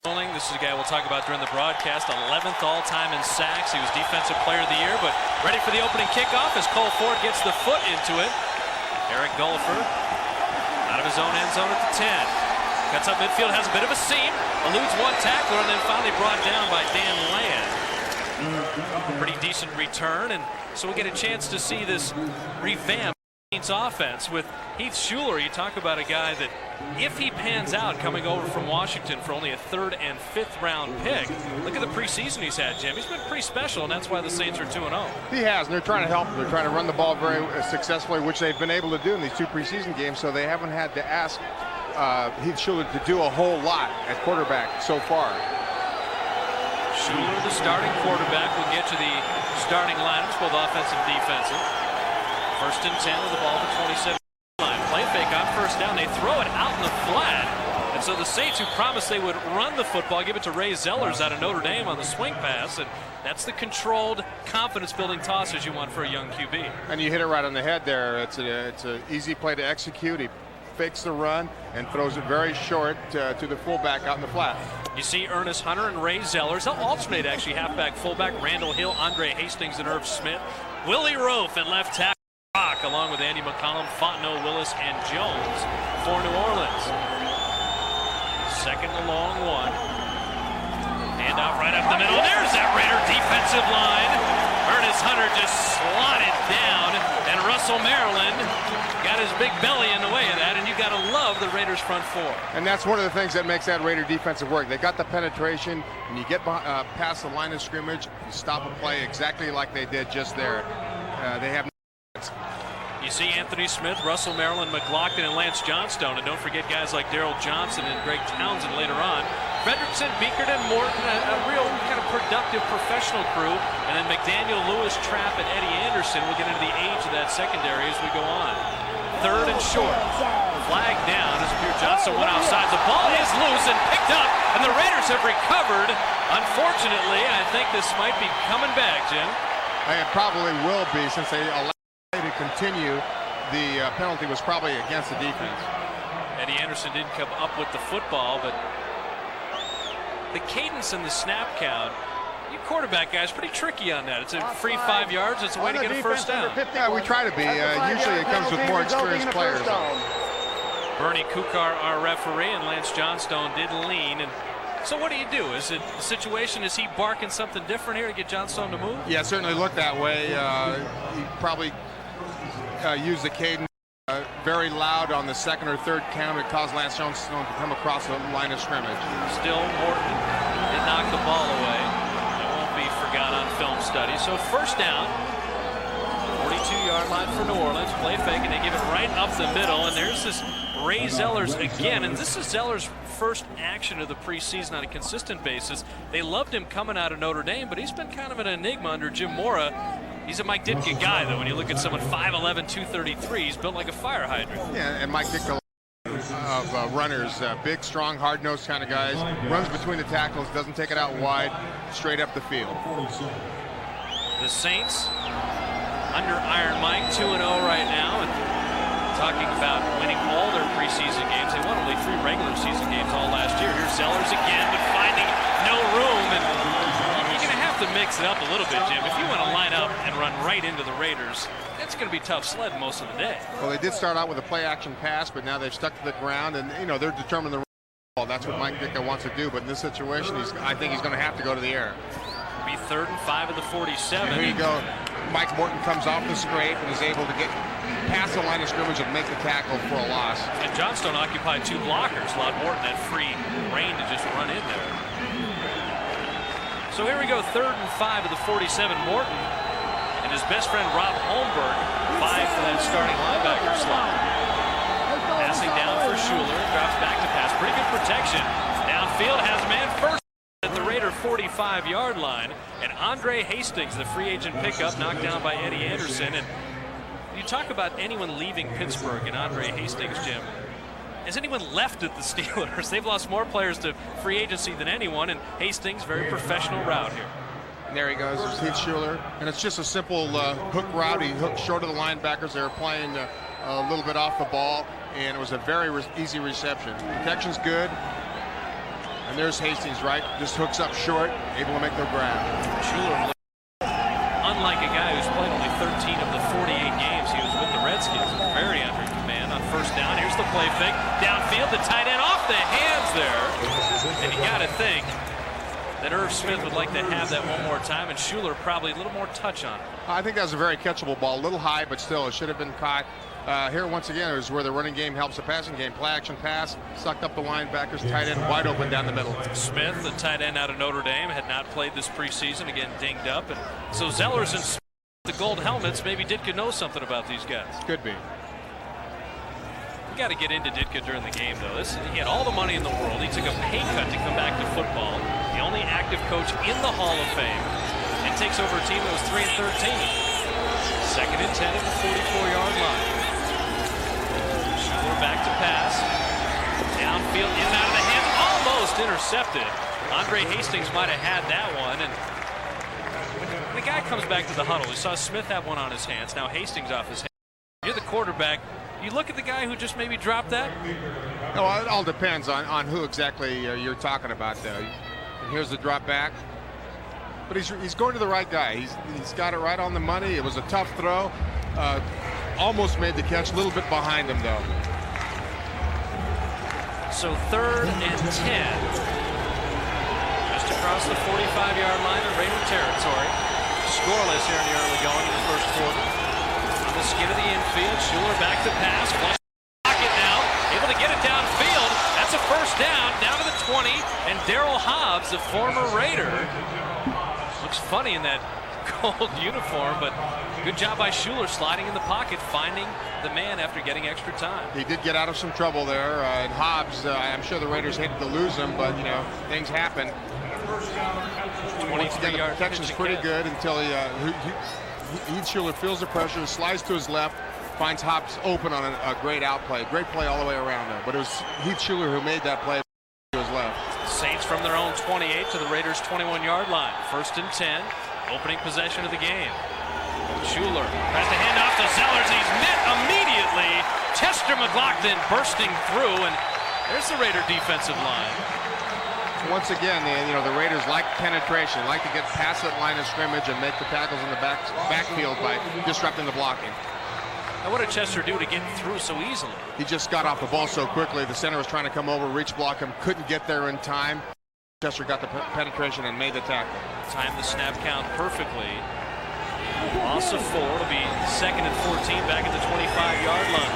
This is a guy we'll talk about during the broadcast. 11th all-time in sacks. He was Defensive Player of the Year, but ready for the opening kickoff as Cole Ford gets the foot into it. Eric Golfer out of his own end zone at the 10. Cuts up midfield, has a bit of a seam, eludes one tackler, and then finally brought down by Dan Land. Pretty decent return, and so we get a chance to see this revamped offense with Heath Shuler. You talk about a guy that, if he pans out coming over from Washington for only a 3rd and 5th round pick, look at the preseason he's had, Jim. He's been pretty special, and that's why the Saints are 2-0. He has, and they're trying to help him. They're trying to run the ball very successfully, which they've been able to do in these 2 preseason games, so they haven't had to ask Heath Shuler to do a whole lot at quarterback so far. Shuler, the starting quarterback, will get to the starting lineups, both offensive and defensive. 1st and 10 with the ball at the 27 line. Play fake on 1st down. They throw it out in the flat. And so the Saints, who promised they would run the football, give it to Ray Zellers out of Notre Dame on the swing pass. And that's the controlled, confidence-building tosses you want for a young QB. And you hit it right on the head there. It's an easy play to execute. He fakes the run and throws it very short to the fullback out in the flat. You see Ernest Hunter and Ray Zellers. They'll alternate, actually, halfback, fullback. Randall Hill, Andre Hastings, and Irv Smith. Willie Rofe at left tackle, along with Andy McCollum, Fontenot, Willis, and Jones for New Orleans. 2nd and long one. Handoff right up the middle. There's that Raider defensive line. Ernest Hunter just slotted down, and Russell Maryland got his big belly in the way of that, and you got to love the Raiders' front 4. And that's one of the things that makes that Raider defensive work. They got the penetration, and you get past the line of scrimmage, you stop a play exactly like they did just there. They have. You see Anthony Smith, Russell Maryland, McLaughlin, and Lance Johnstone. And don't forget guys like Daryl Johnson and Greg Townsend later on. Fredrickson, Beakerton, Morton, a real kind of productive professional crew. And then McDaniel, Lewis, Trapp, and Eddie Anderson. We'll get into the age of that secondary as we go on. 3rd and short. Flag down as Pierre Johnson went outside. The ball is loose and picked up, and the Raiders have recovered. Unfortunately, I think this might be coming back, Jim. It probably will be, since they allowed to continue. The penalty was probably against the defense. Eddie Anderson didn't come up with the football, but the cadence and the snap count, you quarterback guys, pretty tricky on that. It's a free 5 yards. It's a way to get a 1st down. Yeah, we try to be. Usually it comes with more experienced players. Bernie Kukar, our referee, and Lance Johnstone did lean. And so what do? Is it the situation? Is he barking something different here to get Johnstone to move? Yeah, it certainly looked that way. He probably used the cadence very loud on the 2nd or 3rd count. It caused Lance Johnstone to come across the line of scrimmage. Still, Morton did knock the ball away. That won't be forgot on film study. So 1st down, 42-yard line for New Orleans. Play fake, and they give it right up the middle. And there's this Ray Zellers again, and this is Zellers' first action of the preseason on a consistent basis. They loved him coming out of Notre Dame, but he's been kind of an enigma under Jim Mora. He's a Mike Ditka guy, though. When you look at someone 5'11", 233, he's built like a fire hydrant. Yeah, and Mike Ditka of runners, big, strong, hard-nosed kind of guys. Runs between the tackles, doesn't take it out wide, straight up the field. The Saints under Iron Mike, 2-0 right now, and talking about winning all their preseason games. They won only 3 regular season games all last year. Here's Zellers again, but finding no room, and you're going to have to mix it up a little bit, Jim. If you want to line up and run right into the Raiders, that's going to be tough sled most of the day. Well, they did start out with a play-action pass, but now they've stuck to the ground, and they're determined to run the ball. That's what Mike Ditka wants to do, but in this situation, I think he's going to have to go to the air. It'll be 3rd and 5 at the 47. Here you go. Mike Morton comes off the scrape and is able to get past the line of scrimmage and make the tackle for a loss. And Johnstone occupied 2 blockers, allowed Morton that free reign to just run in there. So here we go, 3rd and 5 of the 47. Morton and his best friend Rob Holmberg vying for that starting linebacker slot. Passing down for Shuler, drops back to pass. Pretty good protection. Downfield has man first at the Raider 45-yard line. And Andre Hastings, the free agent pickup, knocked down by Eddie Anderson. And you talk about anyone leaving Pittsburgh and Andre Hastings, Jim. Has anyone left at the Steelers? They've lost more players to free agency than anyone, and Hastings, very professional route here. And there he goes, there's Heath Shuler. And it's just a simple hook route. He hooked short of the linebackers. They were playing a little bit off the ball, and it was a very easy reception. Protection's good. And there's Hastings, right? Just hooks up short, able to make the grab. Schuler, unlike a guy who's played only 13 of the 48 games he was with the Redskins, very under command on first down. Here's the play fake. Downfield, the tight end off the hands there. And you got to think that Irv Smith would like to have that one more time, and Schuler probably a little more touch on it. I think that was a very catchable ball. A little high, but still, it should have been caught. Here, once again, is where the running game helps the passing game. Play action pass, sucked up the linebackers, tight end wide open down the middle. Smith, the tight end out of Notre Dame, had not played this preseason, again dinged up. And so Zellers and Smith, the gold helmets, maybe Ditka knows something about these guys. Could be. We got to get into Ditka during the game, though. He had all the money in the world. He took a pay cut to come back to football. The only active coach in the Hall of Fame, and takes over a team that was 3-13. Second and 10 at the 44-yard line. Schuler back to pass. Downfield, in and out of the hands, almost intercepted. Andre Hastings might have had that one. And when the guy comes back to the huddle, we saw Smith have one on his hands. Now Hastings off his hands. You're the quarterback. You look at the guy who just maybe dropped that. No, it all depends on who exactly you're talking about. Here's the drop back. But he's going to the right guy. He's got it right on the money. It was a tough throw. Almost made the catch, a little bit behind him, though. So 3rd and 10. Just across the 45-yard line in Raider territory. Scoreless here in the early going in the first quarter. On the skin of the infield, Schuler back to pass. Flush pocket now, able to get it downfield. That's a first down to the 20. And Daryl Hobbs, the former Raider, looks funny in that gold uniform, but good job by Schuler sliding in the pocket, finding the man after getting extra time. He did get out of some trouble there, and Hobbs, I'm sure the Raiders hated to lose him, but things happen. Once again, the protection is pretty good until Schuler feels the pressure, slides to his left, finds Hobbs open on a great outplay, great play all the way around there. But it was Heath Schuler who made that play to his left. Saints from their own 28 to the Raiders' 21-yard line. 1st and 10, opening possession of the game. Schuler tries to hand off to Zellers. He's met immediately. Chester McLaughlin bursting through, and there's the Raider defensive line. Once again, the Raiders like penetration, like to get past that line of scrimmage and make the tackles in the backfield by disrupting the blocking. Now, what did Chester do to get through so easily? He just got off the ball so quickly. The center was trying to come over, reach block him, couldn't get there in time. Chester got the penetration and made the tackle. Timed the snap count perfectly. Loss of 4. It'll be 2nd and 14 back at the 25-yard line.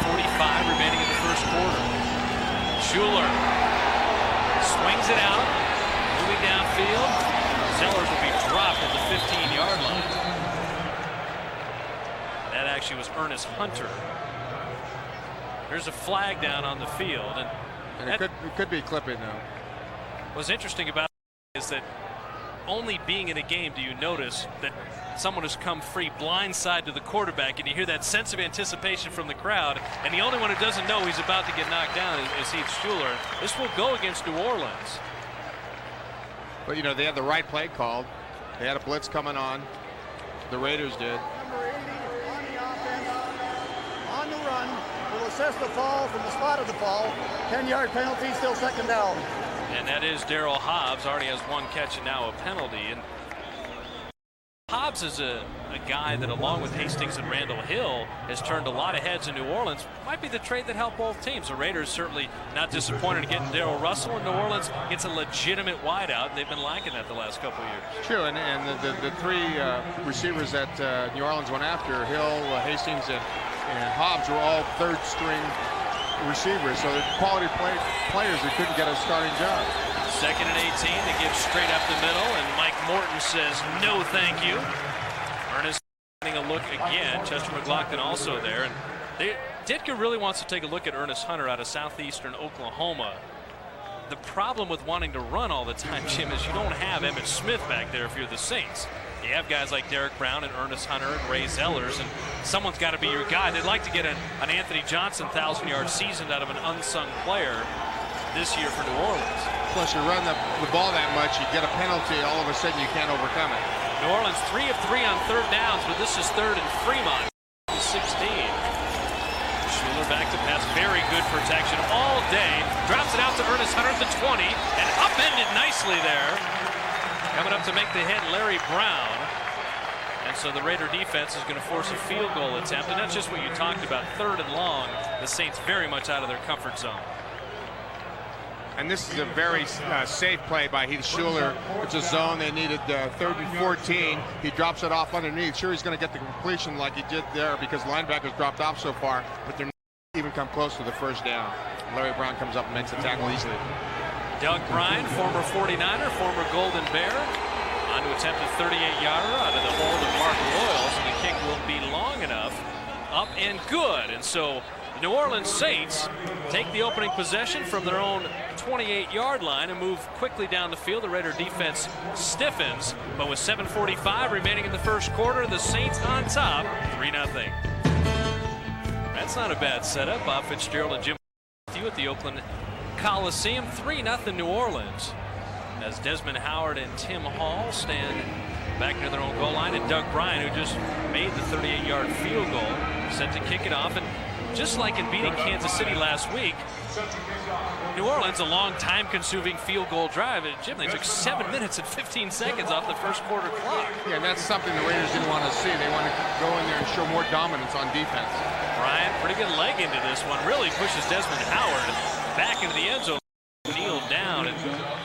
9:45 remaining in the first quarter. Schuler swings it out, moving downfield. Zellers will be dropped at the 15-yard line. That actually was Ernest Hunter. There's a flag down on the field, and it could be clipping now. What's interesting about it is that only being in a game do you notice that someone has come free blindside to the quarterback, and you hear that sense of anticipation from the crowd, and the only one who doesn't know he's about to get knocked down is Heath Schuler. This will go against New Orleans. But they had the right play called. They had a blitz coming on. The Raiders did. Number 80 on the offense, on the run, will assess the fall from the spot of the fall. 10-yard penalty, still 2nd down. And that is Daryl Hobbs. Already has 1 catch and now a penalty. And Hobbs is a guy that, along with Hastings and Randall Hill, has turned a lot of heads in New Orleans. Might be the trade that helped both teams. The Raiders certainly not disappointed in getting Darrell Russell, and New Orleans gets a legitimate wideout. They've been lacking that the last couple of years. True, and the 3 receivers that New Orleans went after, Hill, Hastings, and Hobbs, were all 3rd-string receivers, so they're quality players that couldn't get a starting job. 2nd and 18, they give straight up the middle, and Mike Morton says no thank you. Ernest getting a look again. Chester McLaughlin also there, and Ditka really wants to take a look at Ernest Hunter out of southeastern Oklahoma. The problem with wanting to run all the time, Jim, is you don't have Emmitt Smith back there if you're the Saints. You have guys like Derek Brown and Ernest Hunter and Ray Zellers, and someone's got to be your guy. They'd like to get an Anthony Johnson 1,000-yard season out of an unsung player this year for New Orleans. Plus, you run the ball that much, you get a penalty, all of a sudden you can't overcome it. New Orleans 3 of 3 on 3rd downs, but this is 3rd and Fremont. 16. Schuler Schuler back to pass. Very good protection all day. Drops it out to Ernest Hunter at the 20 and upended nicely there. Coming up to make the hit, Larry Brown. And so the Raider defense is going to force a field goal attempt. And that's just what you talked about. 3rd and long. The Saints very much out of their comfort zone. And this is a very safe play by Heath Schuler. It's a zone. They needed 3rd and 14. He drops it off underneath. Sure, he's going to get the completion like he did there because the linebackers dropped off so far, but they're not even come close to the first down. Larry Brown comes up and makes the tackle easily. Doug Bryan, former 49er, former Golden Bear, on to attempt a 38-yarder out of the hold of Mark Royals, and the kick will be long enough, up and good. And so the New Orleans Saints take the opening possession from their own 28-yard line and move quickly down the field. The Raider defense stiffens, but with 7:45 remaining in the first quarter, the Saints on top, 3-0. That's not a bad setup. Bob Fitzgerald and Jim with you at the Oakland Coliseum. 3-0 New Orleans as Desmond Howard and Tim Hall stand back near their own goal line, and Doug Bryan, who just made the 38-yard field goal, set to kick it off. And just like in beating Kansas City last week, New Orleans, a long time-consuming field goal drive. And Jim, they took 7 minutes and 15 seconds off the first quarter clock. Yeah, and that's something the Raiders didn't want to see. They want to go in there and show more dominance on defense. Bryan, pretty good leg into this one. Really pushes Desmond Howard back into the end zone. Kneeled down, and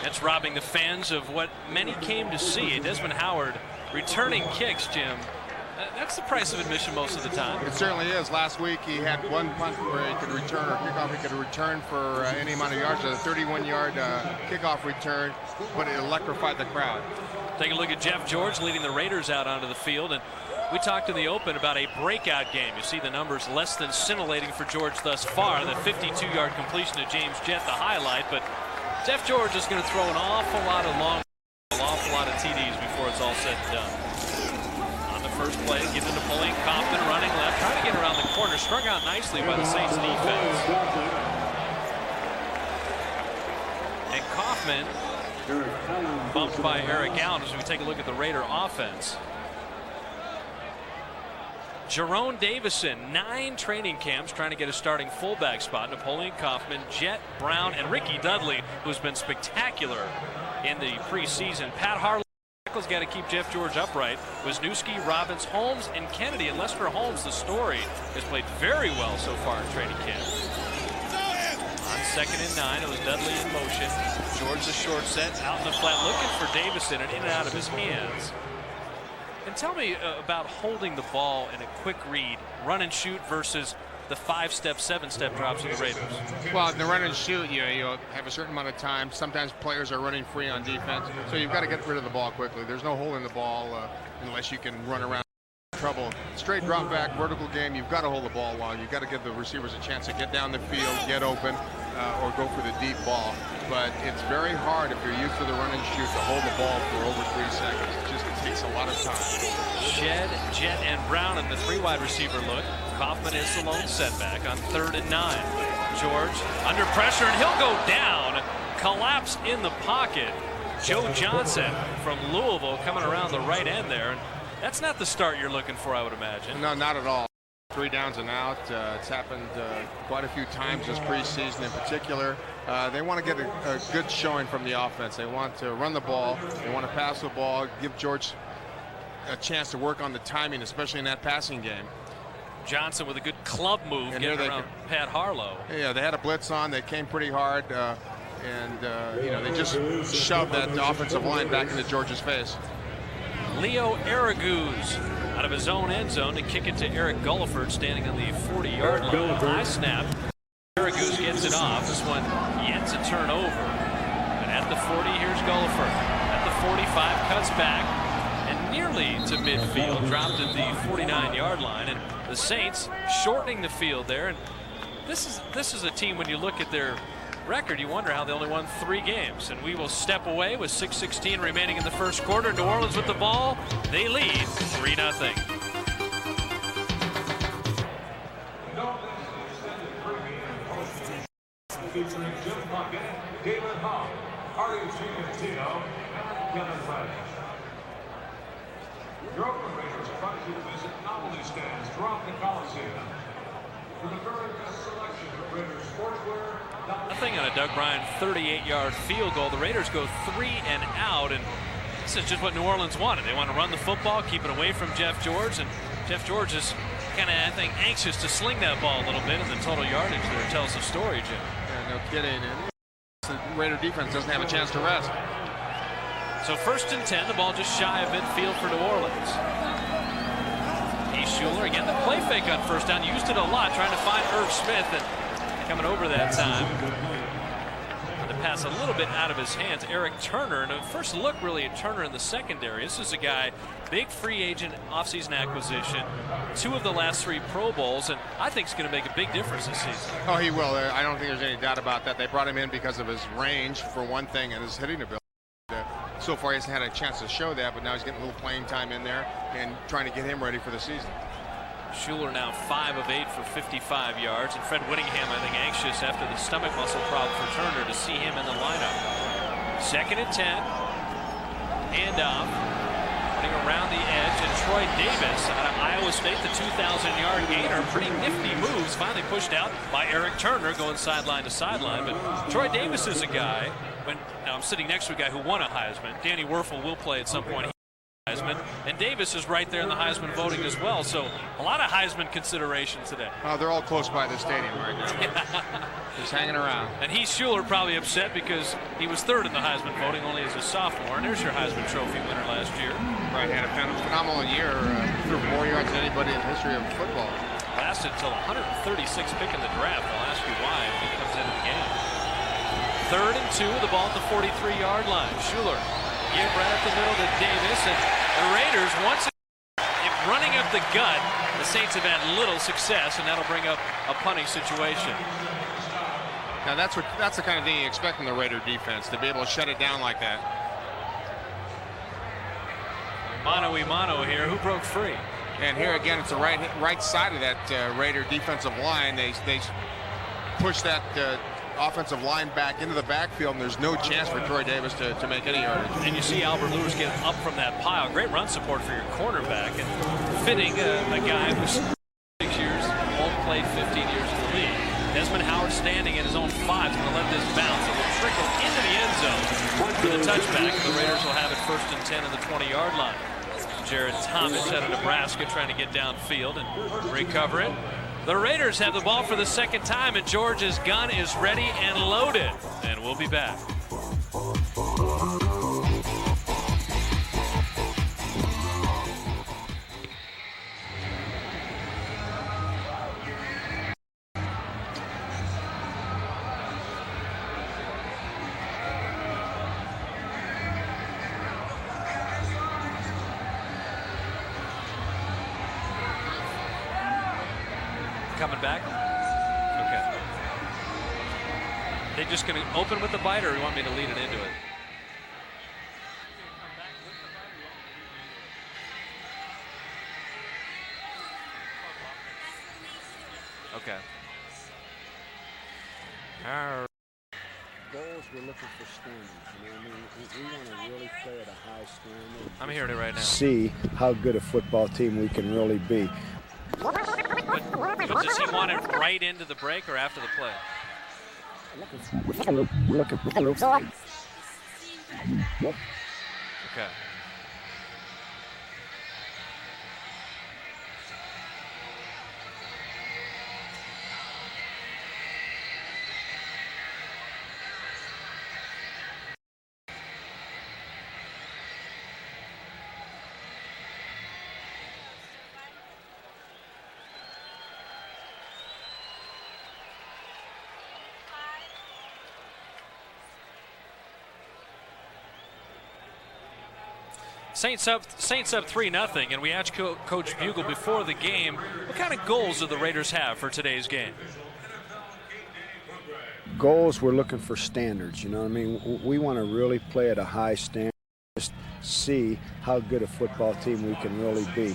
that's robbing the fans of what many came to see. Desmond Howard returning kicks, Jim. That's the price of admission most of the time. It certainly is. Last week he had one punt where he could return, or kickoff he could return for any amount of yards. A 31-yard kickoff return, but it electrified the crowd. Take a look at Jeff George leading the Raiders out onto the field, and we talked in the open about a breakout game. You see the numbers less than scintillating for George thus far. The 52-yard completion to James Jett, the highlight, but Jeff George is going to throw an awful lot of TDs before it's all said and done. On the first play, gives it to Napoleon Kaufman running left, trying to get around the corner, strung out nicely by the Saints defense. And Kaufman bumped by Eric Allen as we take a look at the Raider offense. Jerome Davison, 9 training camps trying to get a starting fullback spot. Napoleon Kaufman, Jett, Brown, and Ricky Dudley, who's been spectacular in the preseason. Pat Harlow has got to keep Jeff George upright. Wisniewski, Robbins, Holmes, and Kennedy. And Lester Holmes, the story, has played very well so far in training camp. On 2nd and 9, it was Dudley in motion. George the short set, out in the flat, looking for Davison, and in and out of his hands. And tell me about holding the ball in a quick read, run and shoot versus the 5-step, 7-step drops of the Raiders. Well, in the run and shoot, you have a certain amount of time. Sometimes players are running free on defense, so you've got to get rid of the ball quickly. There's no holding the ball unless you can run around. Trouble. Straight drop back, vertical game, you've got to hold the ball long. You've got to give the receivers a chance to get down the field, get open, or go for the deep ball. But it's very hard if you're used to the run and shoot to hold the ball for over 3 seconds. It takes a lot of time. Shed, Jett, and Brown in the 3 wide receiver look. Kaufman is the lone setback on 3rd and 9. George under pressure, and he'll go down. Collapse in the pocket. Joe Johnson from Louisville coming around the right end there. And that's not the start you're looking for, I would imagine. No, not at all. 3 downs and out. It's happened quite a few times this preseason in particular. They want to get a good showing from the offense. They want to run the ball. They want to pass the ball, give George a chance to work on the timing, especially in that passing game. Johnson with a good club move getting around Pat Harlow. Yeah, they had a blitz on. They came pretty hard, they just shoved that offensive line back into George's face. Leo Araguz out of his own end zone to kick it to Eric Gulliford standing on the 40-yard line. High snap. Araguz gets it off. This one yet to turn over. And at the 40, here's Gulliford. At the 45, cuts back and nearly to midfield. Dropped at the 49-yard line. And the Saints shortening the field there. And this is a team, when you look at their record, you wonder how they only won 3 games. And we will step away with 6:16 remaining in the first quarter. New Orleans with the ball. They lead 3-0. Featuring Jim Puckett, David Hall, Artie Gigantino, and Kevin Friday. Your Oakland Raiders invite you to visit novelty stands throughout the Coliseum. Nothing on a Doug Bryan 38-yard field goal. The Raiders go 3 and out, and this is just what New Orleans wanted. They want to run the football, keep it away from Jeff George, and Jeff George is kind of, I think, anxious to sling that ball a little bit, and the total yardage there tells the story, Jim. Yeah, no kidding. And the Raider defense doesn't have a chance to rest. So 1st and 10, the ball just shy of midfield for New Orleans. Schuler again, the play fake on 1st down, used it a lot, trying to find Irv Smith, and coming over that time. The pass a little bit out of his hands. Eric Turner, and a first look really at Turner in the secondary. This is a guy, big free agent, offseason acquisition, 2 of the last 3 Pro Bowls, and I think it's going to make a big difference this season. Oh, he will. I don't think there's any doubt about that. They brought him in because of his range, for one thing, and his hitting ability. So far, he hasn't had a chance to show that, but now he's getting a little playing time in there and trying to get him ready for the season. Schuler now 5 of 8 for 55 yards, and Fred Whittingham, I think, anxious after the stomach muscle problem for Turner to see him in the lineup. 2nd and 10, handoff, running around the edge, and Troy Davis out of Iowa State, the 2,000-yard gainer. Pretty nifty moves, finally pushed out by Eric Turner, going sideline to sideline. But Troy Davis is a guy, now I'm sitting next to a guy who won a Heisman. Danny Werfel will play at some point. Heisman, and Davis is right there in the Heisman voting as well. So a lot of Heisman consideration today. They're all close by the stadium right now. Just hanging around. And Schuler probably upset because he was 3rd in the Heisman voting only as a sophomore. And there's your Heisman Trophy winner last year. Right, had a phenomenal year. Threw more yards than anybody in the history of football. Lasted until 136th pick in the draft. I'll ask you why when he comes into the game. 3rd and 2, the ball at the 43-yard line. Schuler give right up the middle to Davis, and the Raiders, once running up the gut, the Saints have had little success, and that'll bring up a punting situation. Now that's the kind of thing you expect from the Raider defense, to be able to shut it down like that. Mano a mano here. Who broke free? And here again, it's the right side of that Raider defensive line. They push that offensive line back into the backfield, and there's no chance for Troy Davis to make any yardage. And you see Albert Lewis get up from that pile. Great run support for your cornerback, and fitting a guy who's 6 years, won't play 15 years in the league. Desmond Howard standing in his own 5 is going to let this bounce. It will trickle into the end zone for the touchback, and the Raiders will have it 1st and 10 on the 20-yard line. Jared Thomas out of Nebraska trying to get downfield and recover it. The Raiders have the ball for the 2nd time, and George's gun is ready and loaded. And we'll be back. Coming back? Okay. They just going to open with the bite, or you want me to lead it into it? Okay. Goals, we're looking for standards. You know what I mean? We want to really play at a high standard. I'm hearing it right now. See how good a football team we can really be. But does he want it right into the break or after the play? Okay. Saints up 3-0, and we asked Coach Bugle before the game, what kind of goals do the Raiders have for today's game? Goals, we're looking for standards. You know what I mean? We want to really play at a high standard, just see how good a football team we can really be.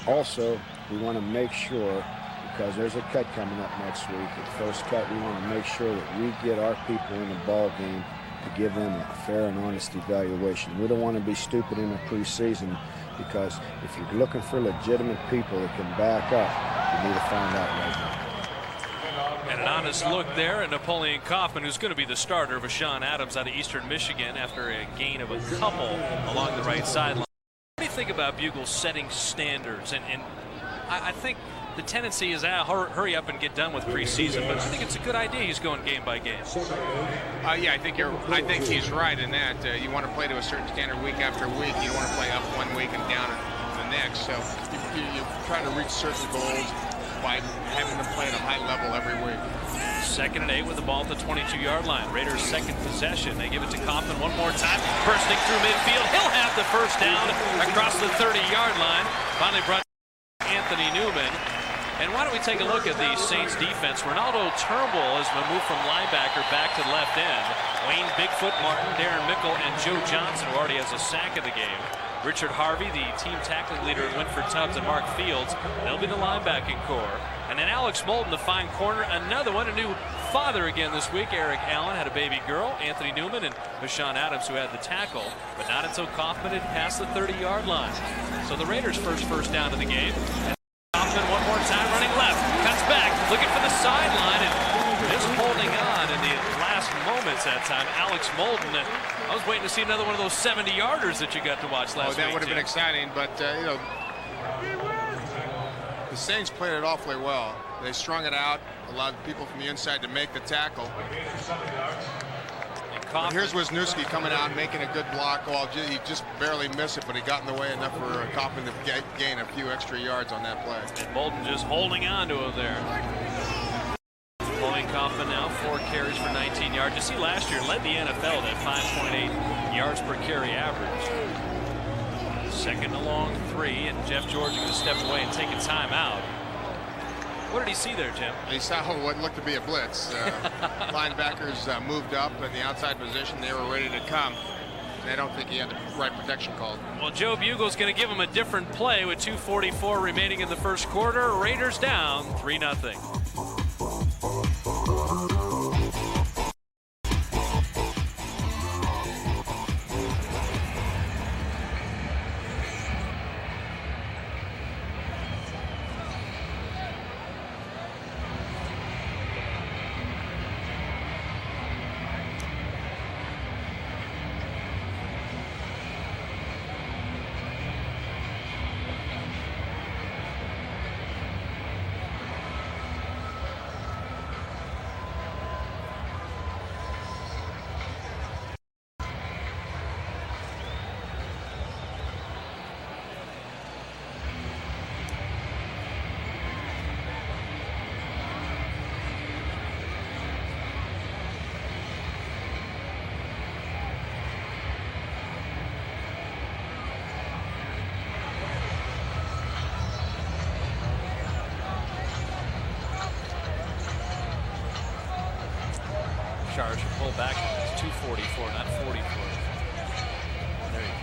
Also, we want to make sure, because there's a cut coming up next week, the first cut, we want to make sure that we get our people in the ball game to give them a fair and honest evaluation. We don't want to be stupid in the preseason, because if you're looking for legitimate people that can back up, you need to find out right now. honest look there at Napoleon Kaufman, who's going to be the starter, Vashawn Adams out of Eastern Michigan after a gain of a couple along the right sideline. What do you think about Bugle setting standards? And I think the tendency is hurry up and get done with preseason, but I think it's a good idea he's going game by game. Yeah, I think he's right in that you want to play to a certain standard week after week. You don't want to play up one week and down the next. So you try to reach certain goals by having them play at a high level every week. 2nd and 8 with the ball at the 22-yard line. Raiders' second possession. They give it to Kaufman one more time, bursting through midfield. He'll have the first down across the 30-yard line. Finally brought Anthony Newman. And why don't we take a look at the Saints defense? Ronaldo Turnbull has been moved from linebacker back to the left end. Wayne Bigfoot Martin, Darren Mickle, and Joe Johnson, who already has a sack of the game. Richard Harvey, the team tackling leader at Winford Tubbs, and Mark Fields. They'll be the linebacking core. And then Alex Molden, the fine corner, another one, a new father again this week. Eric Allen had a baby girl, Anthony Newman, and Vashawn Adams, who had the tackle, but not until Kaufman had passed the 30-yard line. So the Raiders' first down of the game. And Kaufman one more time running left, cuts back, looking for the sideline, and just holding on in the last moments that time. Alex Molden, I was waiting to see another one of those 70-yarders that you got to watch last week. That would have been exciting, but you know, the Saints played it awfully well. They strung it out, allowed people from the inside to make the tackle. But here's Wisniewski coming out, making a good block. Well, he just barely missed it, but he got in the way enough for Kaufman to gain a few extra yards on that play. And Molden just holding on to him there. Napoleon Kaufman now 4 carries for 19 yards. You see last year led the NFL at 5.8 yards per carry average. 2nd and long 3, and Jeff George is going to step away and take a timeout. What did he see there, Jim? He saw what looked to be a blitz. Linebackers moved up in the outside position. They were ready to come. And I don't think he had the right protection called. Well, Joe Bugle's going to give him a different play with 2:44 remaining in the first quarter. Raiders down 3-0. Charge to pull back. It's 2:44, not 44. There you go.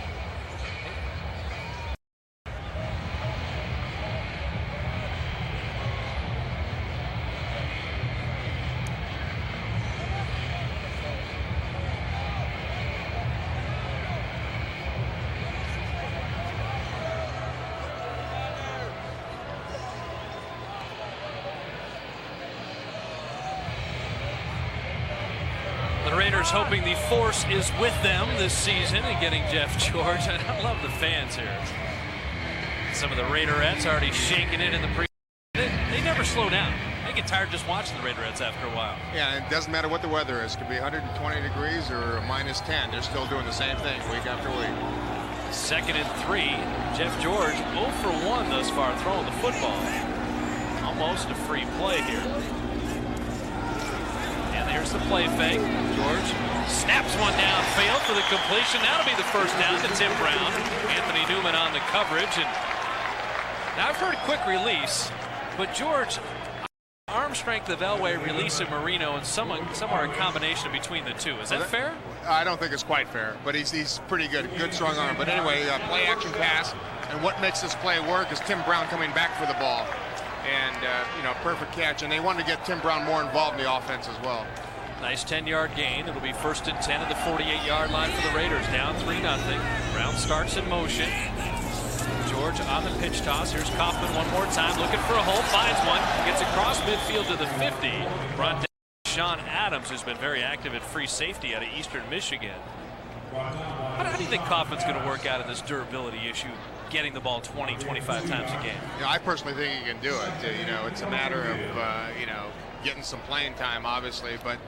The Raiders hoping the force is with them this season and getting Jeff George. I love the fans here. Some of the Raiderettes already shaking it in the pre. They never slow down. They get tired just watching the Raiderettes after a while. Yeah, and it doesn't matter what the weather is. It could be 120 degrees or -10. They're still doing the same thing week after week. 2nd and 3. Jeff George 0 for 1 thus far throwing the football. Almost a free play here. And there's the play fake. George snaps one downfield for the completion. That'll be the first down to Tim Brown. Anthony Newman on the coverage. And now I've heard quick release, but George, arm strength of Elway, release of Marino, and somewhere a combination between the two. Is that fair? I don't think it's quite fair, but he's pretty good. Good strong arm. But anyway, play action pass. And what makes this play work is Tim Brown coming back for the ball. And, you know, perfect catch. And they wanted to get Tim Brown more involved in the offense as well. Nice 10-yard gain. It'll be 1st and 10 at the 48-yard line for the Raiders. Down 3-0. Brown starts in motion. George on the pitch toss. Here's Kaufman one more time, looking for a hole. Finds one. Gets across midfield to the 50. Brought down. Sean Adams, who's been very active at free safety out of Eastern Michigan. How do you think Kaufman's going to work out of this durability issue, getting the ball 20, 25 times a game? I personally think he can do it. It's a matter of, getting some playing time, obviously, but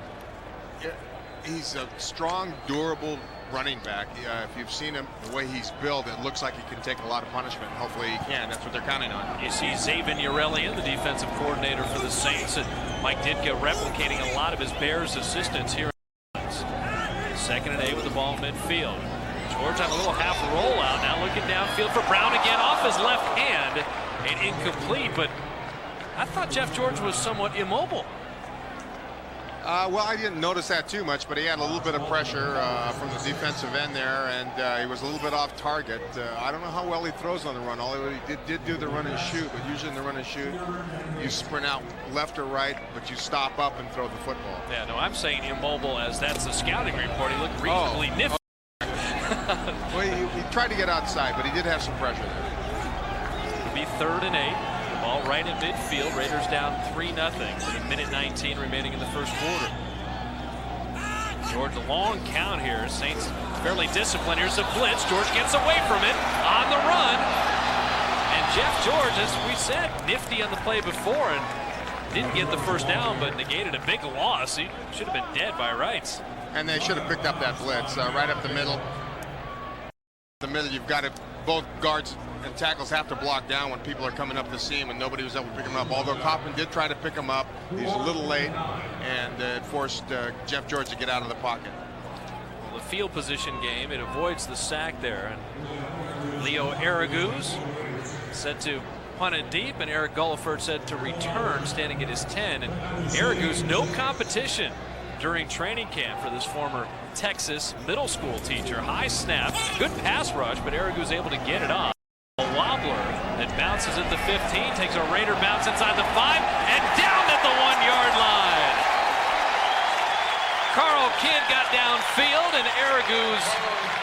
he's a strong, durable running back. If you've seen him, the way he's built, it looks like he can take a lot of punishment. Hopefully he can. That's what they're counting on. You see Zaven Urelian, the defensive coordinator for the Saints, and Mike Ditka replicating a lot of his Bears assistants here. 2nd and 8 with the ball midfield. George on a little half rollout, now looking downfield for Brown again, off his left hand and incomplete, but I thought Jeff George was somewhat immobile. Well, I didn't notice that too much, but he had a little bit of pressure from the defensive end there, and he was a little bit off target. I don't know how well he throws on the run. Although he did do the run and shoot, but usually in the run and shoot, you sprint out left or right, but you stop up and throw the football. Yeah, no, I'm saying immobile as that's the scouting report. He looked reasonably nifty. Well, he tried to get outside, but he did have some pressure there. It'll be 3rd and 8. Ball right in midfield. Raiders down 3-0 with a minute 19 remaining in the first quarter. George, a long count here. Saints fairly disciplined. Here's a blitz. George gets away from it on the run. And Jeff George, as we said, nifty on the play before and didn't get the first down, but negated a big loss. He should have been dead by rights. And they should have picked up that blitz right up the middle. You've got it. Both guards and tackles have to block down when people are coming up the seam, and nobody was able to pick him up. Although Kaufman did try to pick him up, he was a little late, and it forced Jeff George to get out of the pocket. Well, the field position game, it avoids the sack there. And Leo Araguz said to punt it deep, and Eric Gulliford said to return, standing at his 10. And Araguz, no competition during training camp for this former Texas middle school teacher. High snap, good pass rush, but Araguz able to get it off. A wobbler that bounces at the 15, takes a Raider bounce inside the 5, and down at the 1-yard line. Carl Kidd got downfield, and Araguz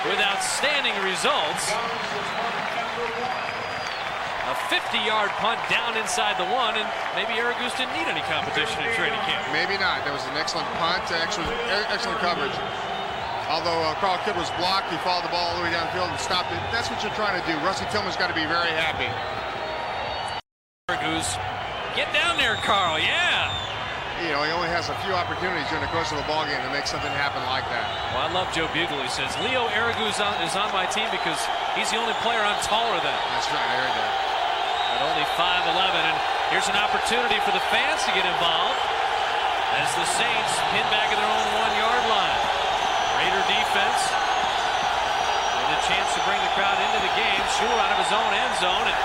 with outstanding results. A 50-yard punt down inside the 1, and maybe Araguz didn't need any competition in training camp. Maybe not. That was an excellent punt, excellent coverage. Although Carl Kidd was blocked, he followed the ball all the way downfield and stopped it. That's what you're trying to do. Rusty Tillman's got to be very happy. Araguz, get down there, Carl, yeah. He only has a few opportunities during the course of a ball game to make something happen like that. Well, I love Joe Bugle. He says, Leo Araguz is on my team because he's the only player I'm taller than. That's right, I heard that. At only 5'11", and here's an opportunity for the fans to get involved as the Saints pin back at their own 1-yard line. Raider defense with a chance to bring the crowd into the game. Schuler out of his own end zone and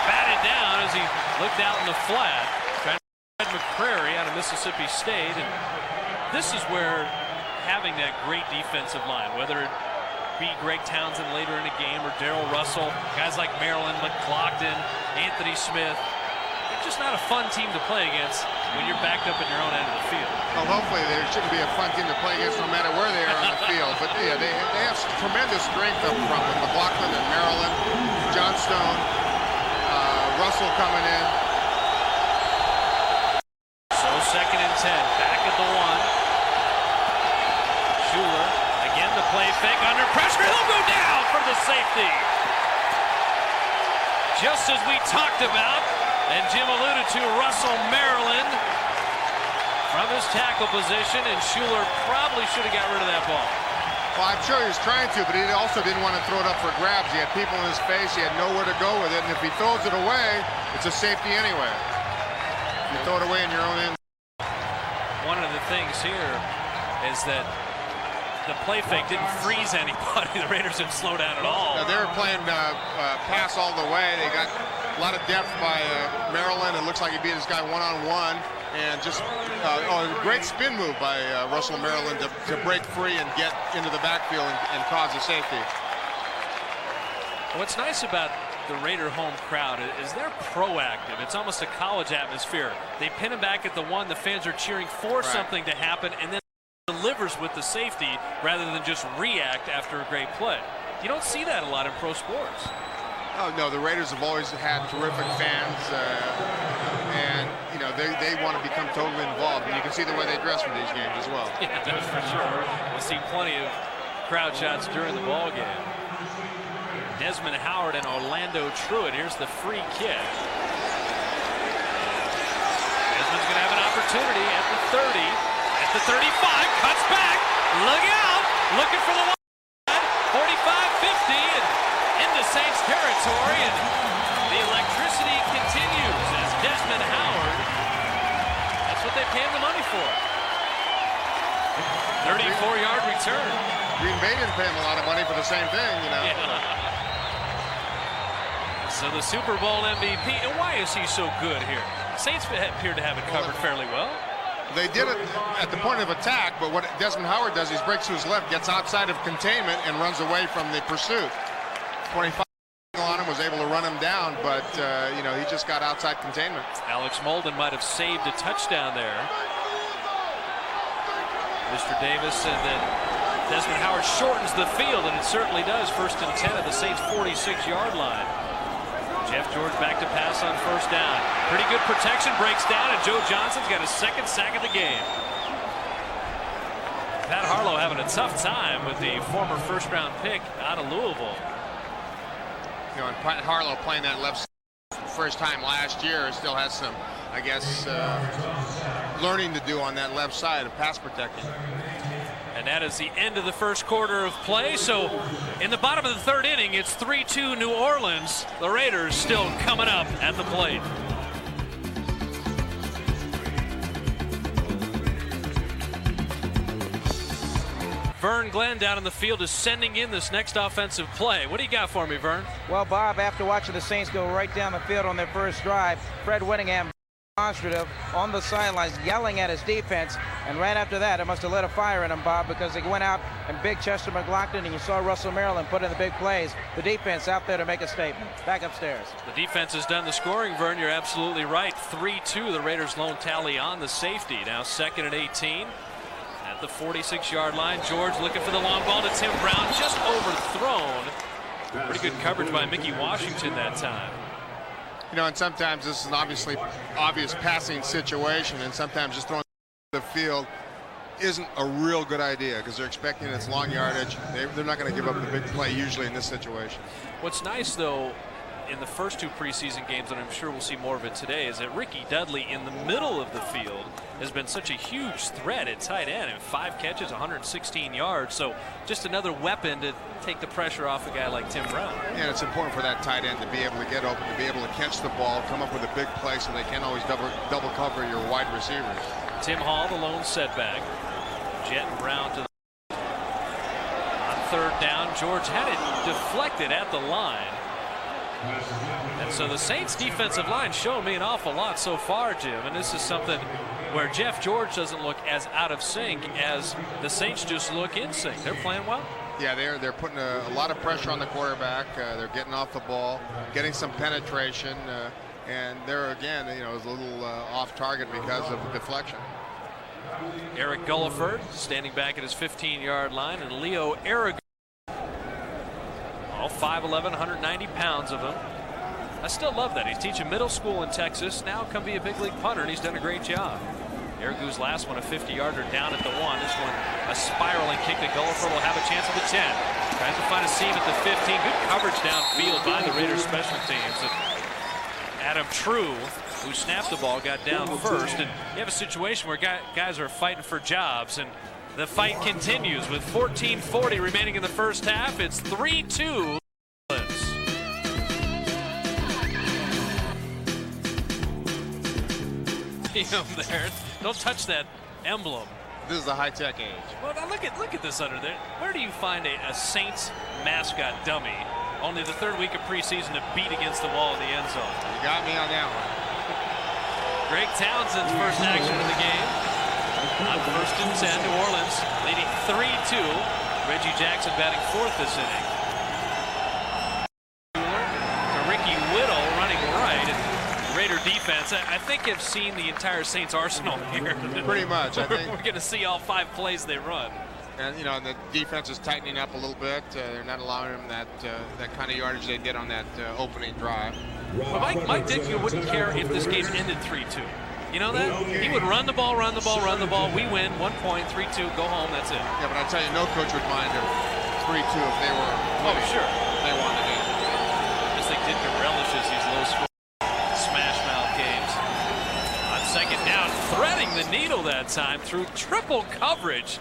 batted down as he looked out in the flat. Trying to Fred McCrary out of Mississippi State. And this is where having that great defensive line, whether it be Greg Townsend later in a game or Darrell Russell, guys like Maryland, McLaughlin, Anthony Smith, they're just not a fun team to play against when you're backed up in your own end of the field. Well, hopefully there shouldn't be a fun team to play against no matter where they are on the field. But yeah, they have tremendous strength up front with McLaughlin and Maryland, Johnstone, Russell coming in. So 2nd and 10, back at the 1. Schuler, again the play fake, under pressure, he'll go down for the safety. Just as we talked about, and Jim alluded to, Russell Maryland from his tackle position, and Schuler probably should have got rid of that ball. Well, I'm sure he was trying to, but he also didn't want to throw it up for grabs. He had people in his face, he had nowhere to go with it, and if he throws it away, it's a safety anyway. You throw it away in your own end. One of the things here is that the play fake didn't freeze anybody. The Raiders didn't slow down at all. Now, they were playing pass all the way. They got a lot of depth by Maryland. It looks like he beat this guy one-on-one. And just a great spin move by Russell Maryland to break free and get into the backfield and cause a safety. What's nice about the Raider home crowd is they're proactive. It's almost a college atmosphere. They pin him back at the 1. The fans are cheering for something to happen, and then delivers with the safety rather than just react after a great play. You don't see that a lot in pro sports. Oh, no, the Raiders have always had terrific fans, and they want to become totally involved, and you can see the way they dress for these games as well. Yeah, that's for sure. We'll see plenty of crowd shots during the ball game. Desmond Howard and Orlando Truitt. Here's the free kick. Desmond's going to have an opportunity at the 30, at the 35, cuts back, look out, looking for the line, 45-50, and into Saints territory, and the electricity continues as Desmond Howard, that's what they pay him the money for. 34-yard return. Green Bay didn't pay him a lot of money for the same thing, you know. Yeah. So the Super Bowl MVP, and why is he so good here? Saints appear to have it covered fairly well. They did it at the point of attack, but what Desmond Howard does is breaks to his left, gets outside of containment, and runs away from the pursuit. 25 on him, was able to run him down, but you know, he just got outside containment. Alex Molden might have saved a touchdown there. Mr. Davis, and then Desmond Howard shortens the field, and it certainly does. 1st and 10 at the Saints' 46-yard line. Jeff George back to pass on 1st down. Pretty good protection, breaks down, and Joe Johnson's got his 2nd sack of the game. Pat Harlow having a tough time with the former 1st-round pick out of Louisville. You know, and Pat Harlow playing that left first time last year still has some, I guess, learning to do on that left side of pass protecting. And that is the end of the 1st quarter of play. So in the bottom of the 3rd inning, it's 3-2 New Orleans. The Raiders still coming up at the plate. Vern Glenn down in the field is sending in this next offensive play. What do you got for me, Vern? Well, Bob, after watching the Saints go right down the field on their first drive, Fred Whittingham demonstrative on the sidelines yelling at his defense, and right after that it must have lit a fire in him, Bob, because they went out and big Chester McLaughlin, and you saw Russell Maryland put in the big plays. The defense out there to make a statement. Back upstairs. The defense has done the scoring, Vern. You're absolutely right. 3-2 the Raiders lone tally on the safety. Now 2nd and 18 at the 46-yard line. George looking for the long ball to Tim Brown, just overthrown. Pretty good coverage by Mickey Washington that time. You know, and sometimes this is an obvious passing situation, and sometimes just throwing the field isn't a real good idea because they're expecting it's long yardage. They're not going to give up the big play usually in this situation. What's nice, though, in the first 2 preseason games, and I'm sure we'll see more of it today, is that Ricky Dudley in the middle of the field has been such a huge threat at tight end, and 5 catches, 116 yards. So just another weapon to take the pressure off a guy like Tim Brown. Yeah, it's important for that tight end to be able to get open, to be able to catch the ball, come up with a big play so they can't always double cover your wide receivers. Tim Hall, the lone setback. Jet and Brown to the on 3rd down. George had it deflected at the line. And so the Saints defensive line showed me an awful lot so far, Jim, and this is something where Jeff George doesn't look as out of sync as the Saints just look in sync. They're playing well. Yeah, they're putting a lot of pressure on the quarterback. They're getting off the ball, getting some penetration, and they're again, you know, a little off target because of deflection. Eric Gulliford standing back at his 15-yard line, and Leo Aragon. All 5'11", 190 pounds of him. I still love that. He's teaching middle school in Texas. Now come be a big league punter, and he's done a great job. Aragu's last one, a 50-yarder down at the 1. This one, a spiraling kick that Gulliford will have a chance at the 10. Tries to find a seam at the 15. Good coverage downfield by the Raiders special teams. And Adam True, who snapped the ball, got down first. And you have a situation where guys are fighting for jobs, and the fight continues with 14:40 remaining in the first half. It's 3-2. There. Don't touch that emblem. This is the high-tech age. Well, now look at this under there. Where do you find a Saints mascot dummy? Only the 3rd week of preseason to beat against the wall in the end zone. You got me on that one. Greg Townsend's first action of the game. On 1st and 10, New Orleans leading 3-2. Reggie Jackson batting 4th this inning. To Ricky Whittle running right. And Raider defense, I think have seen the entire Saints arsenal here. Pretty much, I think. We're going to see all 5 plays they run. And, you know, the defense is tightening up a little bit. They're not allowing them that kind of yardage they did on that opening drive. But Mike Ditka wouldn't care if this game ended 3-2. You know that? He would run the ball, run the ball, run the ball. We win, 1 point, 3-2, go home, that's it. Yeah, but I tell you, no coach would mind if 3-2 if they were winning. Oh, sure. They wanted it. I just think Ditka relishes these low-score smash-mouth games. On second down, threading the needle that time through triple coverage.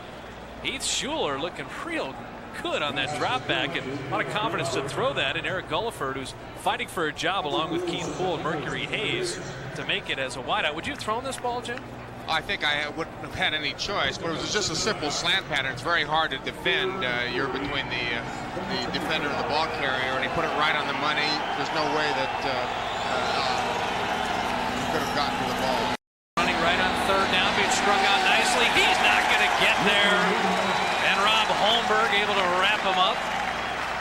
Heath Schuler looking real good on that drop back, and a lot of confidence to throw that. And Eric Gulliford, who's fighting for a job along with Keith Poole and Mercury Hayes to make it as a wideout. Would you have thrown this ball, Jim? I think I wouldn't have had any choice, but it was just a simple slant pattern. It's very hard to defend. You're between the defender and the ball carrier, and he put it right on the money. There's no way that he could have gotten to the ball. Running right on third down, being strung out nicely. He's not going to get there. And Rob Holmberg able to wrap him up.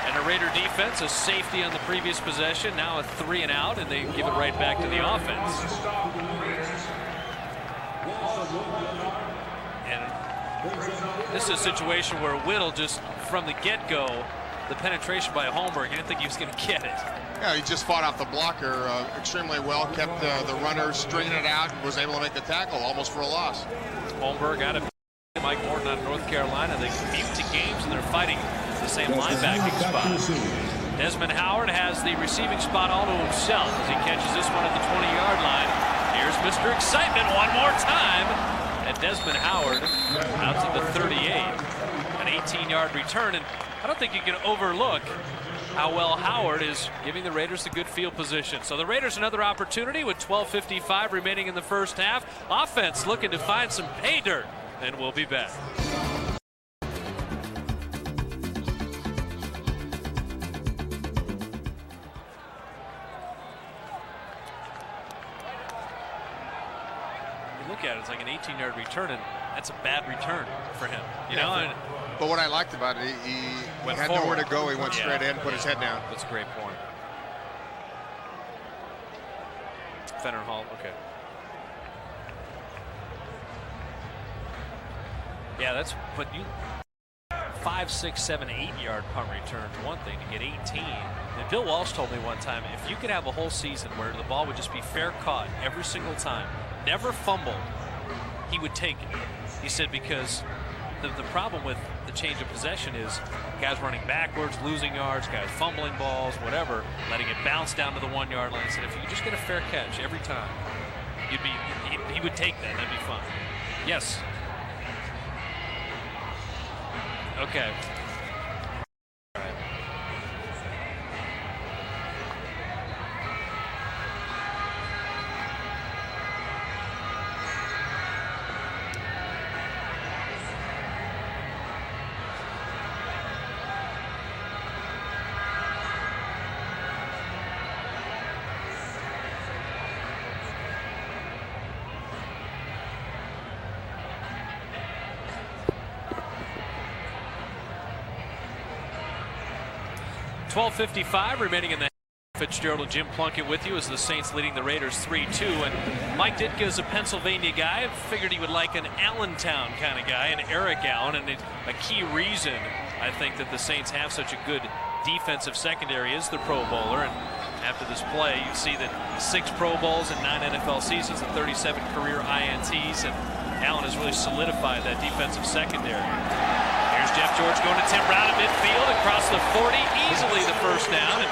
And the Raider defense, a safety on the previous possession, now a 3 and out, and they give it right back to the offense. And this is a situation where Whittle just from the get-go, the penetration by Holmberg, I didn't think he was going to get it. Yeah, he just fought off the blocker extremely well, kept the runner stringing it out, and was able to make the tackle almost for a loss. Holmberg out of Mike Morton out of North Carolina. They compete to games, and they're fighting the same linebacking spot. Desmond Howard has the receiving spot all to himself as he catches this one at the 20-yard line. Here's Mr. Excitement one more time. And Desmond Howard out to the 38. An 18-yard return, and I don't think you can overlook how well Howard is giving the Raiders the good field position. So the Raiders another opportunity with 12:55 remaining in the first half. Offense looking to find some pay dirt, and we'll be back. You look at it, it's like an 18-yard return, and that's a bad return for him. You know. And but what I liked about it, he had nowhere to go. He went straight in, put his head down. That's a great point. Fenner Hall, okay. Yeah, that's, but you 5, 6, 7, 8-yard punt return is one thing. To get 18. And Bill Walsh told me one time, if you could have a whole season where the ball would just be fair caught every single time, never fumbled, he would take it. He said because the problem with the change of possession is guys running backwards, losing yards, guys fumbling balls, whatever, letting it bounce down to the 1-yard line. So if you could just get a fair catch every time, he would take that. That'd be fun. Yes. Okay. All right. .55 remaining in the Fitzgerald and Jim Plunkett with you as the Saints leading the Raiders 3-2. And Mike Ditka is a Pennsylvania guy. Figured he would like an Allentown kind of guy, an Eric Allen. And a key reason I think that the Saints have such a good defensive secondary is the Pro Bowler. And after this play, you see that 6 Pro Bowls in 9 NFL seasons and 37 career INTs. And Allen has really solidified that defensive secondary. Here's Jeff George going to Tim Brown at midfield across the 40, easily the first down. And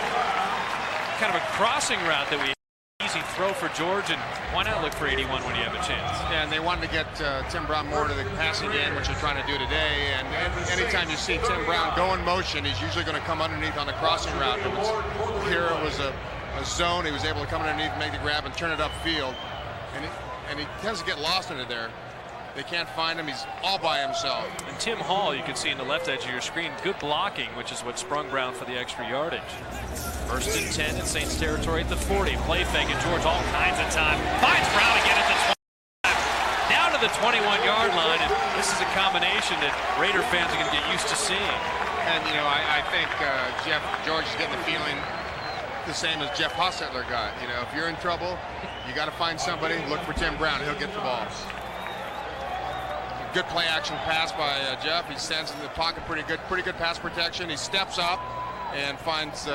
kind of a crossing route that we had. Easy throw for George, and why not look for 81 when you have a chance? Yeah, and they wanted to get Tim Brown more to the passing game, which they're trying to do today. And anytime you see Tim Brown go in motion, he's usually going to come underneath on the crossing route. Here it was a zone. He was able to come underneath, make the grab, and turn it upfield. And he tends to get lost into there. They can't find him. He's all by himself. And Tim Hall, you can see in the left edge of your screen, good blocking, which is what sprung Brown for the extra yardage. First and 10 in Saints territory at the 40. Play fake, and George all kinds of time. Finds Brown again at the 25. Down to the 21-yard line, and this is a combination that Raider fans are going to get used to seeing. And, you know, I think Jeff George is getting the feeling the same as Jeff Hostetler got. You know, if you're in trouble, you got to find somebody. Look for Tim Brown. He'll get the ball. Good play action pass by Jeff. He stands in the pocket, pretty good pass protection. He steps up and finds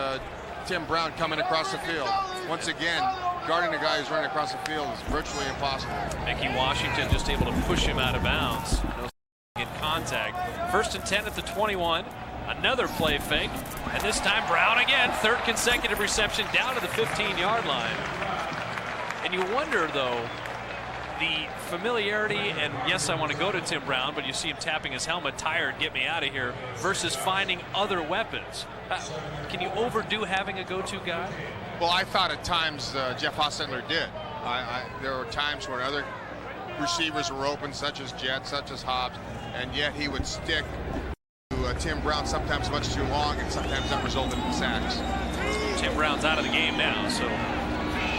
Tim Brown coming across the field. Once again, guarding the guy who's running across the field is virtually impossible. Mickey Washington just able to push him out of bounds. No in contact. 1st and 10 at the 21. Another play fake, and this time Brown again. 3rd consecutive reception down to the 15-yard line. And you wonder, though, the familiarity, and yes, I want to go to Tim Brown, but you see him tapping his helmet, tired, get me out of here, versus finding other weapons. Can you overdo having a go-to guy? Well, I thought at times Jeff Hostetler did. There were times where other receivers were open, such as Jet, such as Hobbs, and yet he would stick to Tim Brown sometimes much too long, and sometimes that resulted in sacks. Tim Brown's out of the game now, so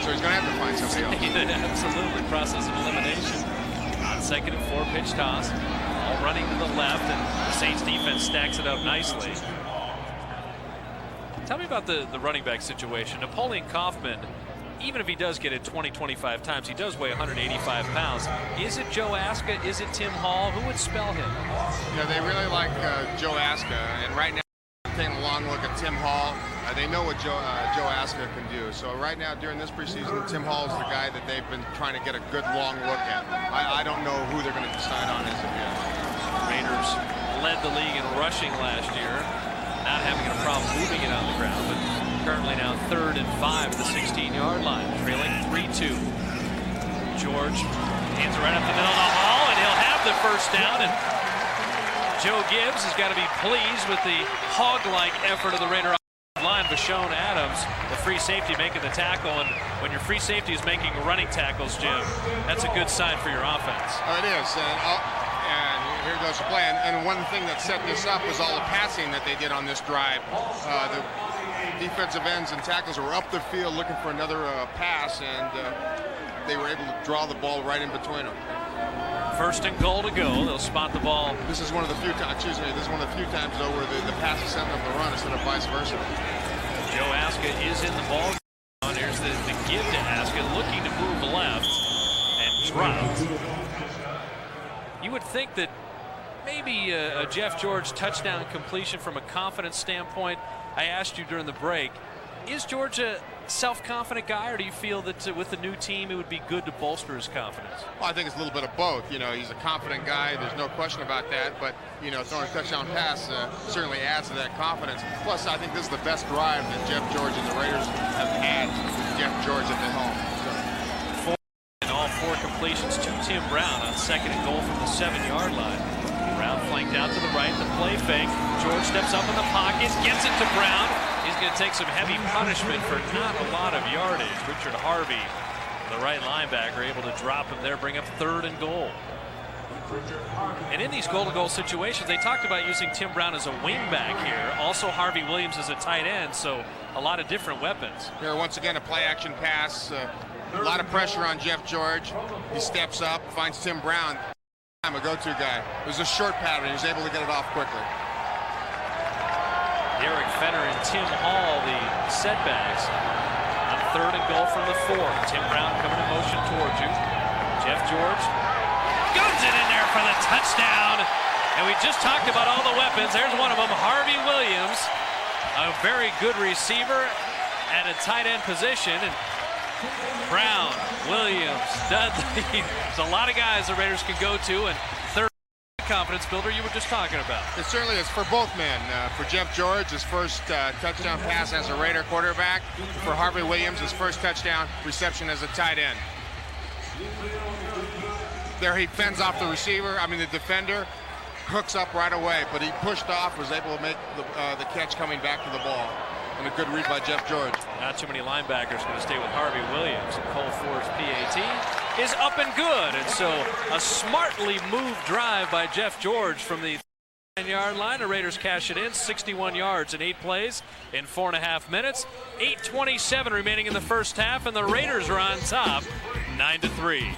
he's going to have to find somebody else. Absolutely. Process of elimination. On 2nd and 4, pitch toss. All running to the left, and the Saints defense stacks it up nicely. Tell me about the running back situation. Napoleon Kaufman, even if he does get it 20, 25 times, he does weigh 185 pounds. Is it Joe Aska? Is it Tim Hall? Who would spell him? Yeah, they really like Joe Aska, and right now taking a long look at Tim Hall. They know what Joe Aska can do. So right now during this preseason, Tim Hall is the guy that they've been trying to get a good long look at. I don't know who they're going to decide on as of yet. Raiders led the league in rushing last year, not having a problem moving it on the ground, but currently now 3rd and 5 at the 16-yard line, trailing 3-2. George hands it right up the middle of Hall, and he'll have the first down. And Joe Gibbs has got to be pleased with the hog-like effort of the Raider line. Vashon Adams, the free safety, making the tackle, and when your free safety is making running tackles, Jim, that's a good sign for your offense. It is, and here goes the play. And one thing that set this up was all the passing that they did on this drive. The defensive ends and tackles were up the field looking for another pass, and they were able to draw the ball right in between them. 1st and goal to go. They'll spot the ball. This is one of the few times. This is one of the few times though where the pass is sent up the run instead of vice versa. Joe Aska is in the ball. Here's the give to Aska, looking to move left and dropped. You would think that maybe a Jeff George touchdown completion from a confidence standpoint. I asked you during the break, is George a self-confident guy, or do you feel that with the new team it would be good to bolster his confidence? Well, I think it's a little bit of both. You know, he's a confident guy. There's no question about that. But, you know, throwing a touchdown pass certainly adds to that confidence. Plus, I think this is the best drive that Jeff George and the Raiders have had with Jeff George at the helm. So. And all 4 completions to Tim Brown on 2nd and goal from the 7-yard line. Brown flanked out to the right, the play fake. George steps up in the pocket, gets it to Brown. He's going to take some heavy punishment for not a lot of yardage. Richard Harvey, the right linebacker, able to drop him there, bring up 3rd and goal. And in these goal-to-goal situations, they talked about using Tim Brown as a wingback here. Also, Harvey Williams as a tight end, so a lot of different weapons. Here, once again, a play-action pass. A lot of pressure on Jeff George. He steps up, finds Tim Brown. I'm a go-to guy. It was a short pattern. He was able to get it off quickly. Derek Fenner and Tim Hall, the setbacks. On 3rd and goal from the 4. Tim Brown coming in motion towards you. Jeff George guns it in there for the touchdown. And we just talked about all the weapons. There's one of them, Harvey Williams, a very good receiver at a tight end position. And Brown, Williams, Dudley. There's a lot of guys the Raiders can go to, and 3rd confidence builder you were just talking about. It certainly is for both men. For Jeff George, his first touchdown pass as a Raider quarterback. For Harvey Williams, his first touchdown reception as a tight end. There he fends off the receiver, the defender, hooks up right away, but he pushed off, was able to make the catch coming back to the ball. And a good read by Jeff George. Not too many linebackers going to stay with Harvey Williams. And Cole Ford's PAT is up and good. And so a smartly moved drive by Jeff George from the 10-yard line. The Raiders cash it in, 61 yards in 8 plays in 4.5 minutes. 8:27 remaining in the first half, and the Raiders are on top, 9-3.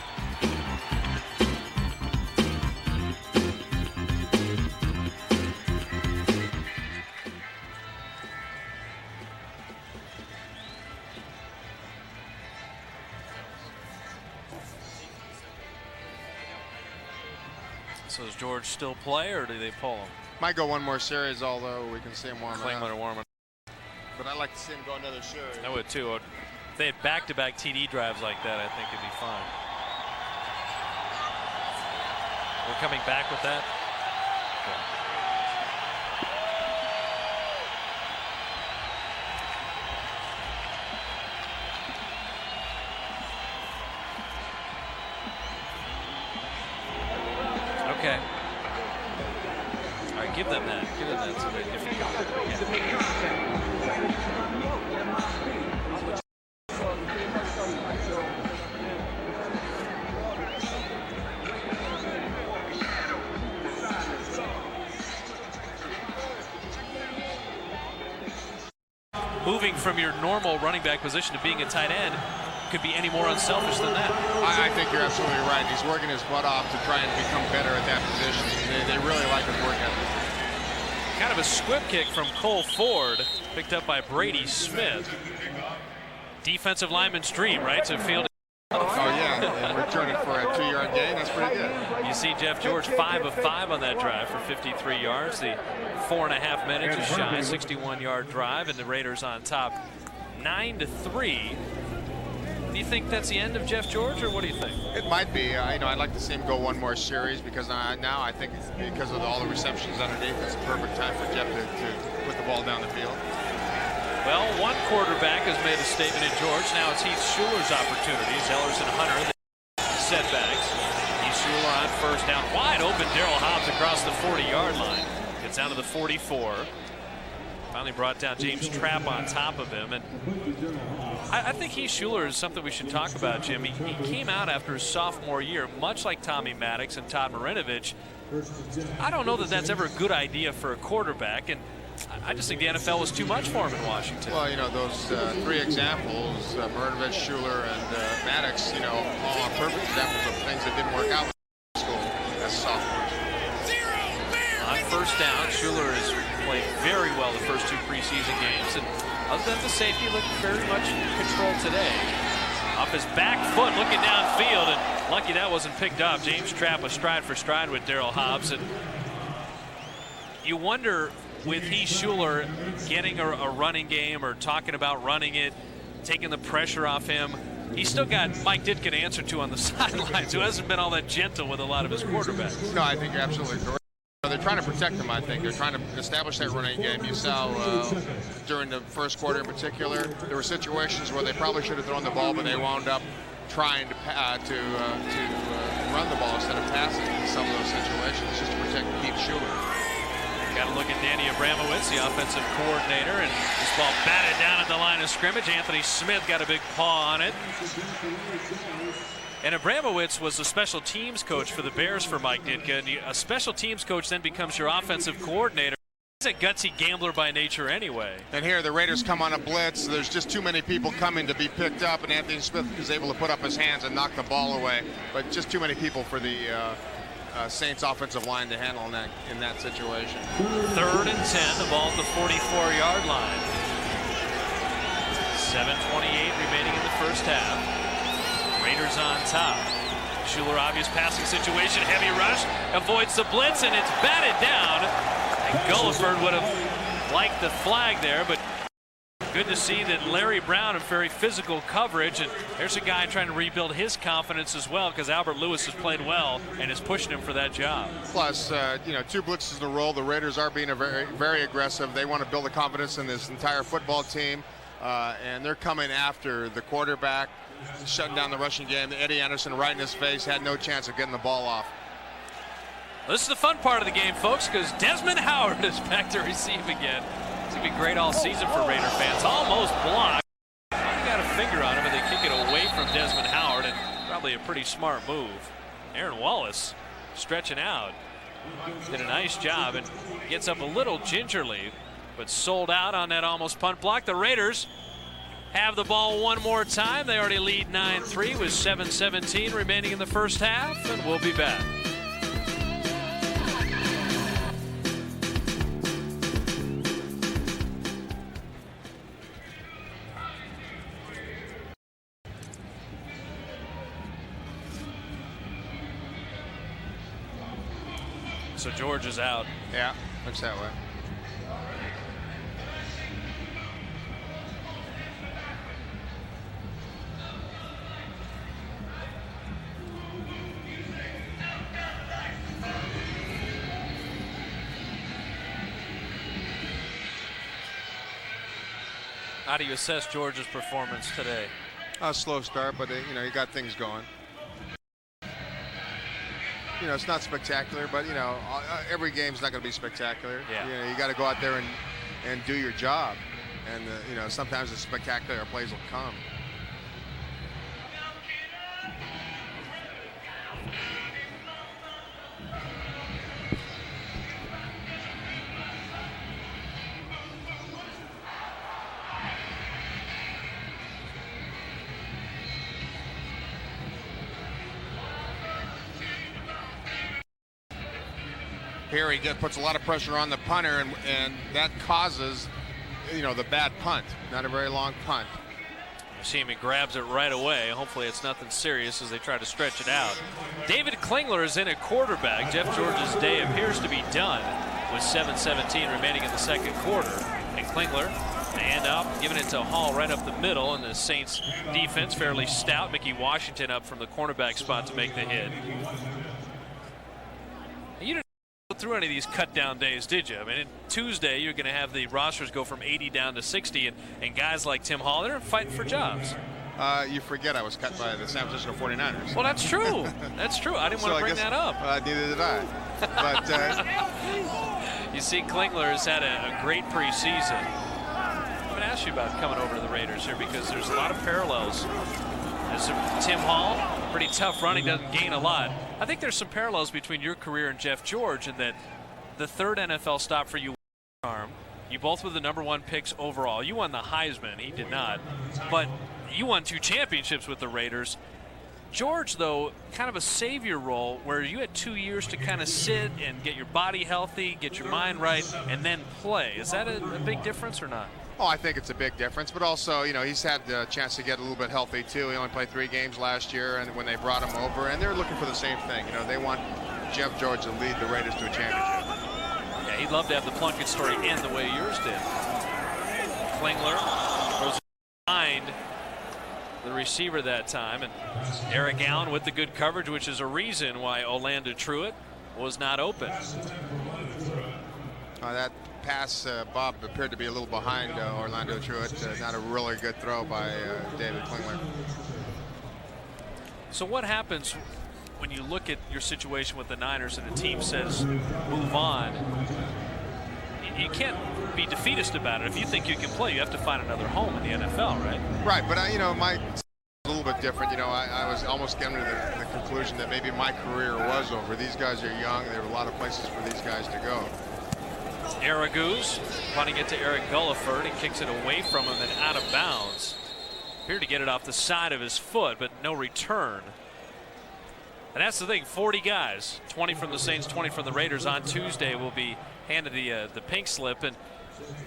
So does George still play, or do they pull him? Might go one more series, although we can see him warming up. Klingler warming. But I'd like to see him go another series. I would too. If they had back-to-back TD drives like that, I think it'd be fine. We're coming back with that. Okay. All right, give them that. Give them that so they different color. Moving from your normal running back position to being a tight end could be any more unselfish than that. I think you're absolutely right. He's working his butt off to try and become better at that position. They really like his work ethic. Kind of a squib kick from Cole Ford, picked up by Brady Smith. Defensive lineman's dream, right? To field. Oh yeah, and return it for a 2-yard gain. That's pretty good. You see Jeff George 5 of 5 on that drive for 53 yards. The 4.5 minutes is shy, 61-yard drive, and the Raiders on top 9-3. Do you think that's the end of Jeff George, or what do you think? It might be. I'd like to see him go one more series because now I think because of all the receptions underneath, it's a perfect time for Jeff to put the ball down the field. Well, one quarterback has made a statement in George. Now it's Heath Schuler's opportunities. Ellers and Hunter, the setbacks. Heath Schuler on first down. Wide open, Darryl Hobbs across the 40-yard line. Gets down to the 44. Finally brought down James Trapp on top of him. And I think Heath Schuler is something we should talk about, Jim. He came out after his sophomore year, much like Tommy Maddox and Todd Marinovich. I don't know that that's ever a good idea for a quarterback, and I just think the NFL was too much for him in Washington. Well, those 3 examples, Marinovich, Schuler, and Maddox, all are perfect examples of things that didn't work out with school as sophomores. On first down, Schuler has played very well the first 2 preseason games, and other than the safety, looked very much controlled today. Off his back foot, looking downfield, and lucky that wasn't picked up. James Trapp was stride for stride with Darryl Hobbs, and you wonder, with Heath Schuler getting a running game or talking about running it, taking the pressure off him, he's still got Mike Ditka to answer to on the sidelines, who hasn't been all that gentle with a lot of his quarterbacks. No, I think you're absolutely correct. They're trying to protect him, I think. They're trying to establish that running game. You saw during the first quarter in particular, there were situations where they probably should have thrown the ball, but they wound up trying to run the ball instead of passing in some of those situations just to protect Heath Schuler. Got to look at Danny Abramowitz, the offensive coordinator, and this ball batted down at the line of scrimmage. Anthony Smith got a big paw on it. And Abramowitz was the special teams coach for the Bears for Mike Ditka. And a special teams coach then becomes your offensive coordinator. He's a gutsy gambler by nature anyway. And here the Raiders come on a blitz. There's just too many people coming to be picked up, and Anthony Smith is able to put up his hands and knock the ball away. But just too many people for the Saints offensive line to handle in that situation. 3rd and 10, the ball at the 44-yard line. 7:28 remaining in the first half. Raiders on top. Schuler, obvious passing situation, heavy rush, avoids the blitz, and it's batted down. And Gulliford would have liked the flag there, but good to see that Larry Brown in very physical coverage, and there's a guy trying to rebuild his confidence as well, because Albert Lewis has played well and is pushing him for that job. Plus, 2 blitzes in a row. The Raiders are being very, very aggressive. They want to build the confidence in this entire football team, and they're coming after the quarterback, shutting down the rushing game. Eddie Anderson right in his face, had no chance of getting the ball off. This is the fun part of the game, folks, because Desmond Howard is back to receive again. It's going to be great all season for Raider fans. Almost blocked. He got a finger on him, and they kick it away from Desmond Howard, and probably a pretty smart move. Aaron Wallace stretching out. Did a nice job and gets up a little gingerly, but sold out on that almost punt block. The Raiders have the ball one more time. They already lead 9-3 with 7:17 remaining in the first half, and we'll be back. So George is out. Yeah, looks that way. How do you assess Georgia's performance today? A slow start, but you know, you got things going. You know, it's not spectacular, but you know, every game's not going to be spectacular. Yeah. You know, you got to go out there and do your job, and you know, sometimes the spectacular plays will come. Here he puts a lot of pressure on the punter, and that causes, you know, the bad punt. Not a very long punt. You see him, he grabs it right away. Hopefully it's nothing serious as they try to stretch it out. David Klingler is in at quarterback. Jeff George's day appears to be done with 7:17 remaining in the second quarter. And Klingler, hand up, giving it to Hall right up the middle, and the Saints defense fairly stout. Mickey Washington up from the cornerback spot to make the hit. You didn't go through any of these cut down days, did you? I mean, Tuesday you're going to have the rosters go from 80 down to 60, and guys like Tim Hall, they're fighting for jobs. You forget I was cut by the San Francisco 49ers. Well, that's true. That's true. I didn't want to bring that up. Neither did I. But you see, Klingler has had a great preseason. I'm going to ask you about coming over to the Raiders here because there's a lot of parallels. There's Tim Hall, pretty tough running, doesn't gain a lot. I think there's some parallels between your career and Jeff George in that the third NFL stop for you, you both were the #1 picks overall. You won the Heisman, he did not, but you won 2 championships with the Raiders. George, though, kind of a savior role where you had 2 years to kind of sit and get your body healthy, get your mind right, and then play. Is that a big difference or not? Oh, I think it's a big difference, but also, you know, he's had the chance to get a little bit healthy too. He only played 3 games last year, and when they brought him over, and they're looking for the same thing. You know, they want Jeff George to lead the Raiders to a championship. Yeah, he'd love to have the Plunkett story end the way yours did. Klingler goes behind the receiver that time, and Eric Allen with the good coverage, which is a reason why Orlando Truitt was not open. That pass, Bob, appeared to be a little behind Orlando Truitt. Not a really good throw by David Klingler. So what happens when you look at your situation with the Niners and the team says move on? You can't be defeatist about it. If you think you can play, you have to find another home in the NFL, right? Right, but you know, my a little bit different. You know, I was almost getting to the conclusion that maybe my career was over. These guys are young. There are a lot of places for these guys to go. Araguz punting it to Eric Gulliford. He kicks it away from him and out of bounds. Appeared to get it off the side of his foot, but no return. And that's the thing, 40 guys, 20 from the Saints, 20 from the Raiders. On Tuesday will be handed the pink slip. And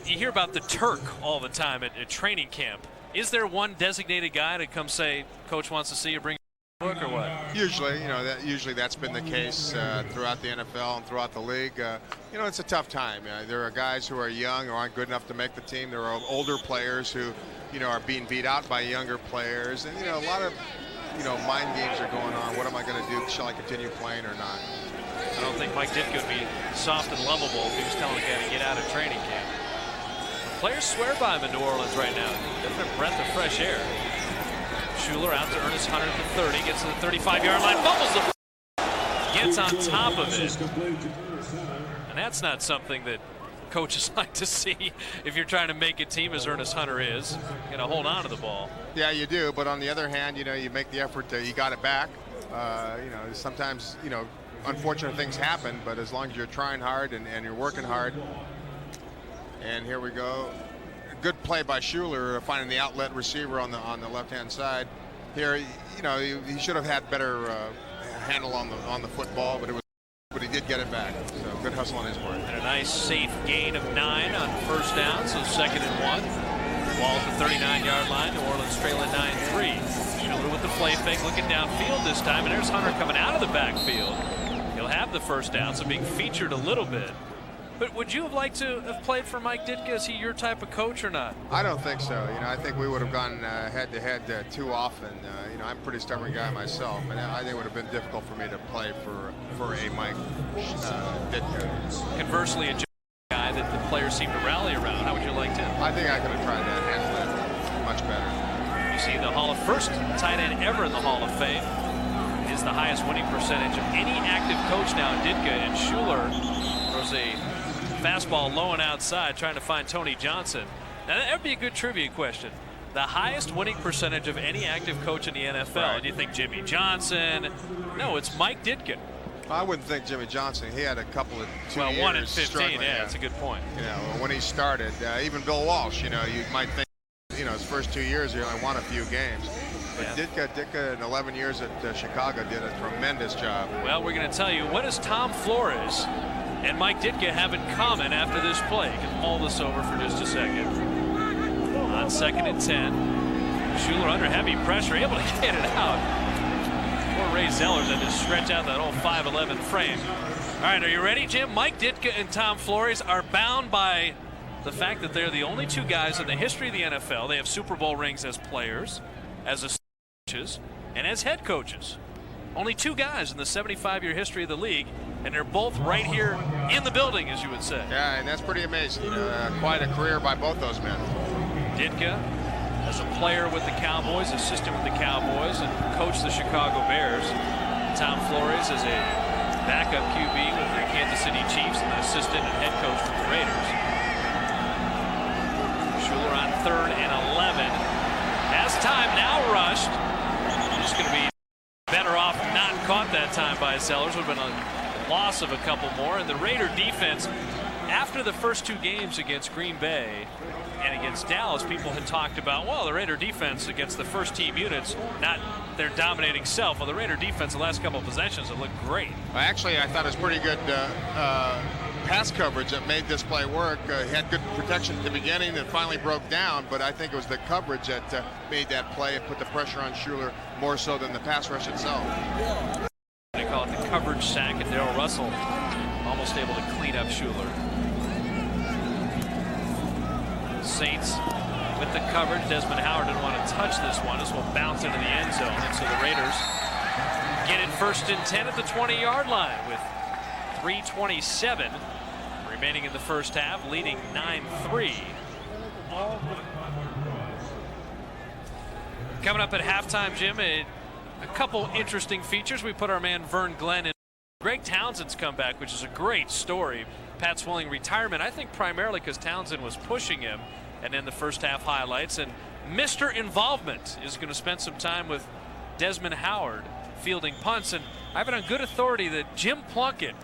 you hear about the Turk all the time at training camp. Is there one designated guy to come say, Coach wants to see you, bring book or what? Usually, you know, usually that's been the case throughout the NFL and throughout the league. You know, it's a tough time. There are guys who are young who aren't good enough to make the team. There are older players who, you know, are being beat out by younger players, and you know, a lot of, you know, mind games are going on. What am I going to do? Shall I continue playing or not? I don't think Mike Ditka would be soft and lovable if he was telling a guy to get out of training camp. The players swear by him in New Orleans right now. Getting a breath of fresh air. Schuler out to Ernest Hunter at the 30, gets to the 35-yard line, fumbles the gets on top of it. And that's not something that coaches like to see if you're trying to make a team as Ernest Hunter is. You're going to hold on to the ball. Yeah, you do, but on the other hand, you know, you make the effort you got it back. You know, sometimes, you know, unfortunate things happen, but as long as you're trying hard and you're working hard. And here we go. Good play by Schuler, finding the outlet receiver on the left-hand side. Here, you know, he should have had better handle on the football, but he did get it back. So good hustle on his part. And a nice safe gain of 9 on first down, so 2nd and 1. Ball at the 39-yard line. New Orleans trailing 9-3. Schuler with the play fake, looking downfield this time, and there's Hunter coming out of the backfield. He'll have the first down, so being featured a little bit. But would you have liked to have played for Mike Ditka? Is he your type of coach or not? I don't think so. You know, I think we would have gone head-to-head too often. You know, I'm a pretty stubborn guy myself, and I think it would have been difficult for me to play for a Mike Ditka. Conversely, a guy that the players seem to rally around. How would you like to? I think I could have tried to handle it much better. You see the first tight end ever in the Hall of Fame. Is the highest winning percentage of any active coach now in Ditka, and Schuler throws a fastball low and outside trying to find Tony Johnson. Now that would be a good trivia question. The highest winning percentage of any active coach in the NFL. Right. Do you think Jimmy Johnson? No, it's Mike Ditka. I wouldn't think Jimmy Johnson. He had a couple of 2 years 1 in 15. struggling. Yeah, that's a good point. You know, when he started, even Bill Walsh. You know, you might think, you know, his first 2 years he only won a few games. But Yeah. Ditka in 11 years at Chicago did a tremendous job. Well, we're going to tell you, what does Tom Flores and Mike Ditka have in common after this play? You can mull this over for just a second. On 2nd and 10, Schuler under heavy pressure, able to get it out. Poor Ray Zellers had to stretch out that old 5'11" frame. All right, are you ready, Jim? Mike Ditka and Tom Flores are bound by the fact that they're the only two guys in the history of the NFL. They have Super Bowl rings as players, as coaches, and as head coaches. Only two guys in the 75-year history of the league, and they're both right here in the building, as you would say. Yeah, and that's pretty amazing. Quite a career by both those men. Ditka, as a player with the Cowboys, assistant with the Cowboys, and coached the Chicago Bears. Tom Flores as a backup QB with the Kansas City Chiefs and the assistant and head coach with the Raiders. Schuler on 3rd and 11. Has time now rushed. Just going to be better off not caught that time by Zellers. Would have been a loss of a couple more. And the Raider defense, after the first 2 games against Green Bay and against Dallas, people had talked about, well, the Raider defense against the first team units, not their dominating self. Well, the Raider defense the last couple of possessions, it looked great. Actually, I thought it was pretty good pass coverage that made this play work. He had good protection at the beginning that finally broke down, but I think it was the coverage that made that play and put the pressure on Schuler more so than the pass rush itself. They call it the coverage sack, and Darrell Russell almost able to clean up Schuler. Saints with the coverage. Desmond Howard didn't want to touch this one. This will bounce into the end zone, and so the Raiders get it 1st and 10 at the 20-yard line with 3:27 remaining in the first half, leading 9-3. Coming up at halftime, Jim, a couple interesting features. We put our man Vern Glenn in. Greg Townsend's comeback, which is a great story. Pat Swilling retirement, I think primarily because Townsend was pushing him, and then the first half highlights. And Mr. Involvement is going to spend some time with Desmond Howard fielding punts. And I have it on good authority that Jim Plunkett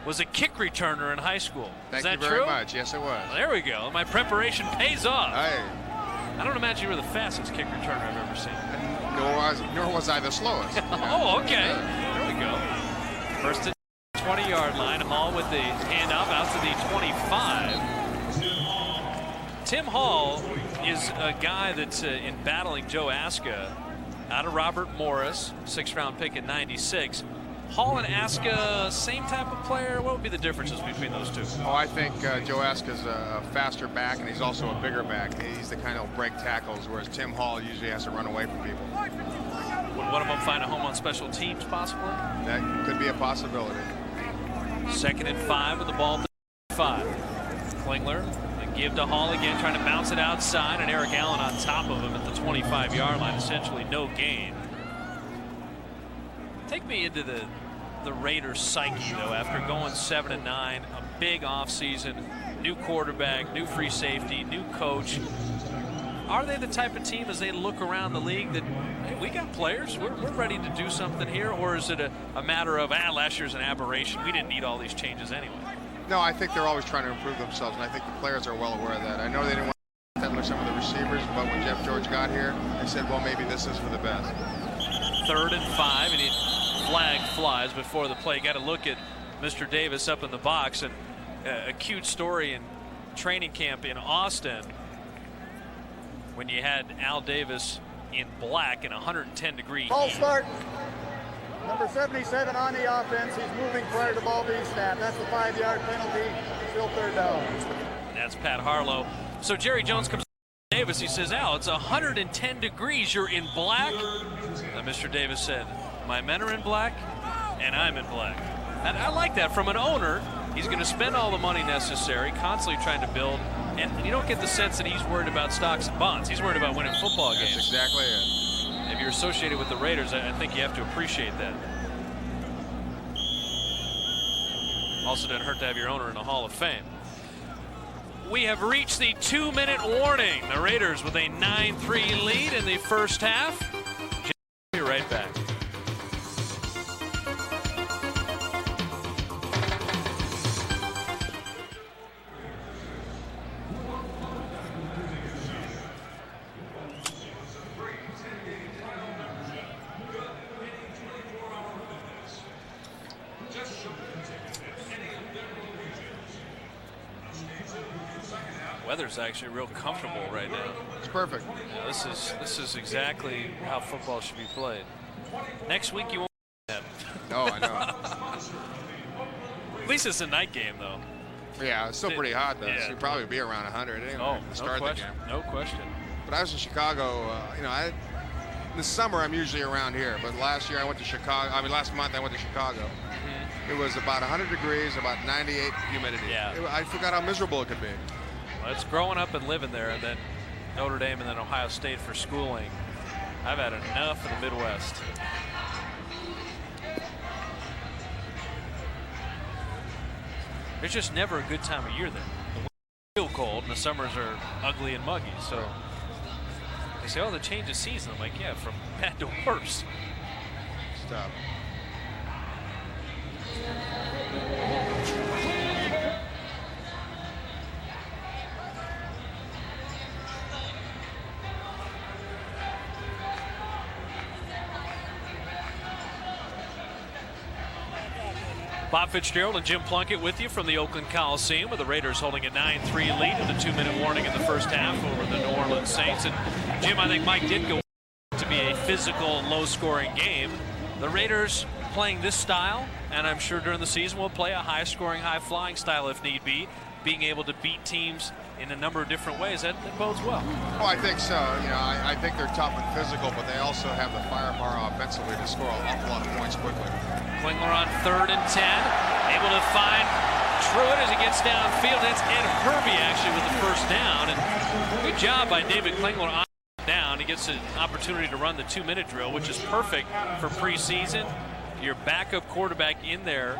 was a kick returner in high school. Thank Is that you very true? much. Yes, it was. Well, there we go. My preparation pays off. Hey. I don't imagine you were the fastest kick returner I've ever seen. Nor was I the slowest. Oh, okay. There we go. First to 20-yard line. Hall with the handoff out to the 25. Tim Hall is a guy that's in battling Joe Aska out of Robert Morris, 6th-round pick in '96. Hall and Aska, same type of player. What would be the differences between those two? Oh, I think Joe Aska's a faster back, and he's also a bigger back. He's the kind of break tackles, whereas Tim Hall usually has to run away from people. Would one of them find a home on special teams, possibly? That could be a possibility. 2nd and 5 with the ball at the 5. Klingler, the give to Hall again, trying to bounce it outside, and Eric Allen on top of him at the 25-yard line. Essentially no gain. Take me into the Raiders' psyche, though, after going 7-9, a big offseason, new quarterback, new free safety, new coach. Are they the type of team, as they look around the league, that, hey, we got players, we're ready to do something here? Or is it a matter of, last year's an aberration, we didn't need all these changes anyway? No, I think they're always trying to improve themselves, and I think the players are well aware of that. I know they didn't want to have some of the receivers, but when Jeff George got here, they said, well, maybe this is for the best. 3rd and 5, and flag flies before the play. Got to look at Mr. Davis up in the box, and a cute story in training camp in Austin when you had Al Davis in black in 110-degree Ball heat. start. Number 77 on the offense. He's moving prior to ball being snapped. That's the 5-yard penalty. Still 3rd down. That's Pat Harlow. So Jerry Jones comes to Davis. He says, Al, it's 110 degrees. You're in black. And Mr. Davis said, my men are in black, and I'm in black. And I like that from an owner. He's going to spend all the money necessary, constantly trying to build And you don't get the sense that he's worried about stocks and bonds. He's worried about winning football games. That's exactly it. If you're associated with the Raiders, I think you have to appreciate that. Also doesn't hurt to have your owner in the Hall of Fame. We have reached the 2-minute warning. The Raiders with a 9-3 lead in the first half. Be right back. Weather's actually real comfortable right now. It's perfect. Yeah, this is exactly how football should be played. Next week you won't have. No, I know. At least it's a night game though. Yeah, it's still pretty hot though. Yeah. So it'd probably be around 100 anyway Oh, to no start the question. game. No question. But I was in Chicago. In the summer I'm usually around here. But last year I went to Chicago. Last month I went to Chicago. It was about 100 degrees, about 98 humidity. Yeah. I forgot how miserable it could be. Well, it's growing up and living there, and then Notre Dame and then Ohio State for schooling. I've had enough of the Midwest. There's just never a good time of year there. The winters feel cold, and the summers are ugly and muggy. So they say, "Oh, the change of season." I'm like, "Yeah, from bad to worse." Stop. Bob Fitzgerald and Jim Plunkett with you from the Oakland Coliseum, with the Raiders holding a 9-3 lead in the 2-minute warning in the first half over the New Orleans Saints. And Jim, I think Mike did go to be a physical, low-scoring game. The Raiders playing this style, and I'm sure during the season will play a high-scoring, high-flying style if need be, being able to beat teams in a number of different ways. That bodes well. Oh, I think so. I think they're tough and physical, but they also have the firepower offensively to score an awful lot of points quickly. Klingler on 3rd and 10, able to find Truitt as he gets downfield. That's Ed Herbie actually with the first down, and good job by David Klingler on down. He gets an opportunity to run the 2-minute drill, which is perfect for preseason. Your backup quarterback in there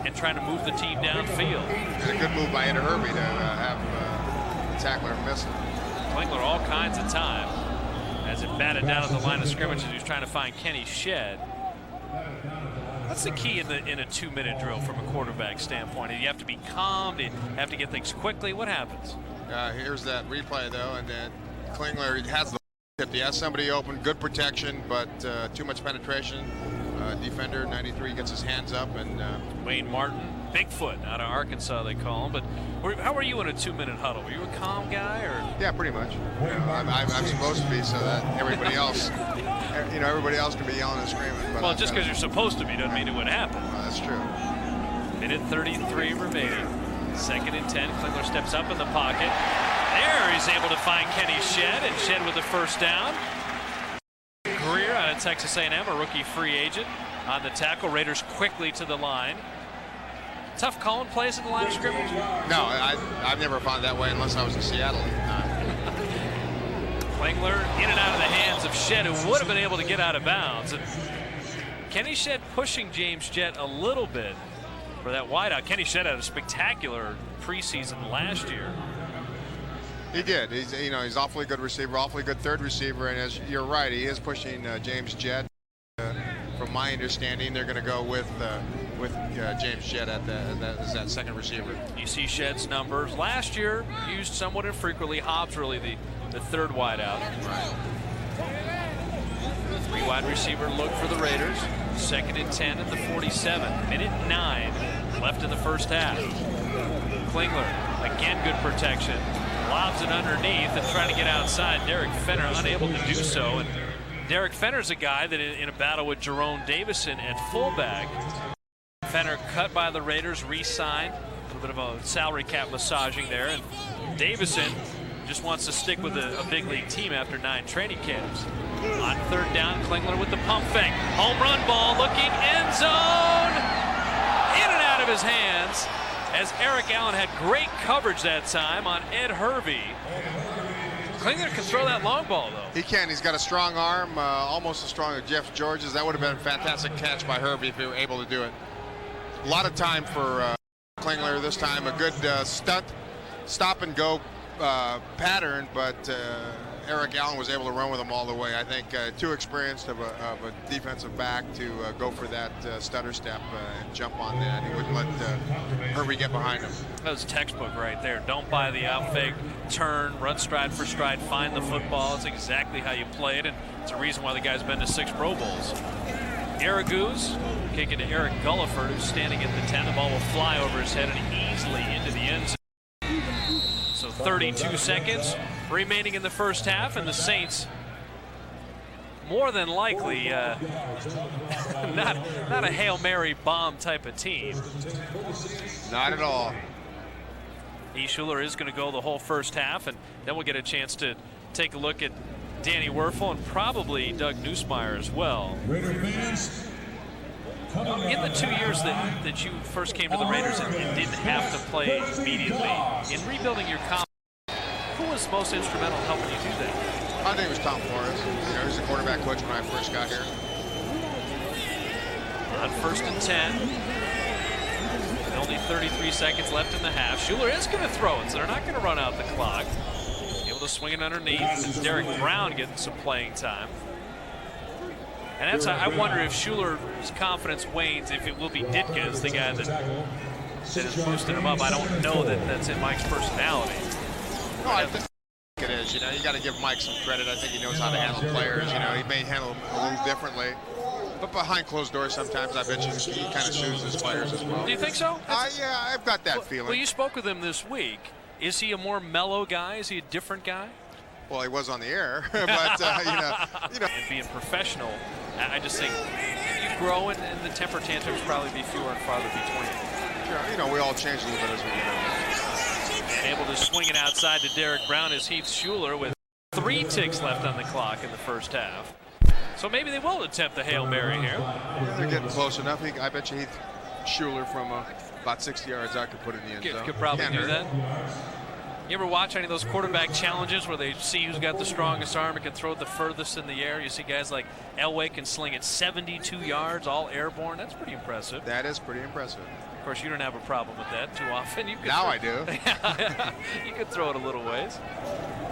and trying to move the team downfield. And a good move by Ed Herbie to have the tackler miss it. Klingler all kinds of time as it batted down at the line of scrimmage as he was trying to find Kenny Shedd. What's the key in a 2-minute drill from a quarterback standpoint? You have to be calm, you have to get things quickly. What happens? Here's that replay though, and then Klingler has the tip. He has somebody open, good protection, but too much penetration. Defender 93 gets his hands up, and Wayne Martin, Bigfoot out of Arkansas they call him. But how were you in a 2-minute huddle? Were you a calm guy, or? Yeah, pretty much. I'm supposed to be, so that everybody else, everybody else can be yelling and screaming. But well, just because you're supposed to be doesn't mean it would happen. Well, that's true. Minute 33 remaining. 2nd and 10. Klingler steps up in the pocket. There, he's able to find Kenny Shedd, and Shedd with the first down. Greer out of Texas A&M, a rookie free agent on the tackle. Raiders quickly to the line. Tough calling plays at the line of scrimmage? No, I've never found that way unless I was in Seattle. Klingler in and out of the hands of Shedd, who would have been able to get out of bounds. And Kenny Shedd pushing James Jett a little bit for that wideout. Kenny Shedd had a spectacular preseason last year. He did. He's awfully good receiver, awfully good third receiver, and as you're right, he is pushing James Jett. From my understanding, they're going to go with James Jett as that second receiver. You see Shedd's numbers last year used somewhat infrequently. Hobbs really the third wideout. Right. 3 wide receiver look for the Raiders. 2nd and 10 at the 47. Minute 9 left in the first half. Klingler again, good protection. Lobs it underneath and trying to get outside. Derek Fenner unable to do so. And Derek Fenner's a guy that in a battle with Jerome Davison at fullback. Fenner cut by the Raiders, re-signed. A little bit of a salary cap massaging there. And Davison just wants to stick with a big league team after 9 training camps. On 3rd down, Klingler with the pump fake. Home run ball looking, end zone. In and out of his hands. as Eric Allen had great coverage that time on Ed Hervey. Klingler can throw that long ball, though. He can. He's got a strong arm, almost as strong as Jeff George's. That would have been a fantastic catch by Hervey if he were able to do it. A lot of time for Klingler this time. A good stunt, stop and go pattern, but Eric Allen was able to run with him all the way. I think too experienced of a defensive back to go for that stutter step and jump on that. He wouldn't let Hervey get behind him. That was textbook right there. Don't buy the out fake, turn, run stride for stride, find the football. It's exactly how you play it, and it's a reason why the guy's been to 6 Pro Bowls. Aragouz kicking to Eric Gulliford, who's standing at the 10. The ball will fly over his head and easily into the end zone. So 32 seconds remaining in the first half, and the Saints more than likely not a Hail Mary bomb type of team. Not at all. Heath Schuler is going to go the whole first half, and then we'll get a chance to take a look at Danny Werfel and probably Doug Nussmeier as well. In the 2 years that you first came to the Raiders and didn't have to play immediately, in rebuilding your confidence, who was most instrumental in helping you do that? I think it was Tom Flores. You know, he was the quarterback coach when I first got here. On 1st and 10, with only 33 seconds left in the half. Schuler is going to throw it, so they're not going to run out the clock. Able to swing it underneath. Derek Brown getting some playing time. And that's, I wonder if Schuler's confidence wanes, if it will be Ditka as the guy that is boosting him up. I don't know that that's in Mike's personality. No, I think it is. You know, you got to give Mike some credit. I think he knows how to handle players. You know, he may handle them a little differently. But behind closed doors, sometimes I bet you he kind of chooses his players as well. Do you think so? Yeah, I've got that feeling. Well, you spoke with him this week. Is he a more mellow guy? Is he a different guy? Well, he was on the air, but you know. And being professional, I just think you grow and the temper tantrums probably be fewer and farther between. Sure, you know, we all change a little bit as we get older. Able to swing it outside to Derek Brown is Heath Schuler with 3 ticks left on the clock in the first half. So maybe they will attempt the Hail Mary here. Yeah, they're getting close enough. I bet you Heath Schuler from about 60 yards out could put it in the end zone. Could probably do that. You ever watch any of those quarterback challenges where they see who's got the strongest arm and can throw it the furthest in the air? You see guys like Elway can sling it 72 yards, all airborne. That's pretty impressive. That is pretty impressive. Of course, you don't have a problem with that too often. Now I do. You could throw it a little ways.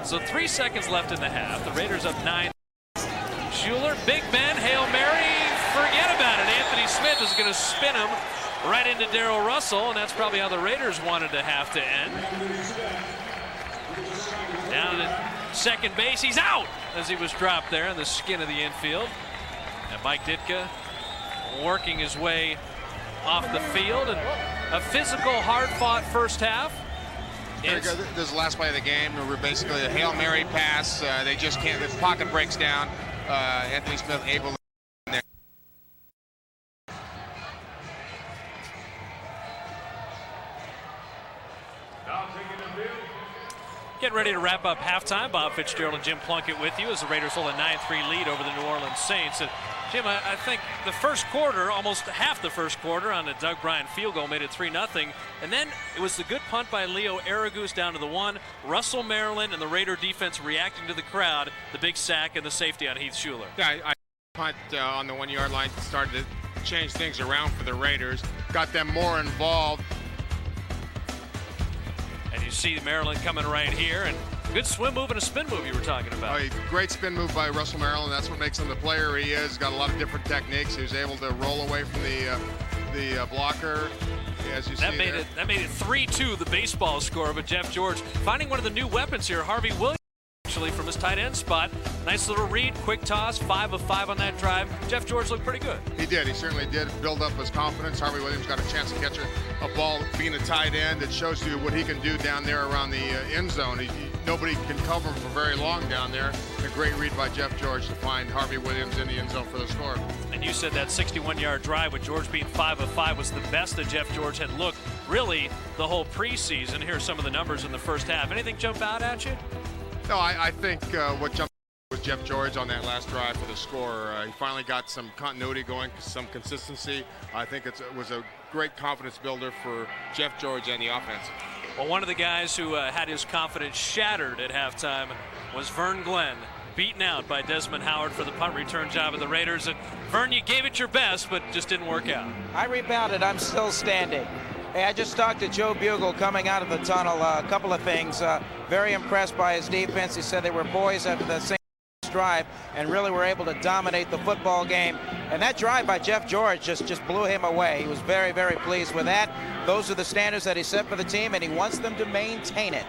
So 3 seconds left in the half. The Raiders up 9. Schuler, Big Ben, Hail Mary. Forget about it. Anthony Smith is going to spin him right into Darrell Russell, and that's probably how the Raiders wanted to have to end. Down at second base, he's out as he was dropped there in the skin of the infield. And Mike Ditka working his way off the field, and a physical, hard-fought first half. This is the last play of the game. We're basically a Hail Mary pass. They just can't. The pocket breaks down. Anthony Smith able to. Getting ready to wrap up halftime. Bob Fitzgerald and Jim Plunkett with you as the Raiders hold a 9-3 lead over the New Orleans Saints. And Jim, I think the first quarter, almost half the first quarter on the Doug Bryant field goal made it 3-0. And then it was the good punt by Leo Aragouz down to the 1. Russell Maryland and the Raider defense reacting to the crowd. The big sack and the safety on Heath Schuler. Yeah, I punt on the 1 yard line started to change things around for the Raiders. Got them more involved. And you see Maryland coming right here, and good swim move and a spin move you were talking about. Great spin move by Russell Maryland. That's what makes him the player he is. Got a lot of different techniques. He was able to roll away from the blocker, as you see that made it 3-2, the baseball score. But Jeff George finding one of the new weapons here, Harvey Williams, actually from his tight end spot. Nice little read, quick toss, 5 of 5 on that drive. Jeff George looked pretty good. He did. He certainly did build up his confidence. Harvey Williams got a chance to catch a ball being a tight end. It shows you what he can do down there around the end zone. Nobody can cover him for very long down there. A great read by Jeff George to find Harvey Williams in the end zone for the score. And you said that 61-yard drive with George being 5 of 5 was the best that Jeff George had looked really the whole preseason. Here's some of the numbers in the first half. Anything jump out at you? No, I think what jumped was Jeff George on that last drive for the score. He finally got some continuity going, some consistency. I think it was a great confidence builder for Jeff George and the offense. Well, one of the guys who had his confidence shattered at halftime was Vern Glenn, beaten out by Desmond Howard for the punt return job of the Raiders. And Vern, you gave it your best, but just didn't work out. I rebounded. I'm still standing. Hey, I just talked to Joe Bugle coming out of the tunnel. A couple of things. Very impressed by his defense. He said they were boys after the same drive and really were able to dominate the football game. And that drive by Jeff George just blew him away. He was very, very pleased with that. Those are the standards that he set for the team, and he wants them to maintain it.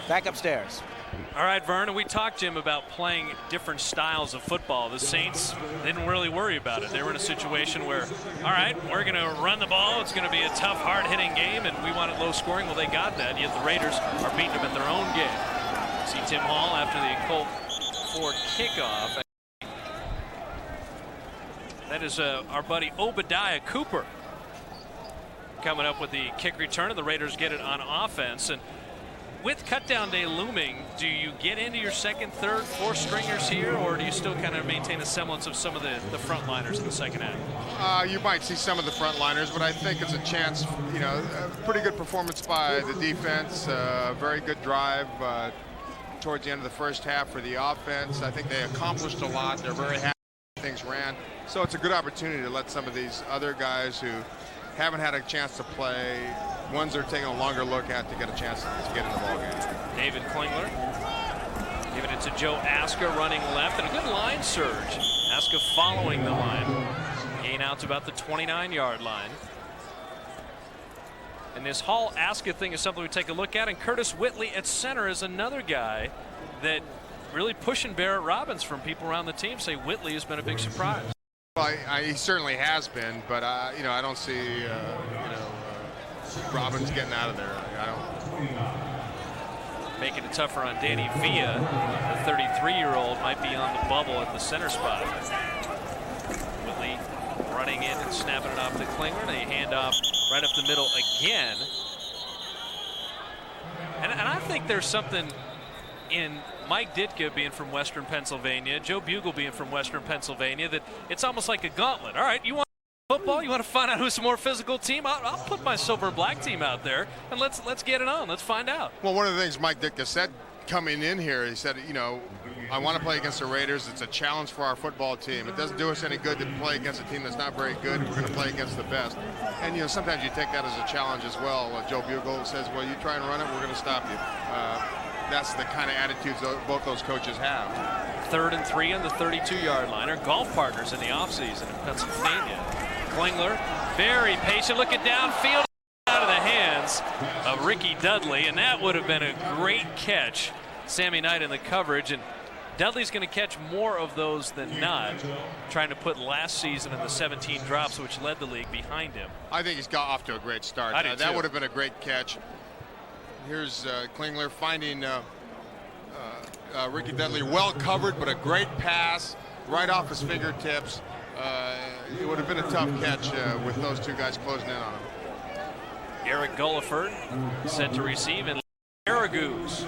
Back upstairs. All right, Vern, we talked, Jim, about playing different styles of football. The Saints didn't really worry about it. They were in a situation where, all right, we're going to run the ball. It's going to be a tough, hard-hitting game, and we want it low scoring. Well, they got that, yet the Raiders are beating them at their own game. See Tim Hall after the Colt Ford kickoff. That is our buddy Obadiah Cooper coming up with the kick return, and the Raiders get it on offense. And with cutdown day looming, do you get into your second, third, fourth stringers here, or do you still kind of maintain a semblance of some of the frontliners in the second half? You might see some of the frontliners, but I think it's a chance, a pretty good performance by the defense, very good drive towards the end of the first half for the offense. I think they accomplished a lot. They're very happy things ran. So it's a good opportunity to let some of these other guys who haven't had a chance to play, ones they're taking a longer look at, to get a chance to get in the ballgame. David Klingler giving it to Joe Aska, running left, and a good line surge. Aska following the line. Gain out to about the 29-yard line. And this Hall Aska thing is something we take a look at, and Curtis Whitley at center is another guy that really pushing Barrett Robbins from people around the team. Say Whitley has been a big surprise. Well, he certainly has been, but I don't see Robbins getting out of there. I don't. Making it tougher on Danny Villa. The 33-year-old might be on the bubble at the center spot. Whitley running in and snapping it off to Klingler. They hand off right up the middle again. And I think there's something in Mike Ditka being from Western Pennsylvania, Joe Bugle being from Western Pennsylvania, that it's almost like a gauntlet. All right, you want football? You want to find out who's a more physical team? I'll put my silver and black team out there, and let's get it on. Let's find out. Well, one of the things Mike Ditka said coming in here, he said, I want to play against the Raiders. It's a challenge for our football team. It doesn't do us any good to play against a team that's not very good. We're going to play against the best. And, sometimes you take that as a challenge as well. Joe Bugle says, well, you try and run it, we're going to stop you. That's the kind of attitudes both those coaches have. 3rd and 3 on the 32-yard line. Are golf partners in the offseason in Pennsylvania. Klingler, very patient, looking downfield, out of the hands of Ricky Dudley, and that would have been a great catch. Sammy Knight in the coverage, and Dudley's going to catch more of those than not, trying to put last season in the 17 drops, which led the league, behind him. I think he's got off to a great start. That would have been a great catch. Here's Klingler finding Ricky Dudley well covered, but a great pass right off his fingertips. It would have been a tough catch with those two guys closing in on him. Eric Gulliford set to receive, and Araguz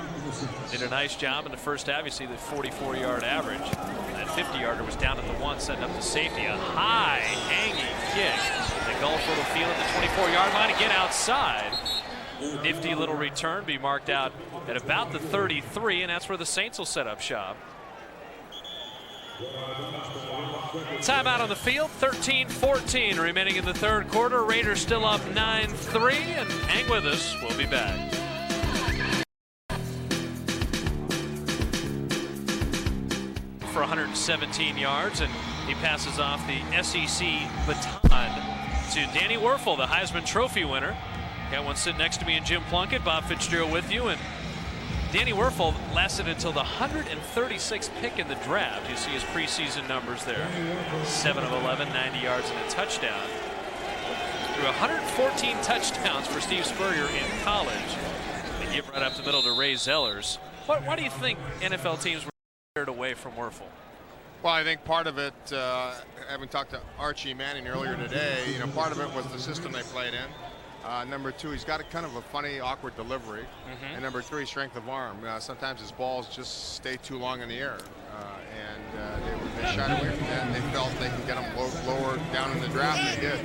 did a nice job in the first half. You see the 44-yard average. That 50-yarder was down at the 1, setting up the safety. A high hanging kick. And Gulliford will field at the 24-yard line and get outside. Nifty little return, be marked out at about the 33, and that's where the Saints will set up shop. Timeout on the field, 13-14 remaining in the third quarter. Raiders still up 9-3, and hang with us. We'll be back. For 117 yards, and he passes off the SEC baton to Danny Werfel, the Heisman Trophy winner. Got one sitting next to me and Jim Plunkett, Bob Fitzgerald with you, and Danny Werfel lasted until the 136th pick in the draft. You see his preseason numbers there. 7 of 11, 90 yards and a touchdown. Through 114 touchdowns for Steve Spurrier in college. They give right up the middle to Ray Zellers. Why do you think NFL teams were scared away from Werfel? Well, I think part of it, having talked to Archie Manning earlier today, part of it was the system they played in. Number 2, he's got a kind of a funny, awkward delivery. And number 3, strength of arm. Sometimes his balls just stay too long in the air. And they shied away from that, and they felt they can get him lower down in the draft, and they did.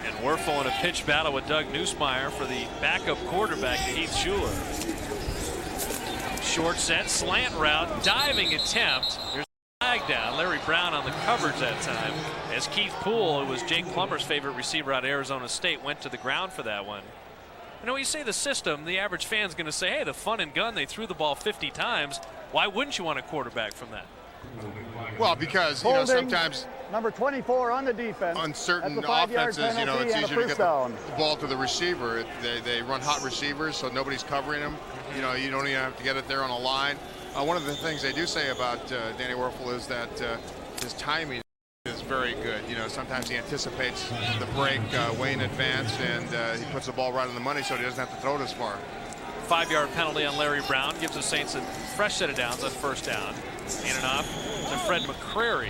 And Werfel in a pitch battle with Doug Nussmeier for the backup quarterback, Keith Schuler. Short set, slant route, diving attempt. There's a flag down. Larry Brown on the coverage that time. As Keith Poole, who was Jake Plummer's favorite receiver out of Arizona State, went to the ground for that one. You know, when you say the system, the average fan's going to say, hey, the fun and gun, they threw the ball 50 times. Why wouldn't you want a quarterback from that? Well, because, you know, sometimes number 24 on the defense. on certain offenses, you know, it's easier to get the ball to the receiver. They run hot receivers, so nobody's covering them. You know, you don't even have to get it there on a line. One of the things they do say about Danny Werfel is that his timing is very good. You know, sometimes he anticipates the break way in advance, and he puts the ball right on the money so he doesn't have to throw it as far. 5-yard penalty on Larry Brown gives the Saints a fresh set of downs on first down. In and off to Fred McCrary.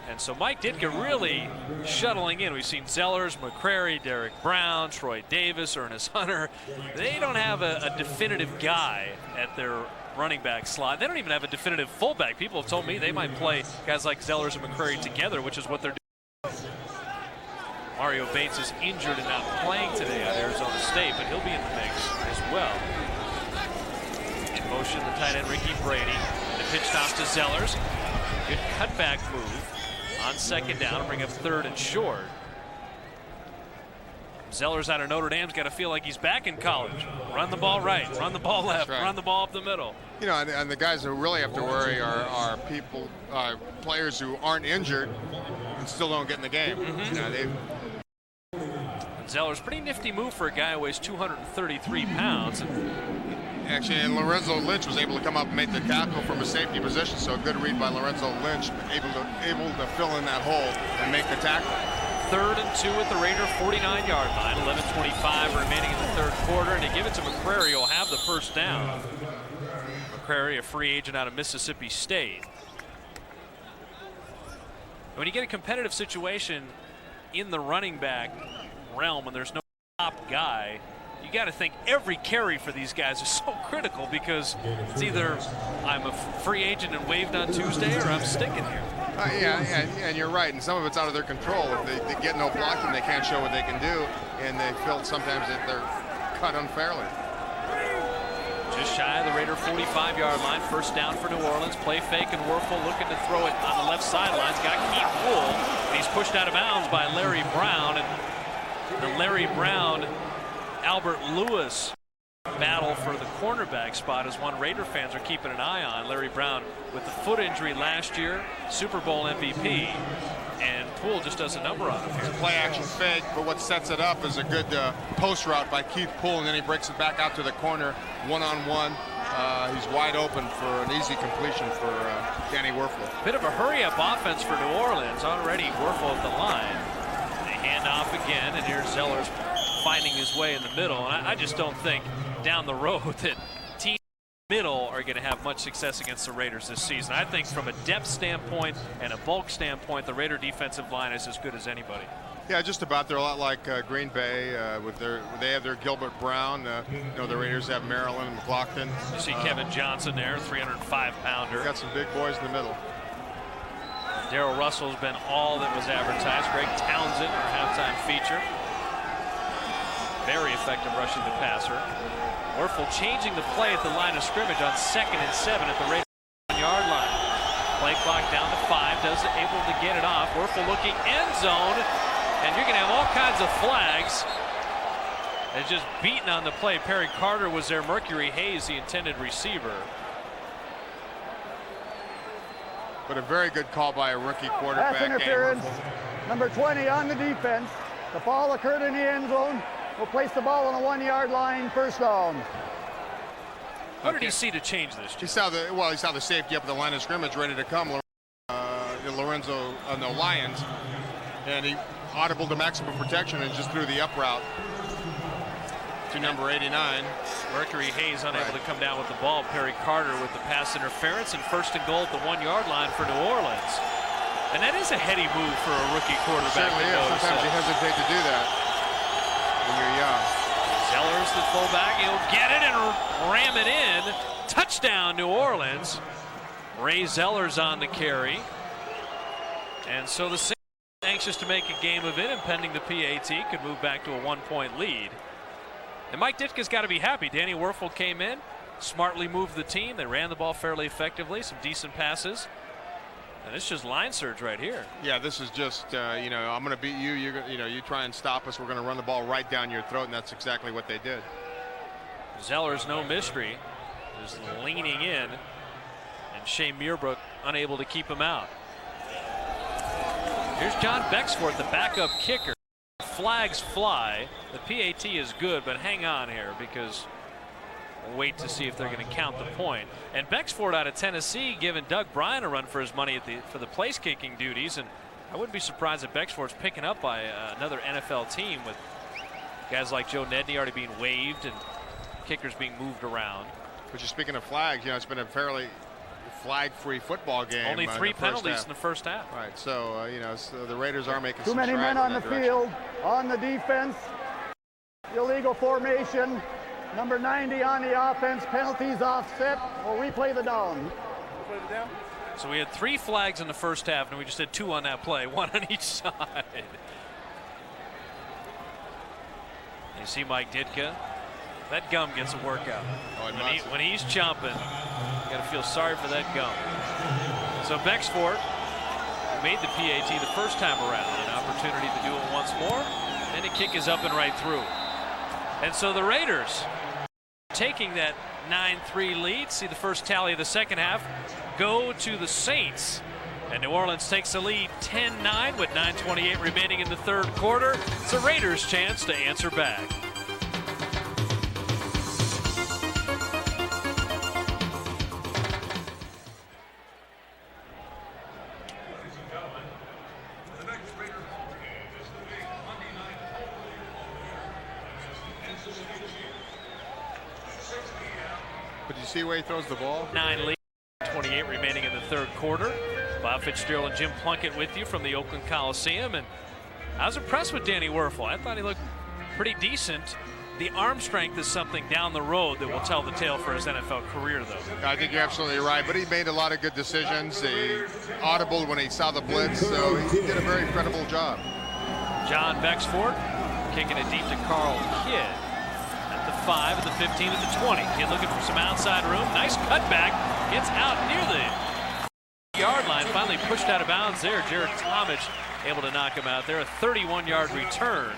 And so Mike Ditka really shuttling in. We've seen Zellers, McCrary, Derek Brown, Troy Davis, Ernest Hunter. They don't have a definitive guy at their running back slot. They don't even have a definitive fullback. People have told me they might play guys like Zellers and McCrary together, which is what they're doing. Mario Bates is injured and not playing today at Arizona State, but he'll be in the mix as well. In motion, the tight end Ricky Brady. The pitch stops to Zellers. Good cutback move on second down, bring up third and short. Zellers out of Notre Dame's got to feel like he's back in college. Run the ball right, run the ball left, run the ball up the middle. You know, and the guys who really have to worry are people, players who aren't injured and still don't get in the game. You know, Zellers, pretty nifty move for a guy who weighs 233 pounds. Actually, and Lorenzo Lynch was able to come up and make the tackle from a safety position, so a good read by Lorenzo Lynch, able to fill in that hole and make the tackle. 3rd and 2 at the Raider 49-yard line. 11:25 remaining in the third quarter, and to give it to McCrary, he'll have the first down. McCrary, a free agent out of Mississippi State. When you get a competitive situation in the running back realm when there's no top guy, you got to think every carry for these guys is so critical, because it's either I'm a free agent and waived on Tuesday or I'm sticking here. Yeah, and you're right. And some of it's out of their control. If they get no blocking, they can't show what they can do, and they feel sometimes that they're cut unfairly. Just shy of the Raider 45-yard line. First down for New Orleans. Play fake, and Werfel looking to throw it on the left sideline. He's got Keith Poole, and he's pushed out of bounds by Larry Brown. And the Larry Brown Albert Lewis battle for the cornerback spot is one Raider fans are keeping an eye on. Larry Brown with the foot injury last year, Super Bowl MVP, and Poole just does a number on him. It's a play action fake, but what sets it up is a good post route by Keith Poole, and then he breaks it back out to the corner one-on-one. He's wide open for an easy completion for Danny Werfel. Bit of a hurry-up offense for New Orleans. Already Werfel at the line. They hand off again, and here's Zellers finding his way in the middle. And I just don't think down the road that teams in the middle are going to have much success against the Raiders this season. I think from a depth standpoint and a bulk standpoint, the Raider defensive line is as good as anybody. Yeah, just about. They're a lot like Green Bay. They have their Gilbert Brown. You know, the Raiders have Maryland and McLaughlin. You see Kevin Johnson there, 305-pounder. Got some big boys in the middle. Darrell Russell's been all that was advertised. Greg Townsend, our halftime feature. Very effective rushing the passer. Werfel changing the play at the line of scrimmage on 2nd and 7 at the Raiders 1-yard line. Play clock down to 5. Able to get it off. Werfel looking end zone. And you're going to have all kinds of flags. It's just beaten on the play. Perry Carter was there. Mercury Hayes, the intended receiver. But a very good call by a rookie quarterback. Pass interference. Number 20 on the defense. The fall occurred in the end zone. We'll place the ball on the 1-yard line, first down. What did he see to change this? He saw the safety up at the line of scrimmage ready to come. Lorenzo on the Lions, and he audible to maximum protection and just threw the up route to number 89. Mercury Hayes unable to come down with the ball. Perry Carter with the pass interference, and 1st and goal at the 1-yard line for New Orleans. And that is a heady move for a rookie quarterback. Certainly is. Sometimes you hesitate to do that when you're young. Zellers, the fullback, he'll get it and ram it in. Touchdown, New Orleans. Ray Zellers on the carry. And so the Anxious to make a game of it, and pending the PAT, could move back to a 1-point lead. And Mike Ditka's got to be happy. Danny Werfel came in, smartly moved the team. They ran the ball fairly effectively, some decent passes. And it's just line surge right here. Yeah, this is just, you know, I'm going to beat you. You try and stop us. We're going to run the ball right down your throat, and that's exactly what they did. Zeller's no mystery, just leaning in, and Shea Muirbrook unable to keep him out. Here's John Bexford, the backup kicker. Flags fly. The PAT is good, but hang on here because we'll wait to see if they're going to count the point. And Bexford out of Tennessee giving Doug Bryan a run for his money for the place kicking duties, and I wouldn't be surprised if Bexford's picking up by another NFL team with guys like Joe Nedney already being waived and kickers being moved around. But you're speaking of flags, you know, it's been a fairly flag-free football game. Only 3 penalties in the first half. Right, so you know, so the Raiders are making too some many strides men on in the that direction. field. On the defense, illegal formation. Number 90 on the offense. Penalties offset. We'll replay the down. So we had 3 flags in the first half, and we just had 2 on that play, 1 on each side. You see Mike Ditka. That gum gets a workout. Oh, when he's chomping, you got to feel sorry for that gum. So Bexford made the PAT the first time around, an opportunity to do it once more, and the kick is up and right through. And so the Raiders taking that 9-3 lead, see the first tally of the second half, go to the Saints. And New Orleans takes the lead 10-9 with 9:28 remaining in the third quarter. It's the Raiders' chance to answer back. But you see where he throws the ball? 9 lead, 28 remaining in the third quarter. Bob Fitzgerald and Jim Plunkett with you from the Oakland Coliseum. And I was impressed with Danny Werfel. I thought he looked pretty decent. The arm strength is something down the road that will tell the tale for his NFL career, though. I think you're absolutely right, but he made a lot of good decisions. He audibled when he saw the blitz, so he did a very credible job. John Bexford kicking it deep to Carl Kidd at the 5, at the 15, at the 20. Kidd looking for some outside room. Nice cutback. Gets out near the yard line. Finally pushed out of bounds there. Jared Tomich able to knock him out there. A 31-yard return.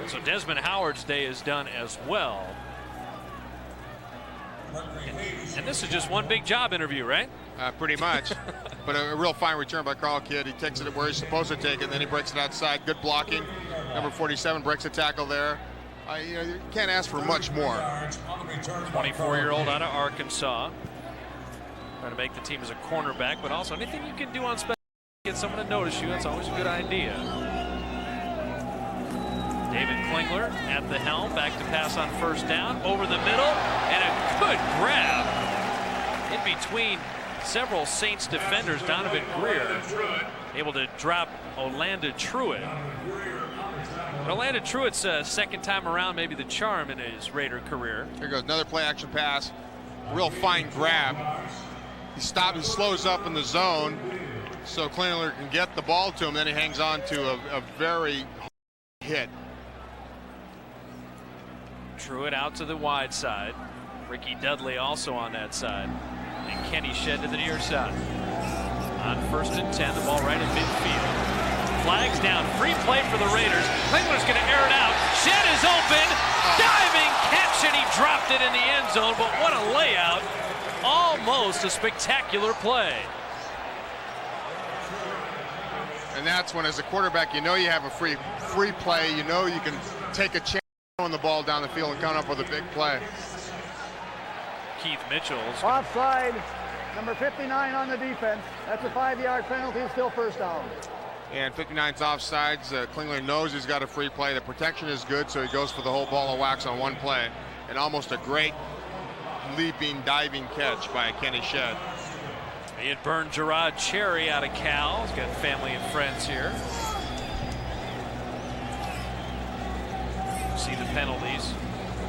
So Desmond Howard's day is done as well. And this is just one big job interview, right? Pretty much. But a real fine return by Carl Kidd. He takes it where he's supposed to take it, and then he breaks it outside. Good blocking. Number 47 breaks a tackle there. You know, you can't ask for much more. 24-year-old out of Arkansas. Trying to make the team as a cornerback, but also anything you can do on special to get someone to notice you, that's always a good idea. David Klingler at the helm, back to pass on first down, over the middle, and a good grab in between several Saints defenders. Donovan Greer able to drop Orlando Truitt. But Orlando Truitt's second time around, maybe the charm in his Raider career. Here goes another play action pass. Real fine grab. He slows up in the zone so Klingler can get the ball to him. Then he hangs on to a very hard hit. Truitt out to the wide side. Ricky Dudley also on that side. And Kenny Shedd to the near side. On 1st and 10, the ball right in midfield. Flags down, free play for the Raiders. Klingler's going to air it out. Shedd is open, diving catch, and he dropped it in the end zone. But what a layout. Almost a spectacular play. And that's when, as a quarterback, you know you have a free play. You know you can take a chance throwing the ball down the field and come up with a big play. Keith Mitchell's Offside, number 59 on the defense. That's a 5-yard penalty, still first down. And 59's offsides. Klingler knows he's got a free play. The protection is good, so he goes for the whole ball of wax on one play. And almost a great leaping, diving catch by Kenny Shedd. He had burned Gerard Cherry out of Cal. He's got family and friends here. See the penalties.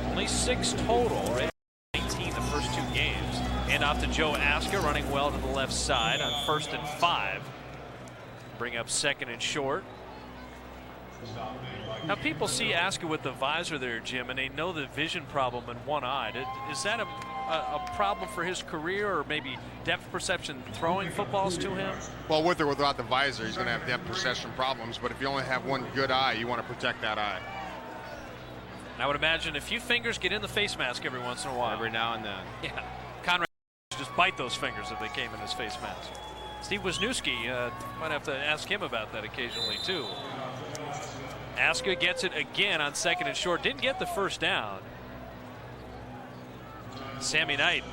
Only 6 total, right? 19 the first 2 games. And off to Joe Aska, running well to the left side on 1st and 5. Bring up second and short. Now people see Aska with the visor there, Jim, and they know the vision problem in one eye. Is that a problem for his career, or maybe depth perception throwing footballs to him? Well, with or without the visor, he's going to have depth perception problems. But if you only have one good eye, you want to protect that eye. I would imagine a few fingers get in the face mask every once in a while. Every now and then. Yeah. Conrad just bite those fingers if they came in his face mask. Steve Wisniewski might have to ask him about that occasionally, too. Aska gets it again on second and short. Didn't get the first down. Sammy Knight,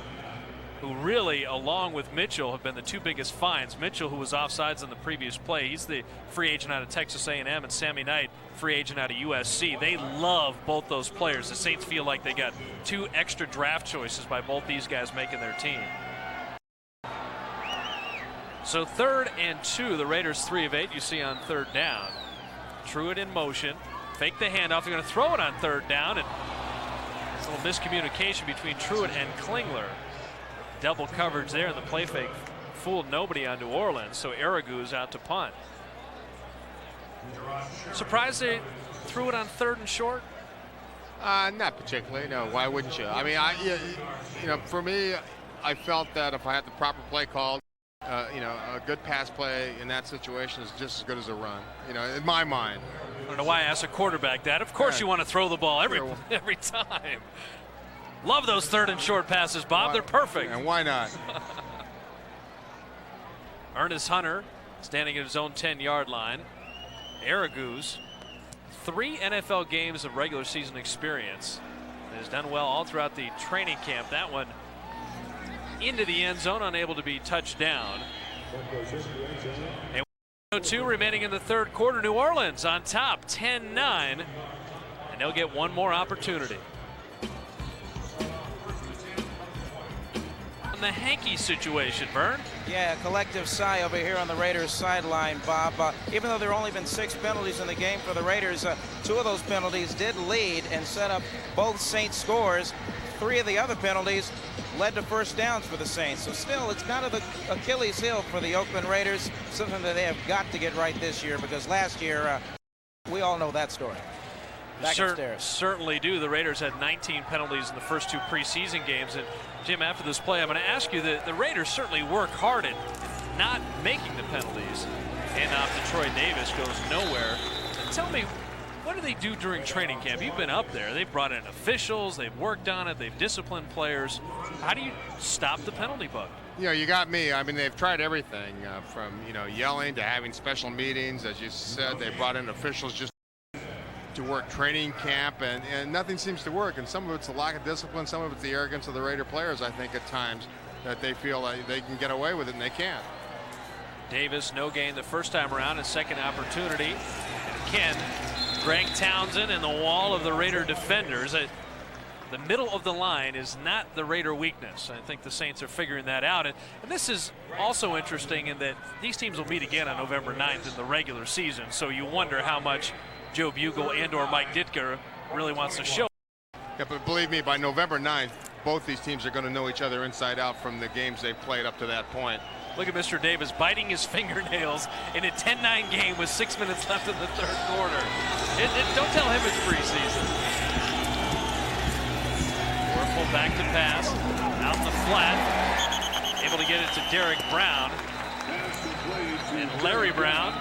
who really, along with Mitchell, have been the two biggest finds. Mitchell, who was offsides on the previous play, he's the free agent out of Texas A&M, and Sammy Knight, free agent out of USC. They love both those players. The Saints feel like they got two extra draft choices by both these guys making their team. So 3rd and 2, the Raiders 3 of 8, you see on 3rd down. Truitt in motion, fake the handoff. They're going to throw it on 3rd down, and a little miscommunication between Truitt and Klingler. Double coverage there, and the play fake fooled nobody on New Orleans, so Aragu's out to punt. Surprised they threw it on 3rd and short? Not particularly, no. Why wouldn't you? I mean, for me, I felt that if I had the proper play called, a good pass play in that situation is just as good as a run, in my mind. I don't know why I asked a quarterback that. Of course you want to throw the ball every time. Love those 3rd and short passes, Bob. They're perfect. And why not? Ernest Hunter standing at his own 10-yard line. Aragu's 3 NFL games of regular season experience. Has done well all throughout the training camp. That one into the end zone, unable to be touched down. And 2 remaining in the 3rd quarter. New Orleans on top, 10-9, and they'll get one more opportunity. On the Hankey situation, Vern. Yeah, a collective sigh over here on the Raiders sideline, Bob. Even though there have only been 6 penalties in the game for the Raiders, 2 of those penalties did lead and set up both Saints scores. 3 of the other penalties led to first downs for the Saints. So still, it's kind of the Achilles heel for the Oakland Raiders, something that they have got to get right this year, because last year, we all know that story. Certainly do. The Raiders had 19 penalties in the first 2 preseason games. And Jim, after this play, I'm going to ask you that the Raiders certainly work hard at not making the penalties. And off to Troy Davis, goes nowhere. And tell me, what do they do during training camp? You've been up there. They've brought in officials. They've worked on it. They've disciplined players. How do you stop the penalty bug? You got me. I mean, they've tried everything from, yelling to having special meetings. As you said, they brought in officials just to work training camp, and nothing seems to work. And some of it's the lack of discipline. Some of it's the arrogance of the Raider players, I think, at times, that they feel like they can get away with it, and they can't. Davis, no gain the first time around, a second opportunity. And again, Greg Townsend and the wall of the Raider defenders. The middle of the line is not the Raider weakness. I think the Saints are figuring that out. And this is also interesting in that these teams will meet again on November 9th in the regular season. So you wonder how much Joe Bugel and/or Mike Ditka really wants to show. Yeah, but believe me, by November 9th, both these teams are going to know each other inside out from the games they've played up to that point. Look at Mr. Davis biting his fingernails in a 10-9 game with 6 minutes left in the 3rd quarter. Don't tell him it's preseason. Werfel back to pass, out in the flat, able to get it to Derek Brown. And Larry Brown,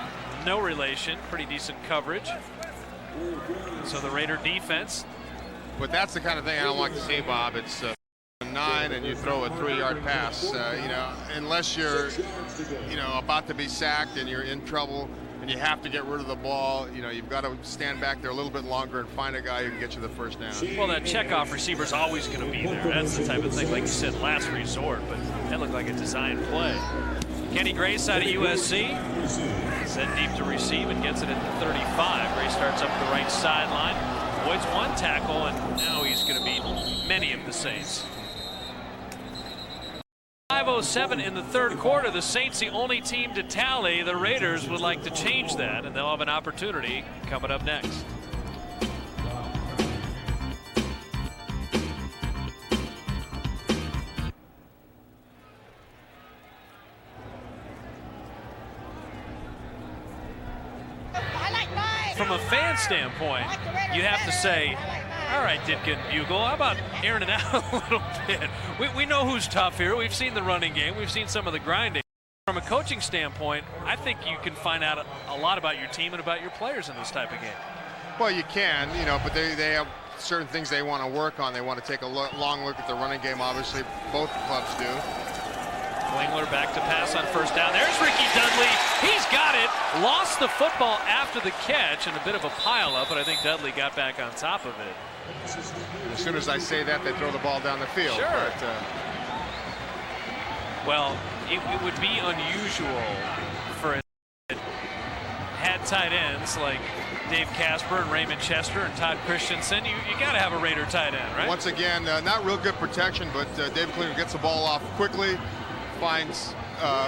no relation, pretty decent coverage. So the Raider defense. But that's the kind of thing I don't like to see, Bob. It's 9 and you throw a 3-yard pass. Unless you're, about to be sacked and you're in trouble and you have to get rid of the ball, you've got to stand back there a little bit longer and find a guy who can get you the first down. Well, that checkoff receiver's always going to be there. That's the type of thing, like you said, last resort, but that looked like a design play. Kenny Gray, side of USC, sent deep to receive and gets it at the 35. Gray starts up the right sideline, avoids one tackle, and now he's going to beat many of the Saints. 5:07 in the 3rd quarter. The Saints the only team to tally. The Raiders would like to change that, and they'll have an opportunity coming up next. from a fan standpoint, you have to say, all right, Ditka and Bugle, how about airing it out a little bit? We know who's tough here. We've seen the running game. We've seen some of the grinding. From a coaching standpoint, I think you can find out a lot about your team and about your players in this type of game. Well, you can, but they have certain things they want to work on. They want to take a long look at the running game. Obviously, both clubs do. Klingler back to pass on first down. There's Ricky Dudley. He's got it. Lost the football after the catch and a bit of a pileup, but I think Dudley got back on top of it. As soon as I say that, they throw the ball down the field. Sure. But, well, it would be unusual for had tight ends like Dave Casper and Raymond Chester and Todd Christensen. You got to have a Raider tight end, right? Once again, not real good protection, but David Klingler gets the ball off quickly, finds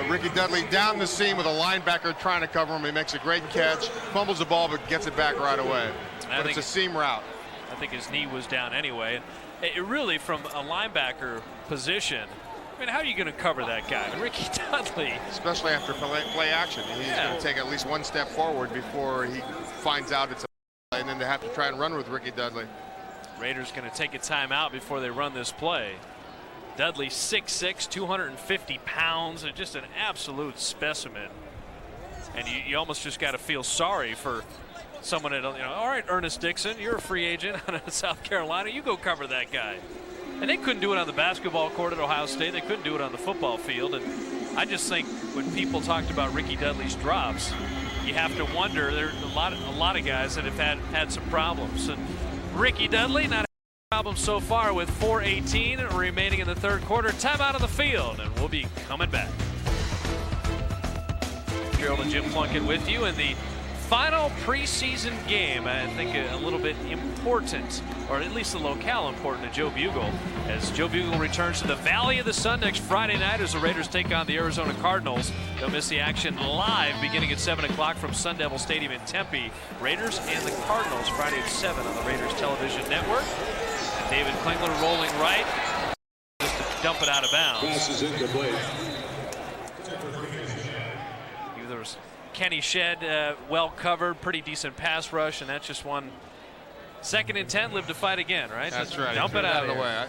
Ricky Dudley down the seam with a linebacker trying to cover him. He makes a great catch, fumbles the ball, but gets it back right away. But it's a seam route. I think his knee was down anyway. It really, from a linebacker position, I mean, how are you going to cover that guy? Ricky Dudley. Especially after play action. He's going to take at least one step forward before he finds out it's a play, and then they have to try and run with Ricky Dudley. Raiders going to take a timeout before they run this play. Dudley 6'6", 250 pounds, and just an absolute specimen. And you almost just got to feel sorry for someone that, all right, Ernest Dixon, you're a free agent out of South Carolina. You go cover that guy. And they couldn't do it on the basketball court at Ohio State. They couldn't do it on the football field. And I just think when people talked about Ricky Dudley's drops, you have to wonder. There are a lot of guys that have had some problems. And Ricky Dudley not having problems so far with 4:18 remaining in the third quarter. Timeout on the field, and we'll be coming back. Gerald and Jim Plunkett with you in the final preseason game. I think a little bit important, or at least a locale important to Joe Bugle, as Joe Bugle returns to the Valley of the Sun next Friday night as the Raiders take on the Arizona Cardinals. Don't miss the action live beginning at 7 o'clock from Sun Devil Stadium in Tempe. Raiders and the Cardinals Friday at 7 on the Raiders television network. And David Klingler rolling right just to dump it out of bounds. Pass is incomplete. There was Kenny Shedd well covered, pretty decent pass rush, and that's just one. 2nd and 10, live to fight again, right? That's just right. Dump it out of the way.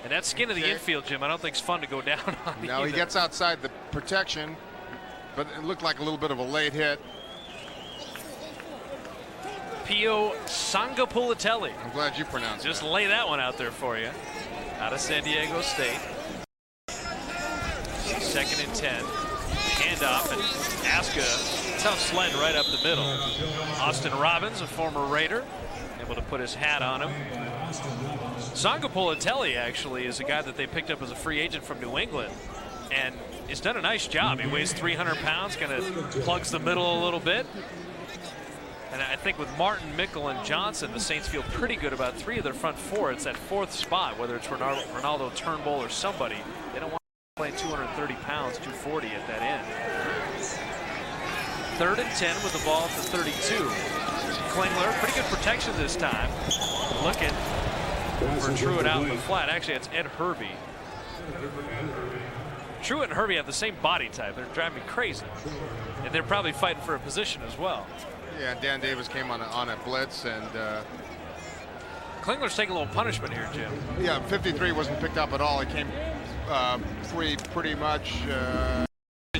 And that skin of the infield, Jim, I don't think it's fun to go down on. No, either. he gets outside the protection, but it looked like a little bit of a late hit. Pio Sangapulatelli. I'm glad you pronounced it. Just lay that one out there for you. Out of San Diego State. 2nd and 10. Handoff, and Aska, tough sled right up the middle. Austin Robbins, a former Raider, able to put his hat on him. Sangapulatelli actually is a guy that they picked up as a free agent from New England, and he's done a nice job. He weighs 300 pounds, kind of plugs the middle a little bit. And I think with Martin, Mickle, and Johnson, the Saints feel pretty good about 3 of their front 4. It's that 4th spot, whether it's Ronaldo Turnbull or somebody. They don't want playing 230 pounds, 240 at that end. 3rd and 10 with the ball at the 32. Klingler, pretty good protection this time. Looking for Truitt out in the flat. Actually, it's Ed Hervey. Truitt and Hervey have the same body type. They're driving me crazy. And they're probably fighting for a position as well. Yeah, Dan Davis came on a blitz, and Klingler's taking a little punishment here, Jim. Yeah, 53 wasn't picked up at all. It came pretty much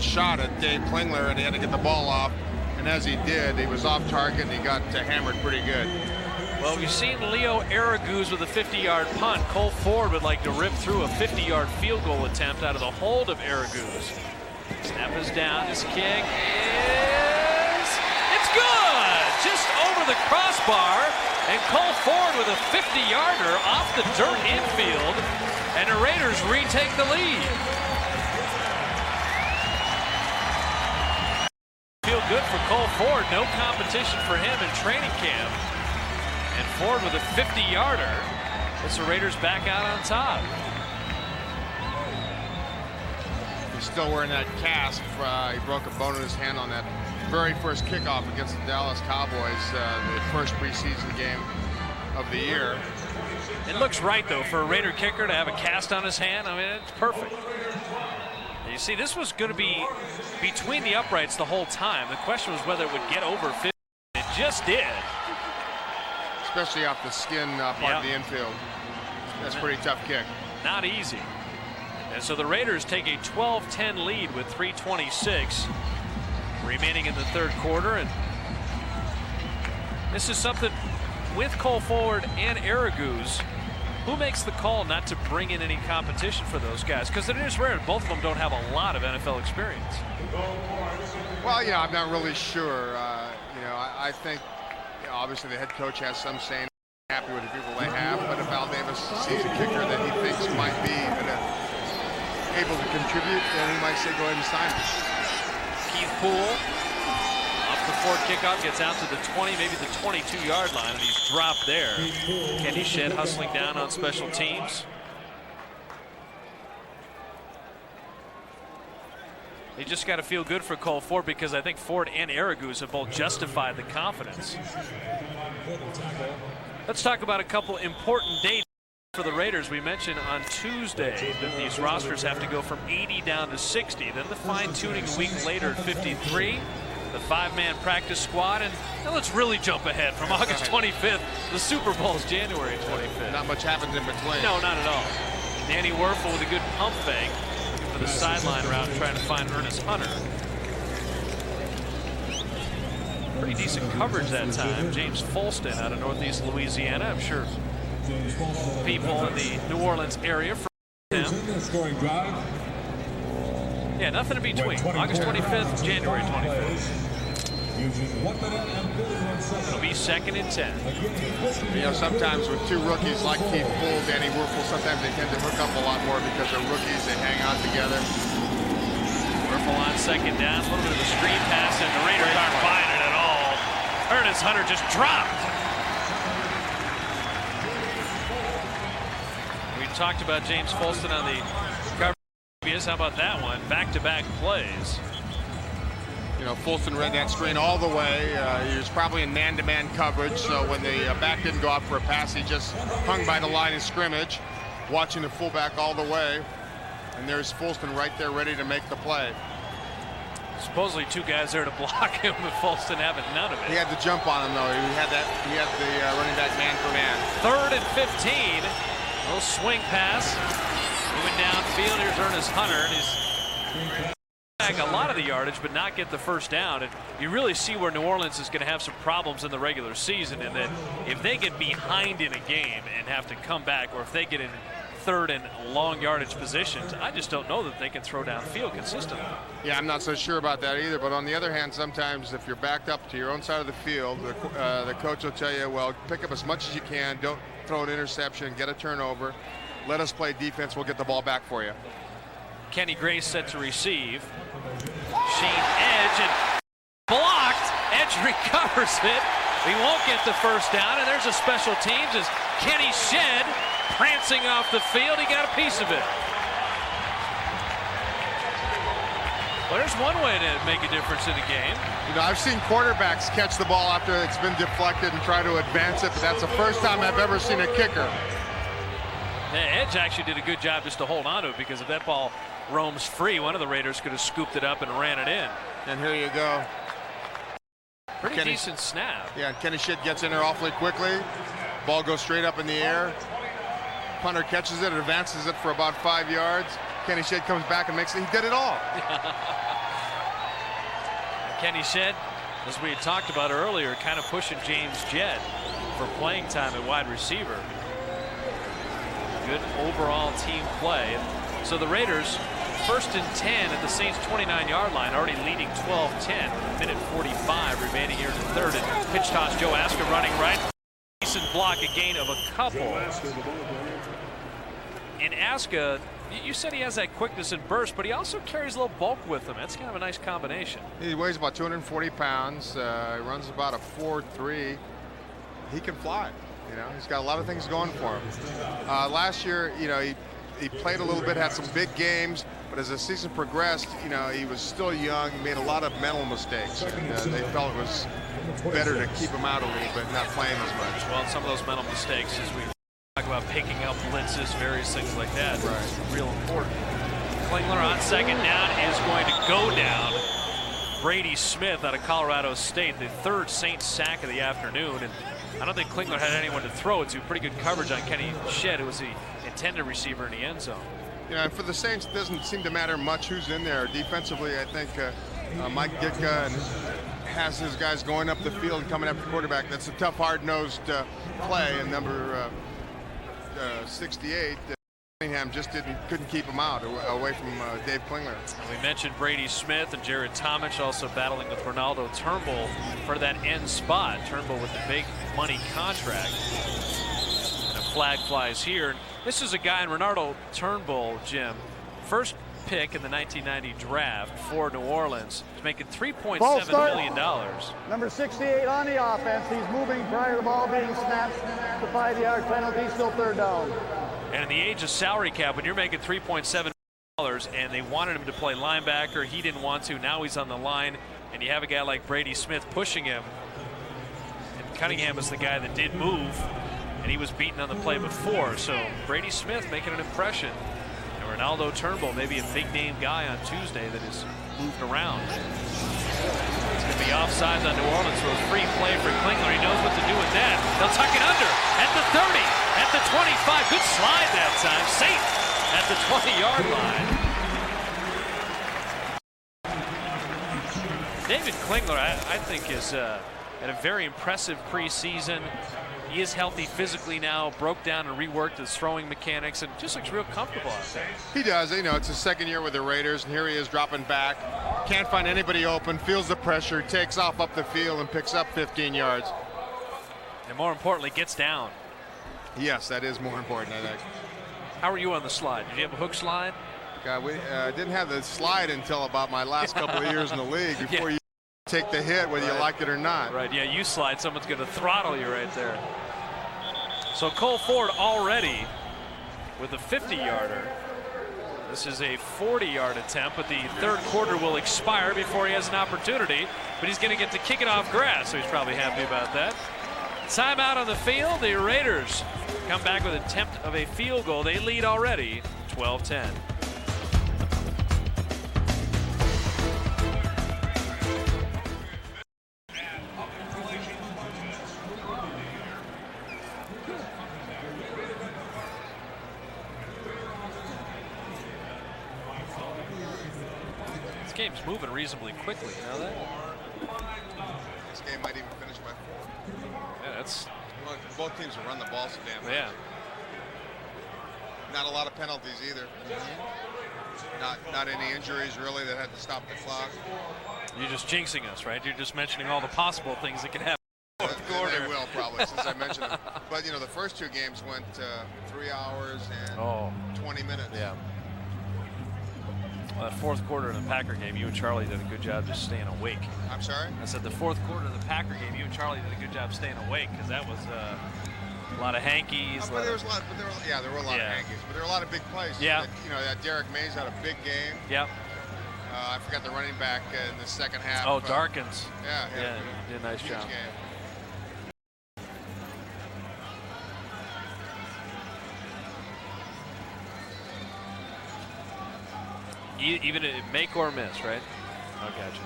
shot at Dave Klingler, and he had to get the ball off. And as he did, he was off target, and he got hammered pretty good. Well, we've seen Leo Araguz with a 50-yard punt. Cole Ford would like to rip through a 50-yard field goal attempt out of the hold of Araguz. Snap is down. This kick is... It's good! Just over the crossbar. And Cole Ford with a 50-yarder off the dirt infield. And the Raiders retake the lead. Feel good for Cole Ford. No competition for him in training camp. And Ford with a 50-yarder. Puts the Raiders back out on top. He's still wearing that cast. He broke a bone in his hand on that very first kickoff against the Dallas Cowboys, the first preseason game of the year. It looks right, though, for a Raider kicker to have a cast on his hand. I mean, it's perfect. You see, this was going to be between the uprights the whole time. The question was whether it would get over 50. It just did. Especially off the skin part of the infield. That's a pretty tough kick. Not easy. And so the Raiders take a 12-10 lead with 3:26 remaining in the third quarter. And this is something with Cole Forward and Araguz. Who makes the call not to bring in any competition for those guys? Because it is rare. Both of them don't have a lot of NFL experience. Well, I'm not really sure. I think obviously the head coach has some saying, happy with the people they have, but if Al Davis sees a kicker that he thinks might be able to contribute, then he might say go ahead and sign him. Keith Poole up the Ford kickoff, gets out to the 20, maybe the 22-yard line, and he's dropped there. Kenny Shedd hustling down on special teams. They just got to feel good for Cole Ford, because I think Ford and Araguz have both justified the confidence. Let's talk about a couple important dates for the Raiders. We mentioned on Tuesday that these rosters have to go from 80 down to 60. Then the fine-tuning a week later at 53. The 5-man practice squad. And now let's really jump ahead from August 25th. The Super Bowl is January 25th. Not much happens in between. No, not at all. Danny Werfel with a good pump fake for the sideline route, trying to find Ernest Hunter. Pretty decent coverage that time. James Folston out of Northeast Louisiana. I'm sure people in the New Orleans area from him. Yeah, nothing in between. August 25th, January 25th. It'll be 2nd and 10. Sometimes with two rookies like Keith Poole, Danny Werfel, sometimes they tend to hook up a lot more because they're rookies. They hang out together. Werfel on 2nd down. A little bit of a screen pass, and the Raiders aren't buying it at all. Ernest Hunter just dropped. We talked about James Folston on the cover. How about that one? Back-to-back plays. Folston read that screen all the way. He was probably in man-to-man coverage, so when the back didn't go out for a pass, he just hung by the line of scrimmage, watching the fullback all the way. And there's Folston right there ready to make the play. Supposedly two guys there to block him, but Folston having none of it. He had to jump on him, though. He had the running back man for man. 3rd and 15. A little swing pass. Moving downfield, here's Ernest Hunter, and he's back a lot of the yardage, but not get the first down. And you really see where New Orleans is going to have some problems in the regular season, and that if they get behind in a game and have to come back, or if they get in 3rd and long yardage positions, I just don't know that they can throw downfield consistently. Yeah, I'm not so sure about that either. But on the other hand, sometimes if you're backed up to your own side of the field, the coach will tell you, well, pick up as much as you can. Don't throw an interception, get a turnover. Let us play defense. We'll get the ball back for you. Kenny Gray set to receive. Shane Edge, and blocked. Edge recovers it. He won't get the first down, and there's a special teams as Kenny Shedd prancing off the field. He got a piece of it. Well, there's one way to make a difference in a game. I've seen quarterbacks catch the ball after it's been deflected and try to advance it, but that's the first time I've ever seen a kicker. Edge actually did a good job just to hold on to it, because if that ball roams free, one of the Raiders could have scooped it up and ran it in. And here you go. Pretty decent snap. Yeah, Kenny Shedd gets in there awfully quickly. Ball goes straight up in the air. Punter catches it, advances it for about 5 yards. Kenny Shedd comes back and makes it. He did it all. Kenny Shedd, as we had talked about earlier, kind of pushing James Jett for playing time at wide receiver. Good overall team play. So the Raiders 1st and 10 at the Saints 29-yard line, already leading 12-10. Minute 45 remaining here in the third. And pitch toss, Joe Aska running right. Decent block, a gain of a couple. And Aska, you said he has that quickness and burst, but he also carries a little bulk with him. That's kind of a nice combination. He weighs about 240 pounds. He runs about a 4.3. He can fly. He's got a lot of things going for him. Last year, he played a little bit, had some big games, but as the season progressed, he was still young, made a lot of mental mistakes. And, they felt it was better to keep him out a little bit, not playing as much. Well, some of those mental mistakes, as we talk about picking up blitzes, various things like that, right, real important. Klingler on second down is going to go down. Brady Smith out of Colorado State, the third Saints sack of the afternoon. And I don't think Klingler had anyone to throw it to. Pretty good coverage on Kenny Shedd, who was the intended receiver in the end zone. Yeah, and for the Saints, it doesn't seem to matter much who's in there. Defensively, I think Mike Ditka has his guys going up the field and coming after the quarterback. That's a tough, hard-nosed play. And number 68, Cunningham just couldn't keep him out away from Dave Klingler. And we mentioned Brady Smith and Jared Tomich also battling with Ronaldo Turnbull for that end spot. Turnbull with the big money contract. And a flag flies here. This is a guy in Ronaldo Turnbull, Jim. First pick in the 1990 draft for New Orleans. He's making $3.7 million. Number 68 on the offense. He's moving prior to the ball being snapped. The 5-yard penalty, still third down. And in the age of salary cap, when you're making $3.7 million and they wanted him to play linebacker, he didn't want to. Now he's on the line, and you have a guy like Brady Smith pushing him. And Cunningham is the guy that did move, and he was beaten on the play before. So Brady Smith making an impression. And Ronaldo Turnbull, maybe a big name guy on Tuesday that is moved around. It's going to be offsides on New Orleans, so a free play for Klingler. He knows what to do with that. They'll tuck it under at the 30, at the 25. Good slide that time. Safe at the 20-yard line. David Klingler, I think, is had a very impressive preseason. He is healthy physically now, broke down and reworked his throwing mechanics, and just looks real comfortable out there. He does. You know, it's his second year with the Raiders, and here he is dropping back. Can't find anybody open, feels the pressure, takes off up the field, and picks up 15 yards. And more importantly, gets down. Yes, that is more important, I think. How are you on the slide? Did you have a hook slide? God, we didn't have the slide until about my last couple of years in the league before you take the hit, whether you like it or not. Right, yeah, you slide, someone's going to throttle you right there. So Cole Ford already with a 50-yarder. This is a 40-yard attempt, but the third quarter will expire before he has an opportunity. But he's going to get to kick it off grass, so he's probably happy about that. Timeout on the field. The Raiders come back with an attempt of a field goal. They lead already, 12-10. This game's moving reasonably quickly, you know that? This game might even finish by 4. Yeah, that's... Look, both teams have run the ball so damn much. Yeah. Not a lot of penalties either. Not any injuries really that had to stop the clock. You're just jinxing us, right? You're just mentioning all the possible things that can happen. They will probably, since I mentioned them. But you know, the first 2 games went 3 hours and 20 minutes. Yeah. Well, that fourth quarter of the Packer game, you and Charlie did a good job just staying awake. I'm sorry? I said the fourth quarter of the Packer game, you and Charlie did a good job staying awake, because that was a lot of hankies. There were a lot of hankies, but there were a lot of big plays. Yeah. You know, that Derek Mays had a big game. Yep. I forgot the running back in the second half. Oh, Darkins. Yeah, he did a nice job. Game. Even make or miss, right? I gotcha.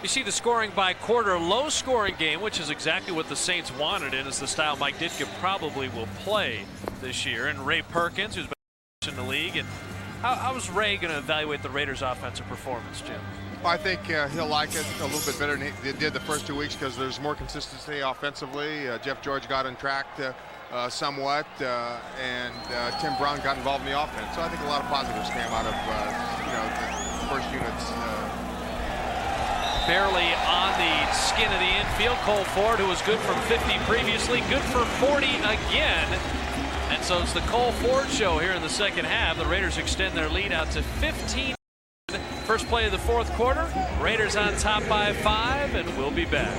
You see the scoring by quarter, low scoring game, which is exactly what the Saints wanted, and is the style Mike Ditka probably will play this year. And Ray Perkins, who's been in the league, and how is Ray going to evaluate the Raiders' offensive performance, Jim? I think he'll like it a little bit better than he did the first 2 weeks because there's more consistency offensively. Jeff George got on track somewhat, and Tim Brown got involved in the offense. So I think a lot of positives came out of the first units. Barely on the skin of the infield. Cole Ford, who was good from 50 previously, good for 40 again. And so it's the Cole Ford show here in the second half. The Raiders extend their lead out to 15. First play of the fourth quarter. Raiders on top by 5, and we'll be back.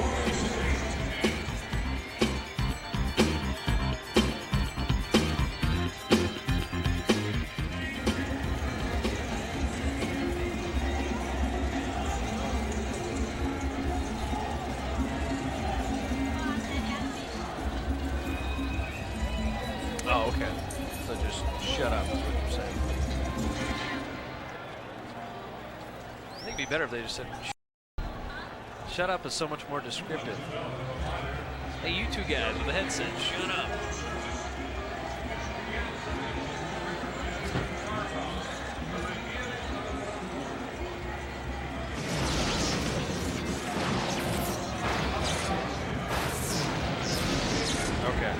shut up, is what you're saying. I think it'd be better if they just said, shut up is so much more descriptive. Hey, you two guys with the headset, shut up. Okay.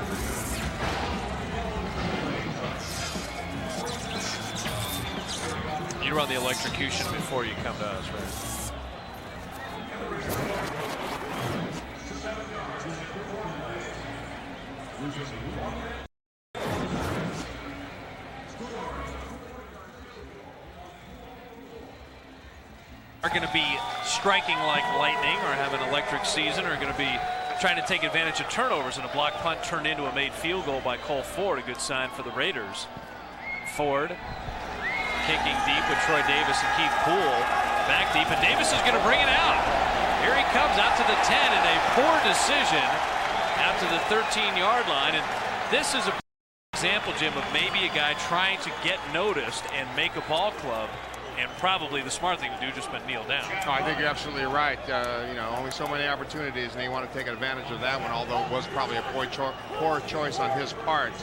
You run the electrocution before you come to us, right? Are going to be striking like lightning or have an electric season, or going to be trying to take advantage of turnovers, and a block punt turned into a made field goal by Cole Ford. A good sign for the Raiders. Ford kicking deep with Troy Davis and Keith Poole back deep, and Davis is going to bring it out. Here he comes out to the 10, and a poor decision out to the 13-yard line. And this is a example, Jim, of maybe a guy trying to get noticed and make a ball club, and probably the smart thing to do just been kneel down. No, I think you're absolutely right. You know, only so many opportunities, and you want to take advantage of that one, although it was probably a poor choice on his part.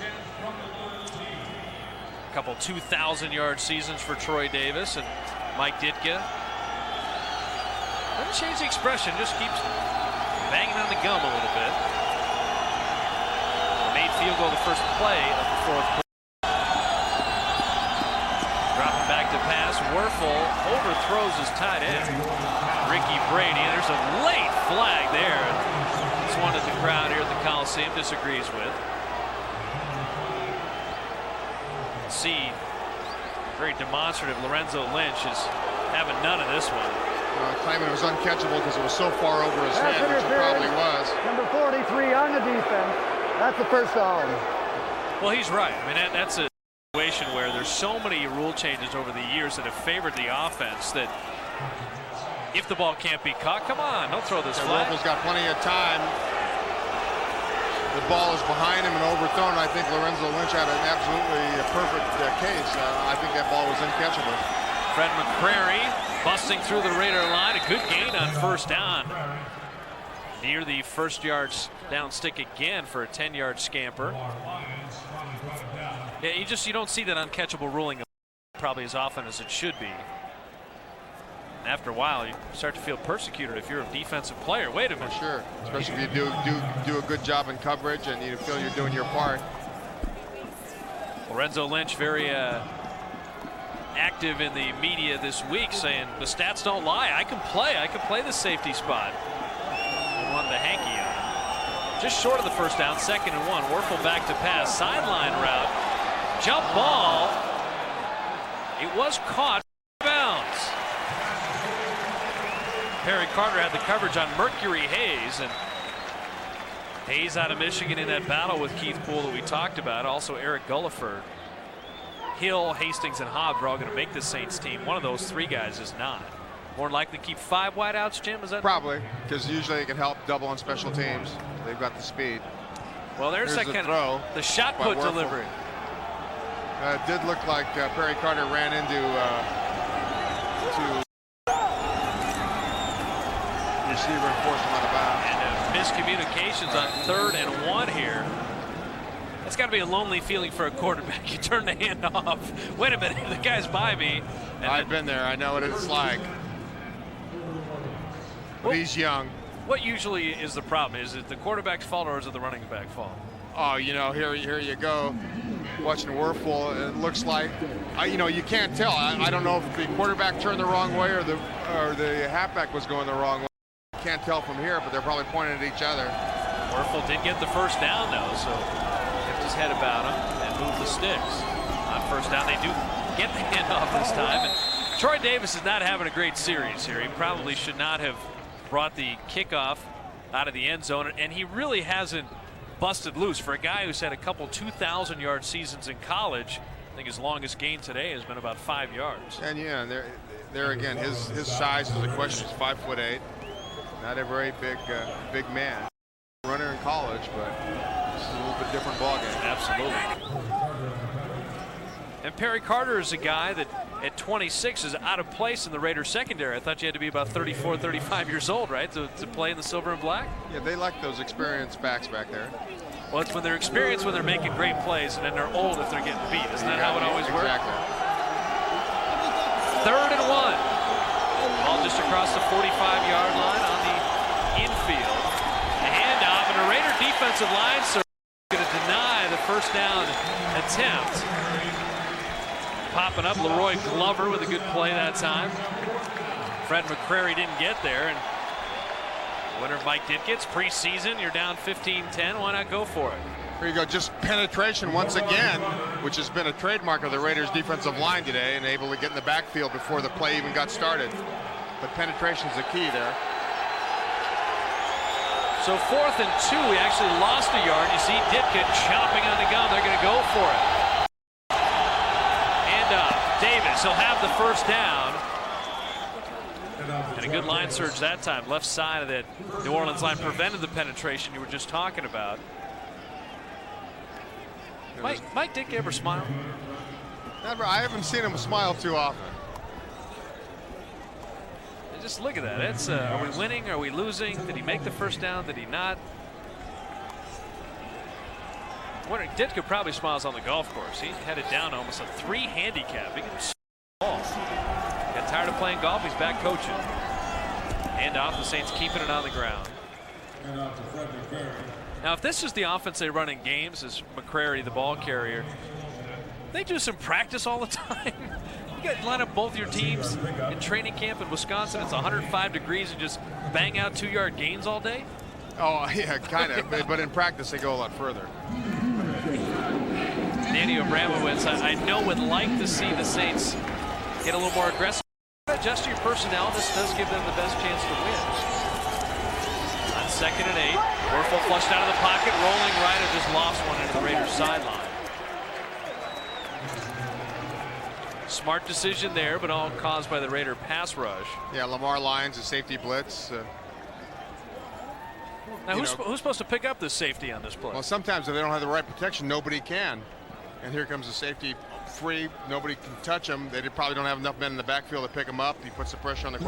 A couple 2,000-yard seasons for Troy Davis, and Mike Ditka doesn't change the expression, just keeps banging on the gum a little bit. Made field goal the first play of the fourth quarter. Dropping back to pass, Werfel overthrows his tight end, Ricky Brady. There's a late flag there. It's one that the crowd here at the Coliseum disagrees with. See, very demonstrative. Lorenzo Lynch is having none of this one. Claiming it was uncatchable because it was so far over his head, which it probably was. Number 43 on the defense. That's the first down. Well, he's right. I mean, that's a situation where there's so many rule changes over the years that have favored the offense that if the ball can't be caught, come on, don't throw this flag. Werfel's got plenty of time. The ball is behind him and overthrown. I think Lorenzo Lynch had an absolutely perfect case. I think that ball was uncatchable. Fred McCrary busting through the Raider line. A good gain on first down. Near the first yard down stick again for a 10-yard scamper. Yeah, you don't see that uncatchable ruling probably as often as it should be. And after a while, you start to feel persecuted if you're a defensive player. Wait a minute. For sure, especially if you do a good job in coverage and you feel you're doing your part. Lorenzo Lynch very active in the media this week, saying the stats don't lie. I can play the safety spot. He wanted the hanky on him. Just short of the first down, 2nd and 1. Werfel back to pass, sideline route, jump ball. It was caught bounds. Perry Carter had the coverage on Mercury Hayes, and Hayes out of Michigan in that battle with Keith Poole that we talked about. Also Eric Gulliford. Hill, Hastings, and Hobbs are all going to make the Saints team. One of those three guys is not. More than likely keep 5 wideouts, Jim? Is that probably? Because usually they can help double on special teams. They've got the speed. Well, there's that kind of the shot put delivery. It did look like Perry Carter ran into receiver and forced him out of bounds. And miscommunications on 3rd and 1 here. It's got to be a lonely feeling for a quarterback. You turn the hand off. Wait a minute, the guy's by me. I've been there. I know what it's like. But he's young. What usually is the problem? Is it the quarterback's fault or is it the running back's fault? Oh, you know, here you go. Watching Werfel, it looks like, you can't tell. I don't know if the quarterback turned the wrong way or the halfback was going the wrong way. Can't tell from here, but they're probably pointing at each other. Werfel did get the first down, though, so kept his head about him and moved the sticks. On first down, they do get the handoff this time. And Troy Davis is not having a great series here. He probably should not have brought the kickoff out of the end zone, and he really hasn't busted loose. For a guy who's had a couple 2,000-yard seasons in college, I think his longest gain today has been about 5 yards. And yeah, there again, his size is a question. He's 5'8", not a very big man. Runner in college, but this is a little bit different ballgame. Absolutely. And Perry Carter is a guy that at 26 is out of place in the Raiders secondary. I thought you had to be about 34, 35 years old, right, to play in the silver and black? Yeah, they like those experienced backs back there. Well, it's when they're experienced when they're making great plays, and then they're old if they're getting beat. Isn't that how it always works? Exactly. 3rd and 1. Ball just across the 45-yard line on the infield. A handoff, and a Raider defensive line is going to deny the first down attempt. Popping up, Leroy Glover with a good play that time. Fred McCrary didn't get there, and winner Mike Ditkitt's preseason. You're down 15-10. Why not go for it? Here you go, just penetration once again, which has been a trademark of the Raiders defensive line today, and able to get in the backfield before the play even got started. But penetration is the key there. So 4th and 2, we actually lost a yard. You see Ditkitt chopping on the gun. They're going to go for it. Davis, he'll have the first down. And a good line surge that time. Left side of that New Orleans line prevented the penetration you were just talking about. Mike Dick ever smile? Never. I haven't seen him smile too often. Just look at that. It's are we winning? Are we losing? Did he make the first down? Did he not? Ditka probably smiles on the golf course. He headed down almost a 3 handicap. He can ball. Got tired of playing golf. He's back coaching. Hand off. The Saints keeping it on the ground. Now, if this is the offense they run in games, as McCrary, the ball carrier, they do some practice all the time. You got to line up both your teams in training camp in Wisconsin. It's 105 degrees and just bang out 2-yard gains all day. Oh, yeah, kind of. But in practice, they go a lot further. Danny Abramowitz, I know, would like to see the Saints get a little more aggressive. Adjust your personnel. This does give them the best chance to win. On 2nd and 8, Werfel flushed out of the pocket, rolling right, and just lost one into the Raiders sideline. Smart decision there, but all caused by the Raider pass rush. Yeah, Lamar Lyons, a safety blitz. Now, who's supposed to pick up this safety on this play? Well, sometimes if they don't have the right protection, nobody can. And here comes the safety free. Nobody can touch him. They probably don't have enough men in the backfield to pick him up. He puts the pressure on the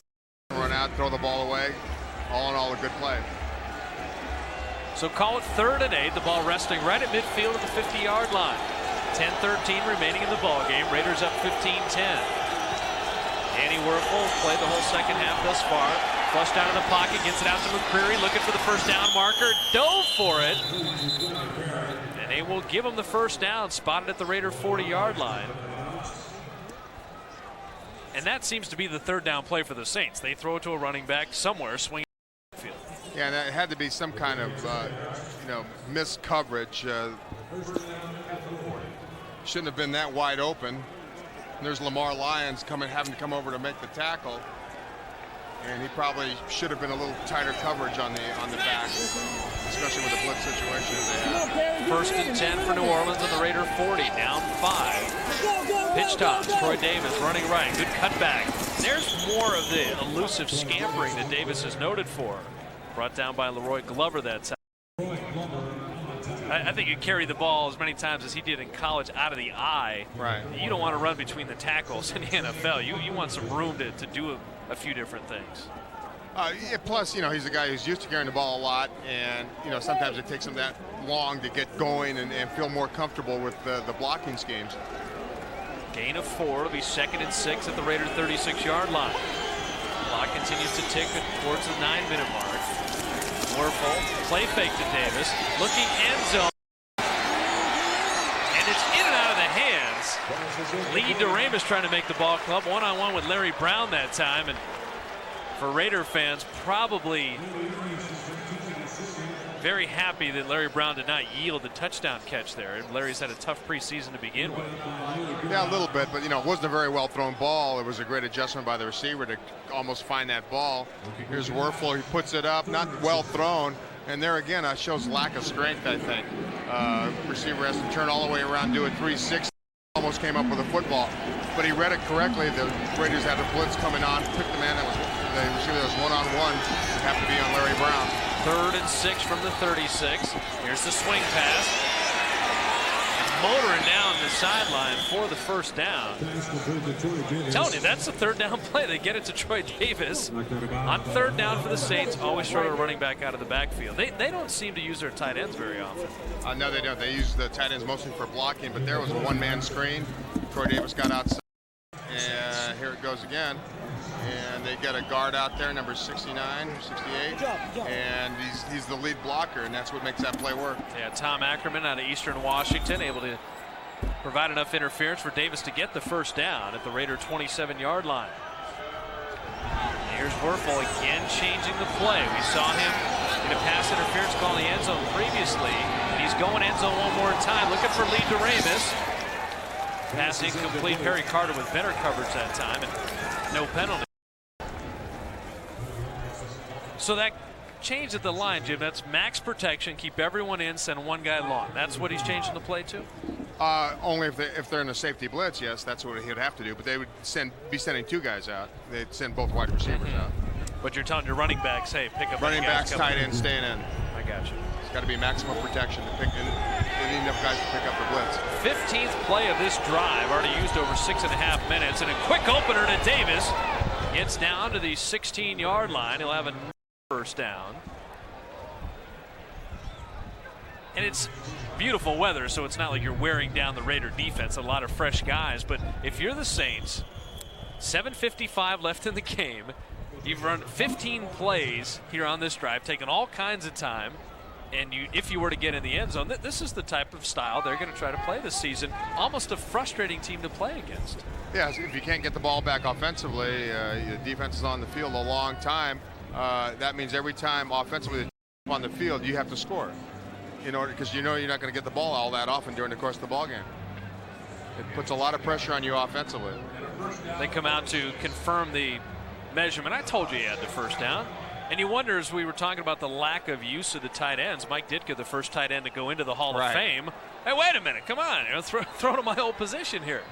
run out, throw the ball away. All in all, a good play. So call it 3rd and 8. The ball resting right at midfield at the 50-yard line. 10-13 remaining in the ball game. Raiders up 15-10. Danny Werfel played the whole second half thus far. Flushed out of the pocket, gets it out to McCreary, looking for the first down marker. Dove for it. And they will give him the first down, spotted at the Raider 40-yard line. And that seems to be the 3rd down play for the Saints. They throw it to a running back somewhere, swinging the field. Yeah, and that had to be some kind of, missed coverage. Shouldn't have been that wide open. And there's Lamar Lyons having to come over to make the tackle. And he probably should have been a little tighter coverage on the back, especially with the blitz situation they have. 1st and 10 for New Orleans on the Raider 40, down 5. Pitch toss, Troy Davis running right, good cutback. There's more of the elusive scampering that Davis is noted for. Brought down by Leroy Glover that time. I think you carry the ball as many times as he did in college out of the eye. Right. You don't want to run between the tackles in the NFL. You want some room to do a few different things. Yeah, plus, he's a guy who's used to carrying the ball a lot, and, sometimes it takes him that long to get going and feel more comfortable with the blocking schemes. Gain of 4. It'll be 2nd and 6 at the Raider 36-yard line. Clock continues to tick towards the 9-minute mark. Werfel, play fake to Davis, looking end zone. And it's in and out of the hands. Lee DeRamus trying to make the ball club one-on-one with Larry Brown that time. And for Raider fans, probably very happy that Larry Brown did not yield the touchdown catch there. And Larry's had a tough preseason to begin with. Yeah, a little bit, but, it wasn't a very well thrown ball. It was a great adjustment by the receiver to almost find that ball. Here's Werfel. He puts it up, not well thrown. And there again, shows lack of strength, I think. Receiver has to turn all the way around, do a 360. Almost came up with a football, but he read it correctly. The Raiders had a blitz coming on, picked the man that was the receiver that was one-on-one. Have to be on Larry Brown. 3rd and 6 from the 36. Here's the swing pass. And motoring down the sideline for the first down. I'm telling you, that's the third down play. They get it to Troy Davis. On third down for the Saints, always throw a running back out of the backfield. They don't seem to use their tight ends very often. No, they don't. They use the tight ends mostly for blocking, but there was a one-man screen. Troy Davis got outside, and here it goes again. And they get a guard out there, number 69, 68, and he's the lead blocker, and that's what makes that play work. Yeah, Tom Ackerman out of Eastern Washington, able to provide enough interference for Davis to get the first down at the Raider 27-yard line. Here's Werfel again changing the play. We saw him in a pass interference call in the end zone previously. He's going end zone one more time, looking for Lee DeRamus. Pass incomplete. Perry Carter with better coverage that time, and no penalty. So that change at the line, Jim, that's max protection, keep everyone in, send one guy long. That's what he's changing the play to? Only if they're in a safety blitz, yes, that's what he'd have to do. But they would be sending two guys out. They'd send both wide receivers out. But you're telling your running backs, hey, pick up running backs, tight end, staying in. I got you. It's got to be maximum protection to pick in. They need enough guys to pick up the blitz. 15th play of this drive, already used over 6.5 minutes, and a quick opener to Davis. Gets down to the 16-yard line. He'll have a first down. And it's beautiful weather, so it's not like you're wearing down the Raider defense. A lot of fresh guys, but if you're the Saints, 7:55 left in the game. You've run 15 plays here on this drive, taken all kinds of time, and if you were to get in the end zone, this is the type of style they're going to try to play this season. Almost a frustrating team to play against. Yeah, if you can't get the ball back offensively, the defense is on the field a long time. That means every time offensively on the field, you have to score, because you know you're not going to get the ball all that often during the course of the ball game. It puts a lot of pressure on you offensively. They come out to confirm the measurement. I told you he had the first down. And you wonder, as we were talking about the lack of use of the tight ends, Mike Ditka, the first tight end to go into the Hall of Fame. Hey, wait a minute, come on, throw to my old position here.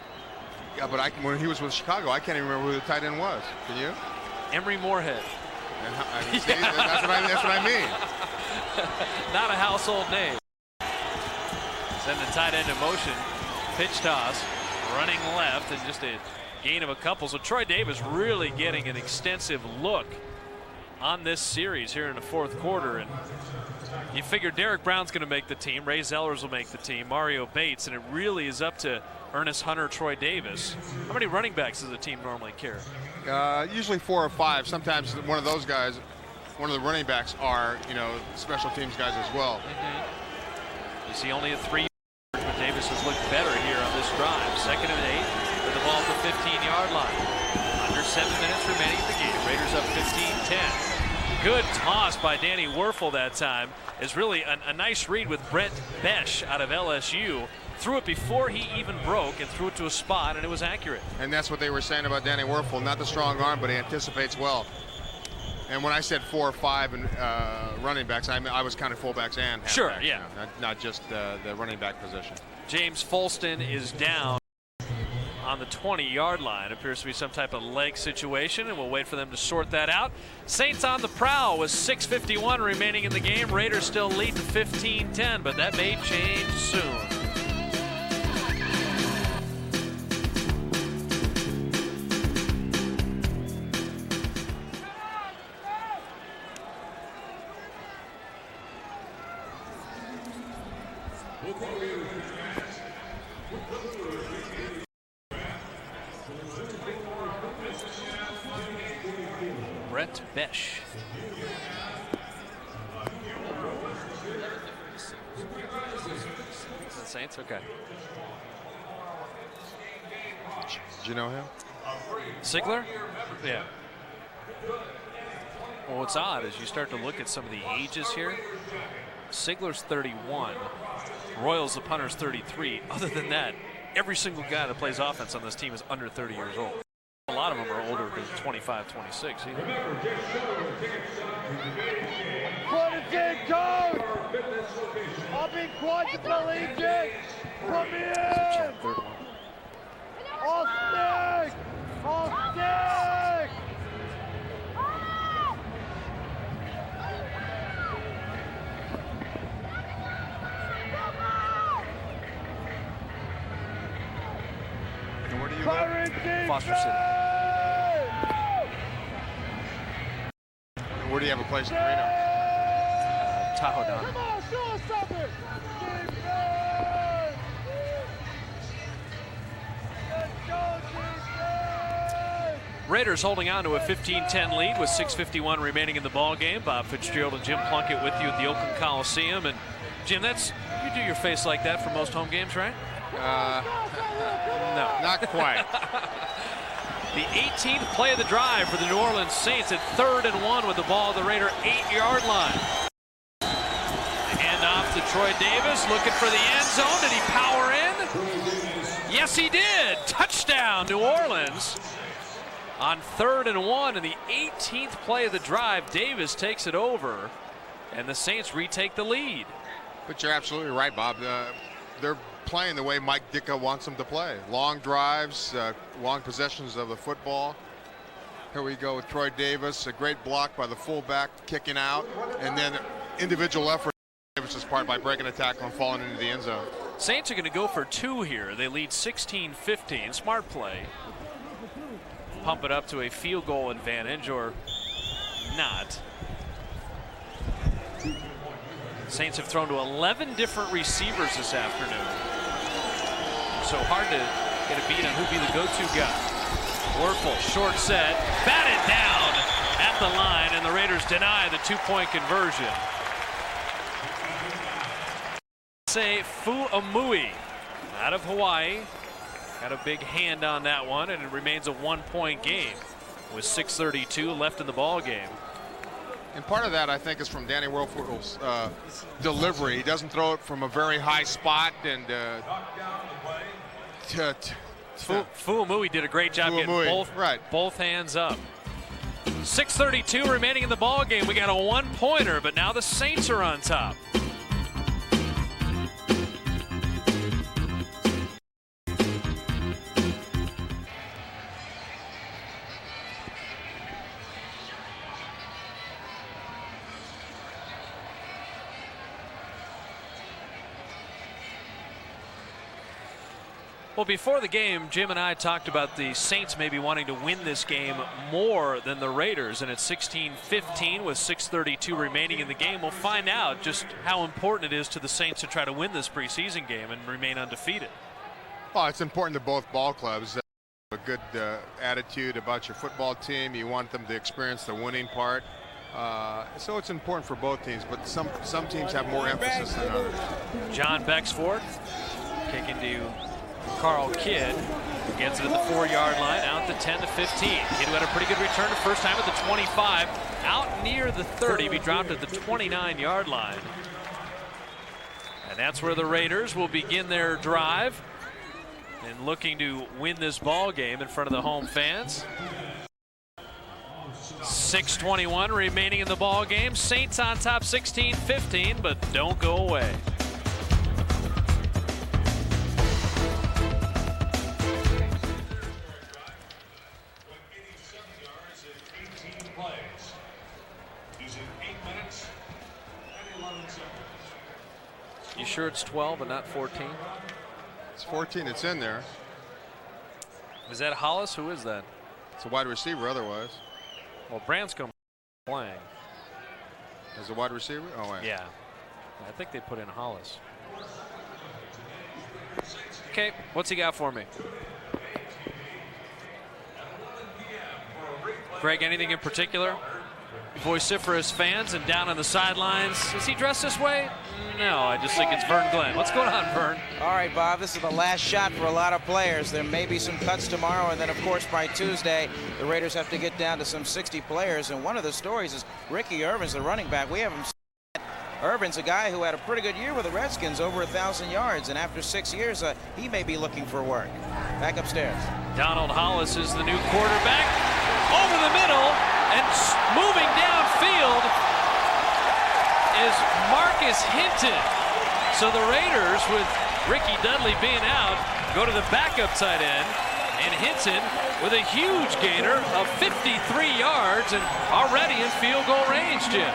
Yeah, but when he was with Chicago, I can't even remember who the tight end was. Can you? Emery Moorhead. See, that's what I mean. Not a household name. Send the tight end in motion. Pitch toss, running left, and just a gain of a couple. So Troy Davis really getting an extensive look on this series here in the fourth quarter. And you figure Derek Brown's going to make the team. Ray Zellers will make the team. Mario Bates. And it really is up to Ernest Hunter, Troy Davis. How many running backs does the team normally carry? Usually 4 or 5. Sometimes one of those guys, one of the running backs are, special teams guys as well. You see only a 3, but Davis has looked better here on this drive. 2nd and 8 with the ball at the 15-yard line. Under 7 minutes remaining in the game. Raiders up 15-10. Good toss by Danny Werfel that time. Is really a nice read with Brent Besh out of LSU. Threw it before he even broke and threw it to a spot, and it was accurate. And that's what they were saying about Danny Werfel. Not the strong arm, but he anticipates well. And when I said 4 or 5 running backs, I was counting fullbacks and halfbacks. Sure, yeah. Not just the running back position. James Folston is down on the 20-yard line. Appears to be some type of leg situation, and we'll wait for them to sort that out. Saints on the prowl with 6:51 remaining in the game. Raiders still leading 15-10, but that may change soon. Brent Besh. The Saints? Okay. Did you know him? Sigler? Yeah. Well, what's odd is you start to look at some of the ages here. Sigler's 31. Royals, the punter's 33. Other than that, every single guy that plays offense on this team is under 30 years old. A lot of them are older than 25, 26. Quadriplegic code! I've been quadriplegic! Put me in! All stick! All stick! Foster City. Where do you have a place in Reno? Tahoe Downer. Raiders holding on to a 15-10 lead with 6:51 remaining in the ball game. Bob Fitzgerald and Jim Plunkett with you at the Oakland Coliseum. And Jim, you do your face like that for most home games, right? No, not quite. The 18th play of the drive for the New Orleans Saints at 3rd and 1 with the ball at the Raider 8-yard line. The handoff to Troy Davis looking for the end zone. Did he power in? Yes, he did. Touchdown, New Orleans. On 3rd and 1 in the 18th play of the drive, Davis takes it over, and the Saints retake the lead. But you're absolutely right, Bob. They're playing the way Mike Ditka wants them to play. Long drives, long possessions of the football. Here we go with Troy Davis, a great block by the fullback, kicking out, and then individual effort on Davis's part by breaking a tackle and falling into the end zone. Saints are going to go for 2 here. They lead 16-15. Smart play. Pump it up to a field goal advantage, or not. Saints have thrown to 11 different receivers this afternoon. So hard to get a beat on who'd be the go-to guy. Werfel, short set, batted down at the line, and the Raiders deny the 2-point conversion. Say Fu'amui out of Hawaii. Got a big hand on that one, and it remains a 1-point game with 6:32 left in the ball game. And part of that, I think, is from Danny Werfel's delivery. He doesn't throw it from a very high spot, and Fu'amui did a great job getting both hands up. 6:32 remaining in the ball game. We got a 1-pointer, but now the Saints are on top. Well, before the game, Jim and I talked about the Saints maybe wanting to win this game more than the Raiders, and it's 16-15 with 6:32 remaining in the game. We'll find out just how important it is to the Saints to try to win this preseason game and remain undefeated. Well, it's important to both ball clubs. A good attitude about your football team. You want them to experience the winning part. So it's important for both teams, but some teams have more emphasis than others. John Bexford kicking to Carl Kidd, gets it at the 4-yard line, out to 10 to 15. Kidd, who had a pretty good return the first time at the 25, out near the 30, be dropped at the 29-yard line. And that's where the Raiders will begin their drive and looking to win this ball game in front of the home fans. 6:21 remaining in the ball game. Saints on top 16-15, but don't go away. You sure it's 12 and not 14? It's 14. It's in there. Is that Hollis? Who is that? It's a wide receiver otherwise. Well, Branscombe playing. As a wide receiver? Oh, wait. Yeah. I think they put in Hollis. Okay, what's he got for me? Greg, anything in particular? Vociferous fans and down on the sidelines. Is he dressed this way? No, I just think it's Vern Glenn. What's going on, Vern? All right, Bob, this is the last shot for a lot of players. There may be some cuts tomorrow, and then, of course, by Tuesday, the Raiders have to get down to some 60 players. And one of the stories is Ricky Irvin's the running back. We have him. Irvin's a guy who had a pretty good year with the Redskins, over 1,000 yards, and after 6 years, he may be looking for work. Back upstairs. Donald Hollis is the new quarterback. Over the middle and moving downfield is Marcus Hinton. So the Raiders, with Ricky Dudley being out, go to the backup tight end, and Hinton with a huge gainer of 53 yards and already in field goal range, Jim.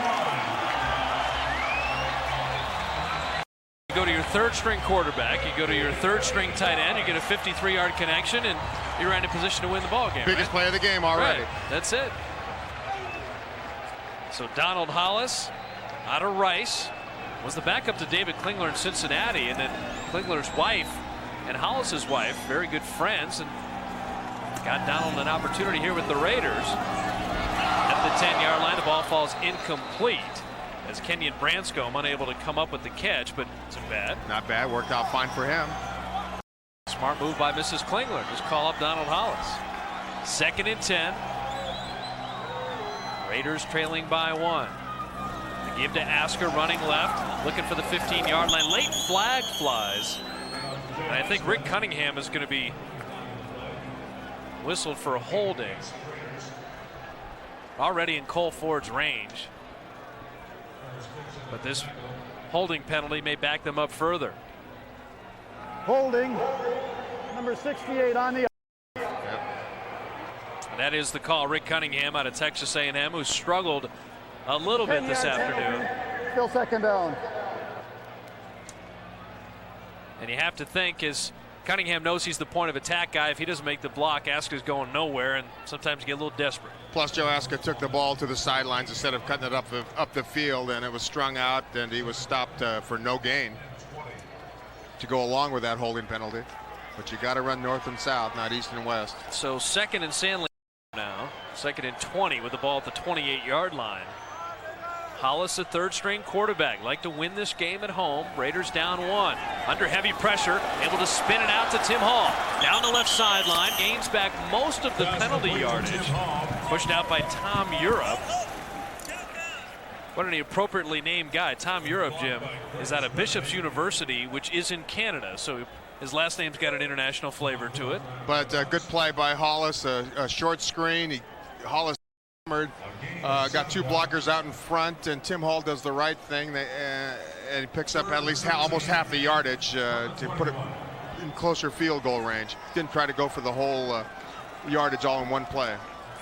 You go to your third string quarterback, you go to your third string tight end, you get a 53-yard connection, and you're in a position to win the ball game. Biggest play of the game already. Right. That's it. So Donald Hollis out of Rice was the backup to David Klingler in Cincinnati, and then Klingler's wife and Hollis's wife, very good friends, and got Donald an opportunity here with the Raiders. At the 10-yard line, the ball falls incomplete as Kenyon Branscombe unable to come up with the catch, but it's bad. Not bad. Worked out fine for him. Smart move by Mrs. Klingler. Just call up Donald Hollis. 2nd and 10. Raiders trailing by 1. The give to Asker running left, looking for the 15-yard line. Late flag flies. And I think Rick Cunningham is going to be whistled for a holding. Already in Cole Ford's range. But this holding penalty may back them up further. Holding, number 68 on the. And that is the call. Rick Cunningham out of Texas A&M, who struggled a little bit this afternoon. Still 2nd down. And you have to think, as Cunningham knows he's the point of attack guy, if he doesn't make the block, Asker's going nowhere, and sometimes you get a little desperate. Plus, Joe Asker took the ball to the sidelines instead of cutting it up the field, and it was strung out, and he was stopped for no gain to go along with that holding penalty. But you got to run north and south, not east and west. So 2nd and Sandlin now. 2nd and 20 with the ball at the 28-yard line. Hollis, a 3rd-string quarterback, like to win this game at home. Raiders down 1. Under heavy pressure, able to spin it out to Tim Hall. Down the left sideline, gains back most of the penalty yardage. Pushed out by Tom Europe. What an appropriately named guy. Tom Europe, Jim, is out of Bishop's University, which is in Canada. So his last name's got an international flavor to it. But good play by Hollis. A short screen. Hollis got 2 blockers out in front, and Tim Hall does the right thing. And he picks up at least almost half the yardage to put it in closer field goal range. Didn't try to go for the whole yardage all in one play.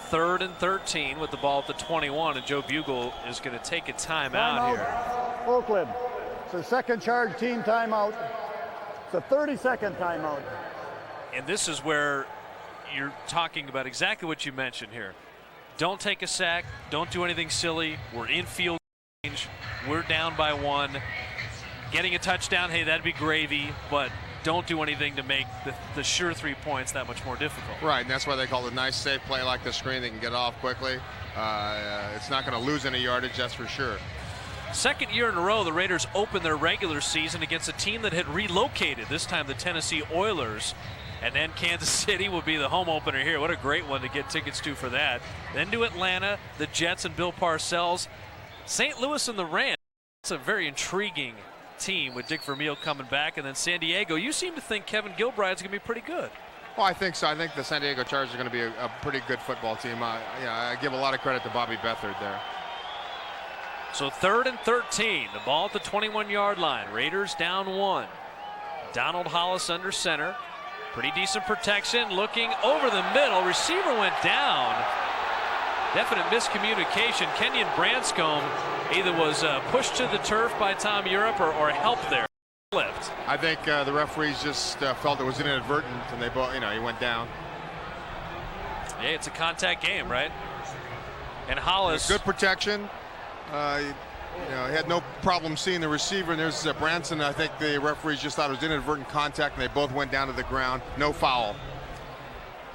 3rd and 13 with the ball at the 21, and Joe Bugle is going to take a timeout here. Oakland. It's their 2nd charge team timeout. It's a 30-second timeout. And this is where you're talking about exactly what you mentioned here. Don't take a sack. Don't do anything silly. We're in field range. We're down by 1. Getting a touchdown, hey, that'd be gravy, but don't do anything to make the sure 3 points that much more difficult. Right, and that's why they call it a nice, safe play like the screen. They can get off quickly. It's not going to lose any yardage, that's for sure. 2nd year in a row, the Raiders opened their regular season against a team that had relocated, this time the Tennessee Oilers. And then Kansas City will be the home opener here. What a great one to get tickets to for that. Then to Atlanta, the Jets and Bill Parcells. St. Louis and the Rams. It's a very intriguing team with Dick Vermeil coming back. And then San Diego. You seem to think Kevin Gilbride's going to be pretty good. Well, I think so. I think the San Diego Chargers are going to be a pretty good football team. I give a lot of credit to Bobby Beathard there. So 3rd and 13. The ball at the 21-yard line. Raiders down 1. Donald Hollis under center. Pretty decent protection, looking over the middle. Receiver went down. Definite miscommunication. Kenyon Branscombe either was pushed to the turf by Tom Europe or helped there. Flipped. I think the referees just felt it was inadvertent, and they both, he went down. Yeah, it's a contact game, right? And Hollis. Good protection. He had no problem seeing the receiver, and there's Branson. I think the referees just thought it was inadvertent contact, and they both went down to the ground. No foul.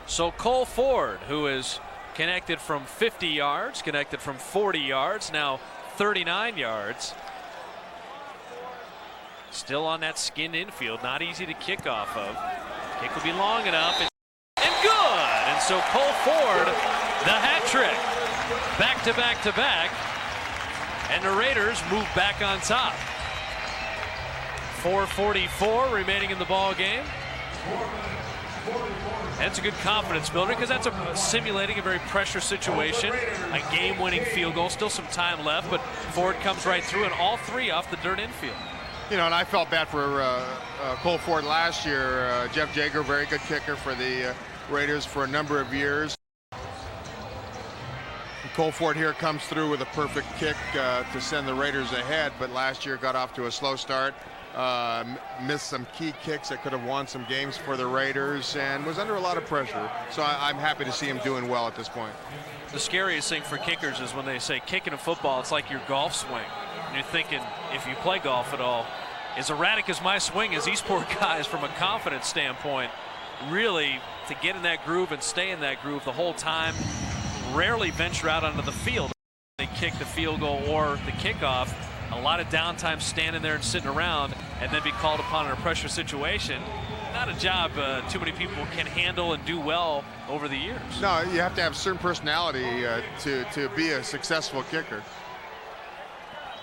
So Cole Ford, who is connected from 50 yards, connected from 40 yards, now 39 yards. Still on that skinned infield, not easy to kick off of. Kick will be long enough, and good! And so Cole Ford, the hat trick. Back to back to back. And the Raiders move back on top. 4:44 remaining in the ball game. That's a good confidence builder because that's simulating a very pressure situation. A game-winning field goal. Still some time left, but Ford comes right through, and all 3 off the dirt infield. And I felt bad for Cole Ford last year. Jeff Jager, very good kicker for the Raiders for a number of years. Cole Ford here comes through with a perfect kick to send the Raiders ahead, but last year got off to a slow start. missed some key kicks that could have won some games for the Raiders, and was under a lot of pressure. So I'm happy to see him doing well at this point. The scariest thing for kickers is when they say kicking a football, it's like your golf swing. And you're thinking, if you play golf at all, as erratic as my swing is, these poor guys, from a confidence standpoint, really to get in that groove and stay in that groove the whole time, rarely venture out onto the field. They kick the field goal or the kickoff. A lot of downtime standing there and sitting around, and then be called upon in a pressure situation. Not a job too many people can handle and do well over the years. No, you have to have certain personality to be a successful kicker.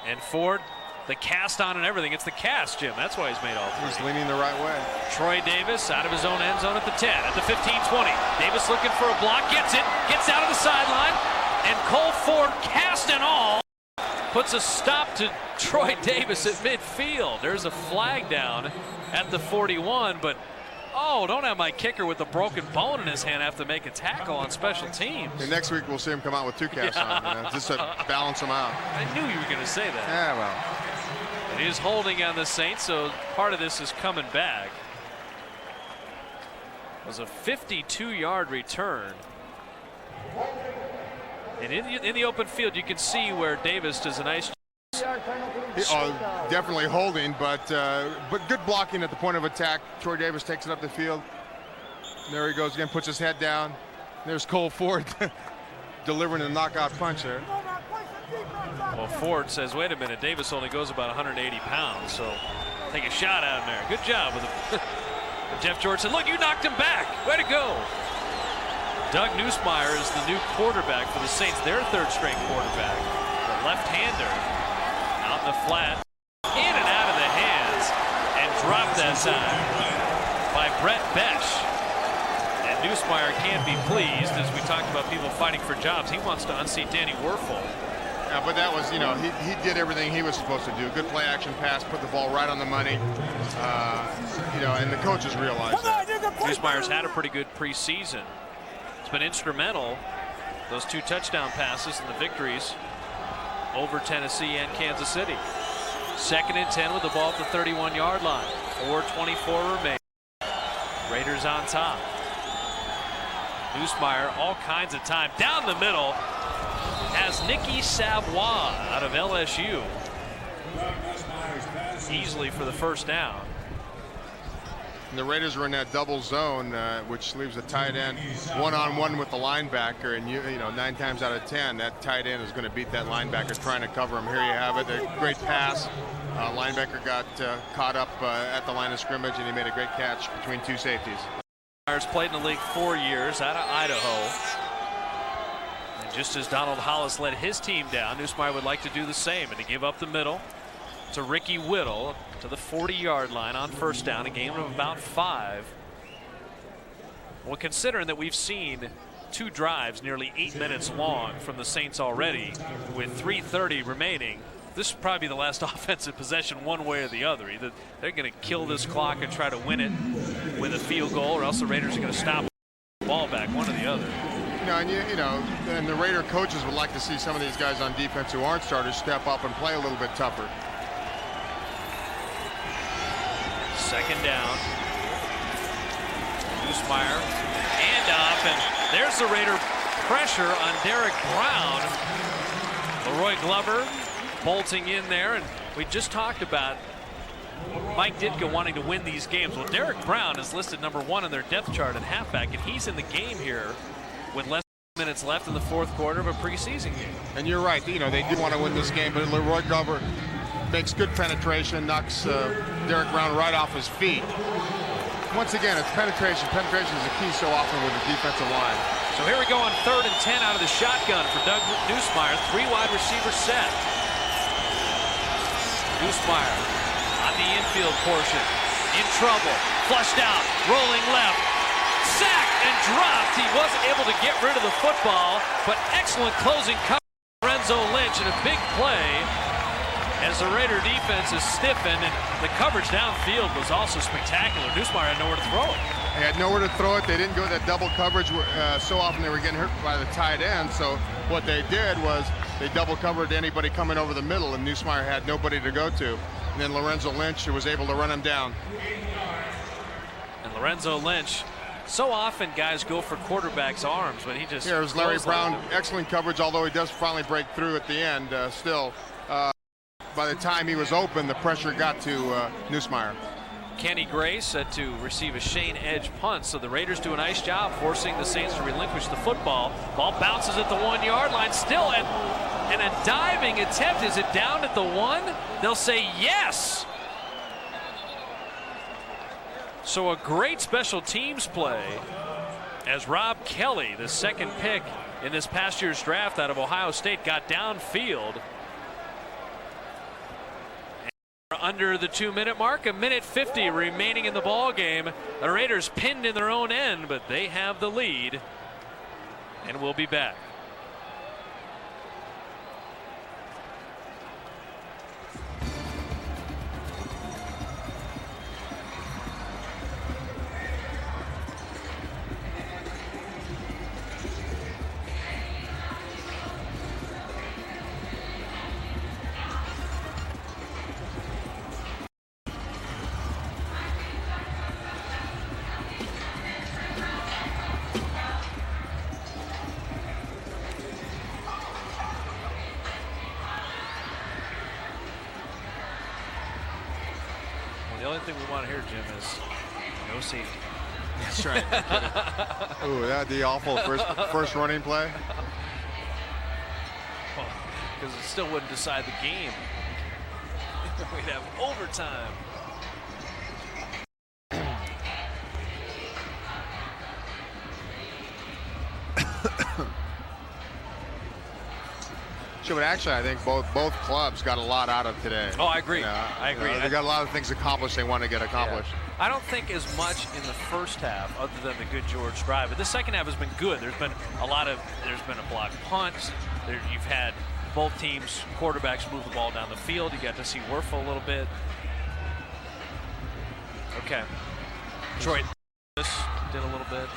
And Ford, the cast on and everything. It's the cast, Jim. That's why he's made all three. He's leaning the right way. Troy Davis out of his own end zone at the 10, at the 15-20. Davis looking for a block, gets it, gets out of the sideline, and Cole Ford, cast and all, puts a stop to Troy Davis at midfield. There's a flag down at the 41, but don't have my kicker with a broken bone in his hand have to make a tackle on special teams. And next week we'll see him come out with two casts on, just to balance them out. I knew you were going to say that. Yeah, well. It is holding on the Saints, so part of this is coming back. It was a 52-yard return. And in the open field, you can see where Davis does a nice. Definitely holding, but good blocking at the point of attack. Troy Davis takes it up the field. There he goes again, puts his head down. There's Cole Ford delivering a knockout punch there. Well, Ford says, wait a minute, Davis only goes about 180 pounds, so take a shot out there. Good job with it. Jeff George said, look, you knocked him back. Way to go. Doug Nussmeier is the new quarterback for the Saints, their third-string quarterback. The left-hander out in the flat, in and out of the hands, and dropped that time by Brett Besh. And Nussmeier can't be pleased, as we talked about people fighting for jobs. He wants to unseat Danny Werfel. Yeah, but that was, he did everything he was supposed to do. Good play-action pass, put the ball right on the money. And the coaches realized that. Nussmeier's had a pretty good preseason. It's been instrumental, those two touchdown passes and the victories over Tennessee and Kansas City. 2nd and 10 with the ball at the 31-yard line. 4:24 remaining. Raiders on top. Nussmeier, all kinds of time. Down the middle has Nicky Savoie out of LSU. Easily for the first down. And the Raiders were in that double zone, which leaves a tight end one-on-one with the linebacker, and 9 times out of 10, that tight end is going to beat that linebacker trying to cover him. Here you have it, a great pass. Linebacker got caught up at the line of scrimmage, and he made a great catch between two safeties. Nussmeier's played in the league 4 years out of Idaho. And just as Donald Hollis led his team down, Nussmeier would like to do the same and to give up the middle to Ricky Whittle to the 40-yard line on first down, a game of about 5. Well, considering that we've seen 2 drives nearly 8 minutes long from the Saints already with 3:30 remaining, this would probably be the last offensive possession one way or the other. Either they're going to kill this clock and try to win it with a field goal, or else the Raiders are going to stop the ball back, one or the other. And the Raider coaches would like to see some of these guys on defense who aren't starters step up and play a little bit tougher. 2nd down. Nussmeier, hand off, and there's the Raider pressure on Derek Brown. Leroy Glover bolting in there, and we just talked about Mike Ditka wanting to win these games. Well, Derek Brown is listed number 1 on their depth chart at halfback, and he's in the game here with less than minutes left in the 4th quarter of a preseason game. And you're right, they do want to win this game, but Leroy Glover makes good penetration, knocks Derek Brown right off his feet. Once again, it's penetration. Penetration is a key so often with the defensive line. So here we go on 3rd and 10 out of the shotgun for Doug Nussmeier. 3 wide receiver set. Nussmeier on the infield portion. In trouble. Flushed out. Rolling left. Sacked and dropped. He wasn't able to get rid of the football, but excellent closing coverage. Lorenzo Lynch and a big play as the Raider defense is stiffened, and the coverage downfield was also spectacular. Nussmeier had nowhere to throw it. They had nowhere to throw it. They didn't go that double coverage. So often they were getting hurt by the tight end. So what they did was they double covered anybody coming over the middle, and Nussmeier had nobody to go to. And then Lorenzo Lynch, who was able to run him down. And Lorenzo Lynch, so often guys go for quarterback's arms, but he just... Here's Larry Brown, excellent coverage, although he does finally break through at the end. Still, by the time he was open, the pressure got to Nussmeier. Kenny Gray set to receive a Shane Edge punt, so the Raiders do a nice job forcing the Saints to relinquish the football. Ball bounces at the 1-yard line, still and a diving attempt. Is it down at the 1? They'll say yes. So a great special teams play as Rob Kelly, the second pick in this past year's draft out of Ohio State, got downfield. Under the 2-minute mark, 1:50 remaining in the ball game. The Raiders pinned in their own end, but they have the lead, and we'll be back. The only thing we want to hear, Jim, is no safety. That's right. Ooh, that'd be awful. First running play. Because it still wouldn't decide the game. We'd have overtime. Sure, but actually, I think both clubs got a lot out of today. Oh, I agree. I agree. They got a lot of things accomplished they want to get accomplished. Yeah. I don't think as much in the first half, other than the good George drive, but the second half has been good. There's been a blocked punt. You've had both teams' quarterbacks move the ball down the field. You got to see Werfel a little bit. Okay. Detroit did a little bit.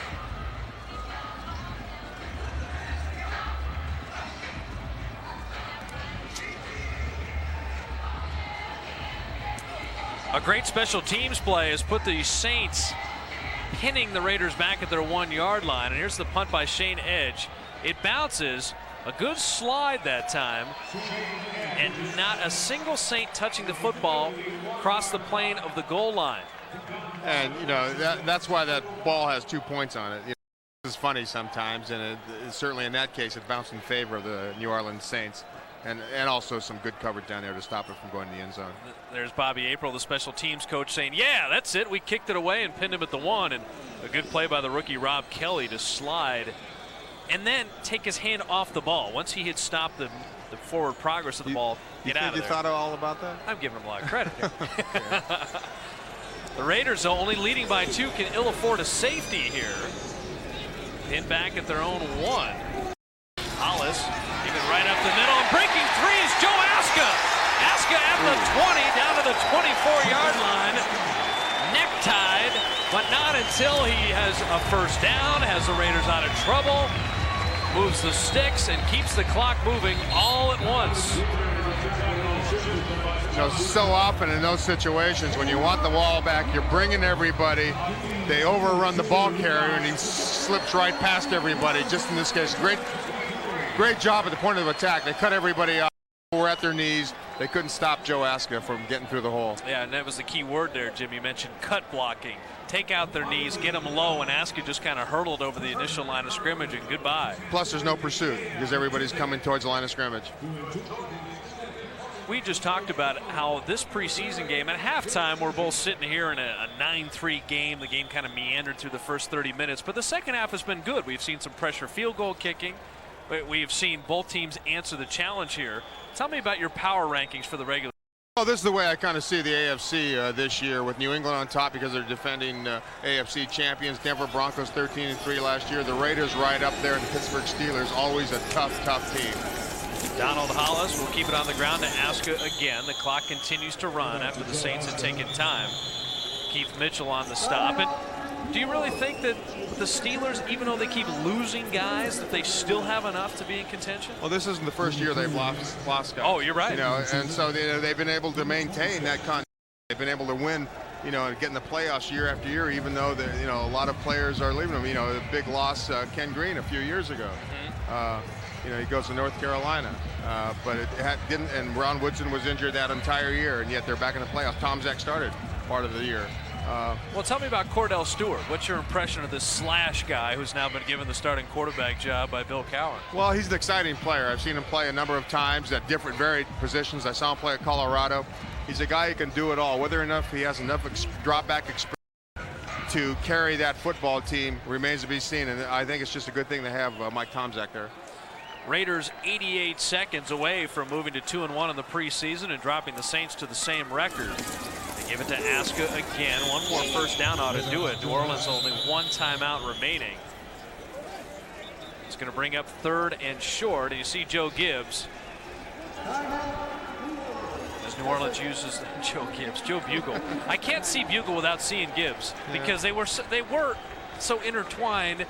A great special teams play has put the Saints pinning the Raiders back at their 1-yard line. And here's the punt by Shane Edge. It bounces. A good slide that time. And not a single Saint touching the football across the plane of the goal line. And, you know, that's why that ball has 2 points on it. You know, it's funny sometimes, and certainly in that case, it bounced in favor of the New Orleans Saints. And also some good coverage down there to stop it from going to the end zone. There's Bobby April, the special teams coach, saying, yeah, that's it. We kicked it away and pinned him at the 1. And a good play by the rookie Rob Kelly to slide and then take his hand off the ball. Once he had stopped the forward progress of the ball, get out of there. You thought all about that? I'm giving him a lot of credit here. The Raiders, though, only leading by 2, can ill afford a safety here. Pinned back at their own 1. Hollis, even right up the middle, and breaking 3 is Joe Aska. Aska at the 20, down to the 24-yard line. Neck-tied, but not until he has a first down, has the Raiders out of trouble, moves the sticks, and keeps the clock moving all at once. You know, so often in those situations, when you want the ball back, you're bringing everybody. They overrun the ball carrier, and he slips right past everybody. Just in this case, great job at the point of attack. They cut everybody off. Were at their knees. They couldn't stop Joe Aska from getting through the hole. Yeah, and that was the key word there, Jim. You mentioned cut blocking. Take out their knees, get them low, and Aska just kind of hurtled over the initial line of scrimmage, and goodbye. Plus, there's no pursuit because everybody's coming towards the line of scrimmage. We just talked about how this preseason game, at halftime, we're both sitting here in a 9-3 game. The game kind of meandered through the first 30 minutes, but the second half has been good. We've seen some pressure field goal kicking. We've seen both teams answer the challenge here. Tell me about your power rankings for the regular. Well, this is the way I kind of see the AFC this year, with New England on top because they're defending AFC champions. Denver Broncos 13-3 last year. The Raiders right up there, and the Pittsburgh Steelers, always a tough team. Donald Hollis will keep it on the ground to Aska again. The clock continues to run after the Saints had taken time. Keith Mitchell on the stop. And Do you really think that the Steelers, even though they keep losing guys, that they still have enough to be in contention? Well, this isn't the first year they've lost guys. Oh, you're right. You know, and so they've been able to maintain that continuity. They've been able to win, you know, and get in the playoffs year after year, even though you know, a lot of players are leaving them. You know, the big loss, Ken Green a few years ago. You know, he goes to North Carolina, but it didn't. And Ron Woodson was injured that entire year, and yet they're back in the playoffs. Tom Zach started part of the year. Well, tell me about Cordell Stewart. What's your impression of this slash guy who's now been given the starting quarterback job by Bill Cowher? Well, he's an exciting player. I've seen him play a number of times at different varied positions. I saw him play at Colorado. He's a guy who can do it all. Whether or not he has enough drop back experience to carry that football team remains to be seen, and I think it's just a good thing to have Mike Tomczak there. Raiders 88 seconds away from moving to 2-1 in the preseason and dropping the Saints to the same record. They give it to Aska again. One more first down ought to do it. New Orleans only one timeout remaining. It's going to bring up 3rd and short, and you see Joe Gibbs. As New Orleans uses Joe Bugle. I can't see Bugle without seeing Gibbs because they were so intertwined.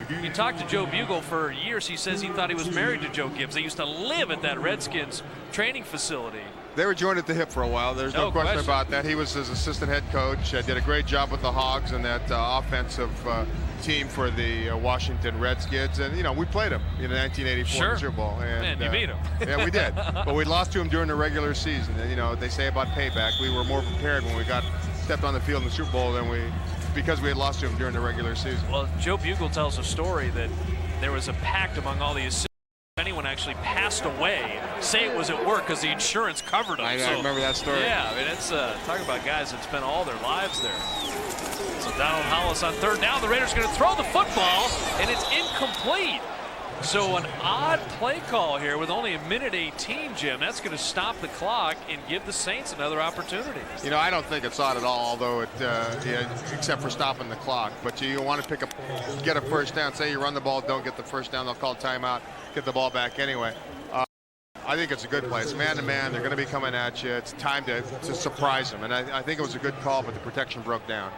You talked to Joe Bugle for years. He says he thought he was married to Joe Gibbs. They used to live at that Redskins training facility. They were joined at the hip for a while. There's no question about that. He was his assistant head coach. Did a great job with the Hogs and that offensive team for the Washington Redskins. And, you know, we played him in the 1984 Super Bowl. And, man, you beat him. Yeah, we did. But we lost to him during the regular season. And, you know, they say about payback. We were more prepared when we stepped on the field in the Super Bowl because we had lost to him during the regular season. Well, Joe Bugle tells a story that there was a pact among all the assistants. If anyone actually passed away, say it was at work because the insurance covered them. I remember that story. Yeah, I mean, it's talking about guys that spent all their lives there. So Donald Hollis on 3rd down. The Raiders going to throw the football, and it's incomplete. So an odd play call here with only 1:18, Jim. That's going to stop the clock and give the Saints another opportunity. You know, I don't think it's odd at all, although except for stopping the clock. But you want to get a first down. Say you run the ball, don't get the first down, they'll call timeout, get the ball back anyway. I think it's a good play. It's man-to-man. They're going to be coming at you. It's time to surprise them. And I think it was a good call, but the protection broke down.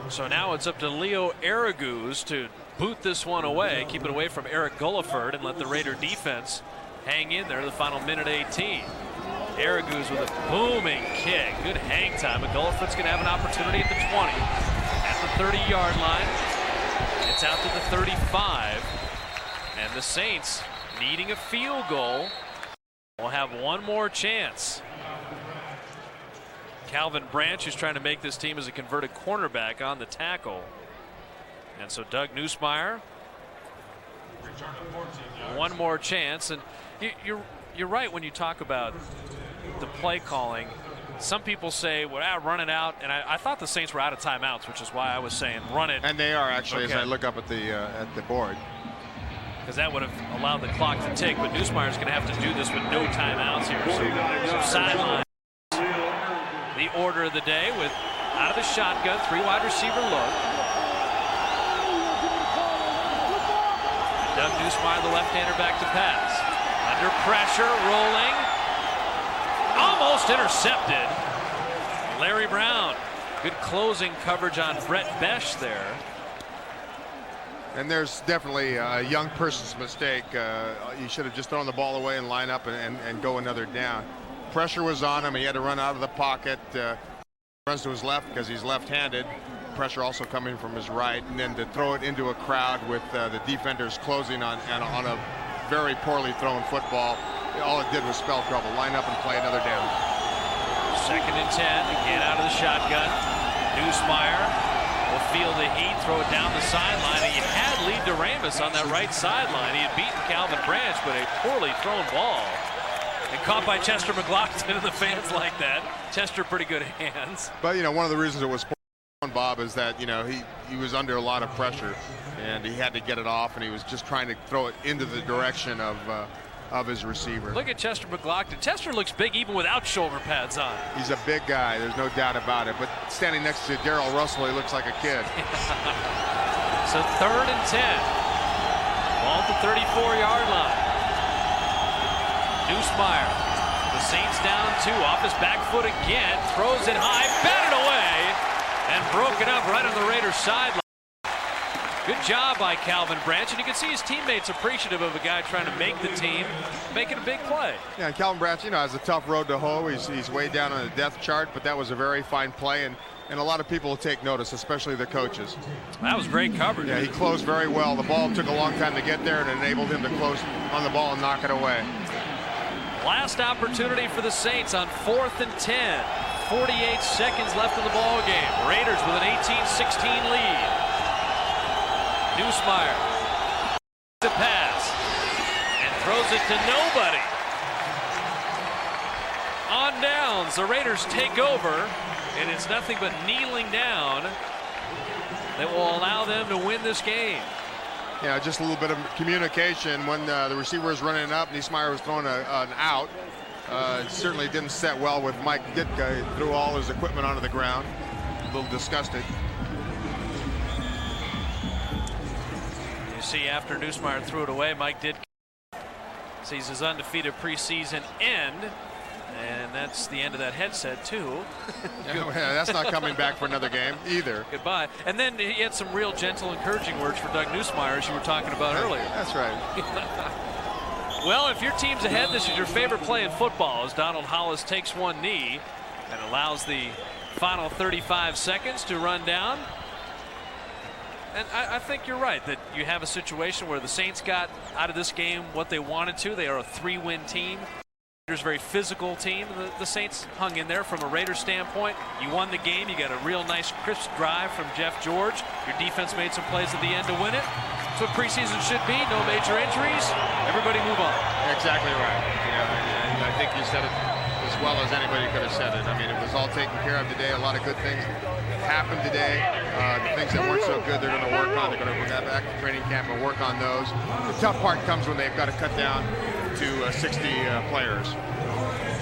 So now it's up to Leo Araguz to boot this one away, keep it away from Eric Gulliford, and let the Raider defense hang in there the final 1:18. Araguz with a booming kick. Good hang time, but Gulliford's going to have an opportunity at the 20. At the 30-yard line. It's out to the 35. And the Saints, needing a field goal, will have one more chance. Calvin Branch, who's trying to make this team as a converted cornerback, on the tackle. And so Doug Nussmeier, one more chance. And you're right when you talk about the play calling. Some people say, well, run it out. And I thought the Saints were out of timeouts, which is why I was saying run it. And they are actually, as I look up at the board. Because that would have allowed the clock to tick. But Nussmeier's going to have to do this with no timeouts here. So sideline. The order of the day with out of the shotgun, 3 wide receiver look. Doug Nussmeier, the left-hander, back to pass. Under pressure, rolling. Almost intercepted. Larry Brown. Good closing coverage on Brett Besh there. And there's definitely a young person's mistake. You should have just thrown the ball away and line up and go another down. Pressure was on him. He had to run out of the pocket. Runs to his left because he's left-handed. Pressure also coming from his right, and then to throw it into a crowd with the defenders closing on a very poorly thrown football. All it did was spell trouble. Line up and play another down. 2nd and 10. Again out of the shotgun. Nussmeier will feel the heat, throw it down the sideline. And he had Lee Doremus on that right sideline. He had beaten Calvin Branch, but a poorly thrown ball. And caught by Chester McLaughlin, and the fans like that. Chester, pretty good hands. But, you know, one of the reasons it was on Bob is that, you know, he was under a lot of pressure, and he had to get it off, and he was just trying to throw it into the direction of his receiver. Look at Chester McLaughlin. Chester looks big even without shoulder pads on. He's a big guy. There's no doubt about it. But standing next to Darrell Russell, he looks like a kid. So 3rd and 10. Ball at the 34-yard line. Nussmeier, the Saints down 2, off his back foot again, throws it high, batted away, and broken up right on the Raiders sideline. Good job by Calvin Branch, and you can see his teammates appreciative of a guy trying to make the team, making a big play. Yeah, and Calvin Branch, has a tough road to hoe. He's way down on the depth chart, but that was a very fine play, and a lot of people will take notice, especially the coaches. That was great coverage. Yeah, he closed very well. The ball took a long time to get there, and it enabled him to close on the ball and knock it away. Last opportunity for the Saints on 4th and 10. 48 seconds left in the ball game. Raiders with an 18-16 lead. Nussmeier to pass and throws it to nobody. On downs, the Raiders take over, and it's nothing but kneeling down that will allow them to win this game. Yeah, just a little bit of communication when the receiver was running up. Nussmeier was throwing an out. Certainly didn't set well with Mike Ditka. He threw all his equipment onto the ground. A little disgusted. You see, after Nussmeier threw it away, Mike Ditka sees his undefeated preseason end, and that's the end of that headset too. Yeah, that's not coming back for another game either. Goodbye. And then he had some real gentle, encouraging words for Doug Nussmeier, as you were talking about earlier. That's right. Well, if your team's ahead, this is your favorite play in football, as Donald Hollis takes one knee and allows the final 35 seconds to run down. And I think you're right that you have a situation where the Saints got out of this game what they wanted to. They are a 3-win team. Raiders, very physical team. The Saints hung in there from a Raiders standpoint. You won the game. You got a real nice crisp drive from Jeff George. Your defense made some plays at the end to win it. That's what preseason should be. No major injuries. Everybody move on. Exactly right. And I think you said it as well as anybody could have said it. I mean, it was all taken care of today. A lot of good things happened today. The things that weren't so good, they're going to work on. They're going to bring that back to training camp and work on those. The tough part comes when they've got to cut down to 60 players.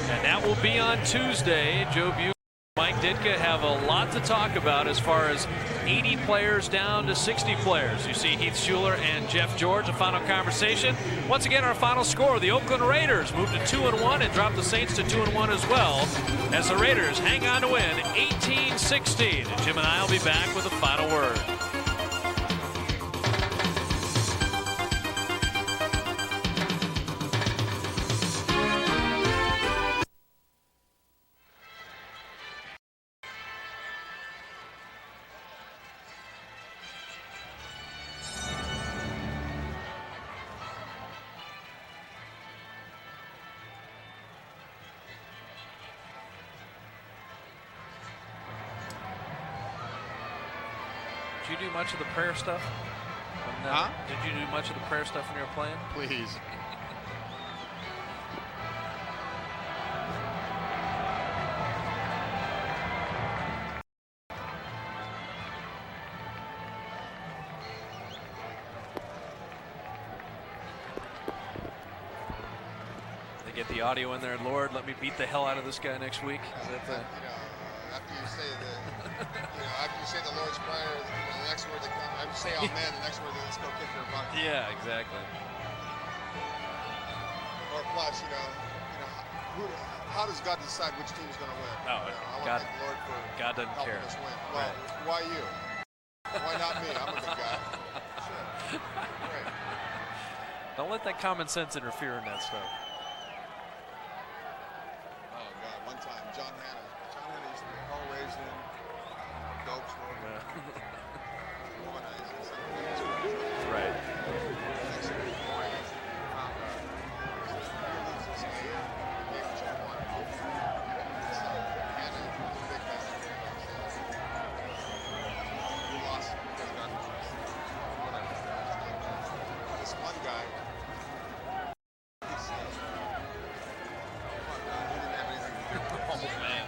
And that will be on Tuesday. Joe Bugle, Mike Ditka have a lot to talk about as far as 80 players down to 60 players. You see Heath Schuler and Jeff George, a final conversation. Once again, our final score, the Oakland Raiders moved to 2-1 and dropped the Saints to 2-1 as well, as the Raiders hang on to win 18-16. And Jim and I will be back with a final word. Did you do much of the prayer stuff? Huh? Did you do much of the prayer stuff when you were playing? Please. They get the audio in there. Lord, let me beat the hell out of this guy next week. Is that the... After you say after you say the Lord's Prayer, the next word that comes, after you say amen, the next word is let's go kick your butt. Yeah, exactly. Or plus, how does God decide which team's going to win? No, I want God, to thank the Lord for God doesn't helping care. us win. Well, why you? Why not me? I'm a good guy. Sure. Great. Don't let that common sense interfere in that stuff. Oh, God. One time, John Hanna used to be hell-raising, dope smoking, womanizing. Right. Next morning, found this game, which I wanted to do. So, Hanna was a big guy. We lost because God was whatever. This one guy, he said, oh, man, he didn't have anything to do with it. Oh, man.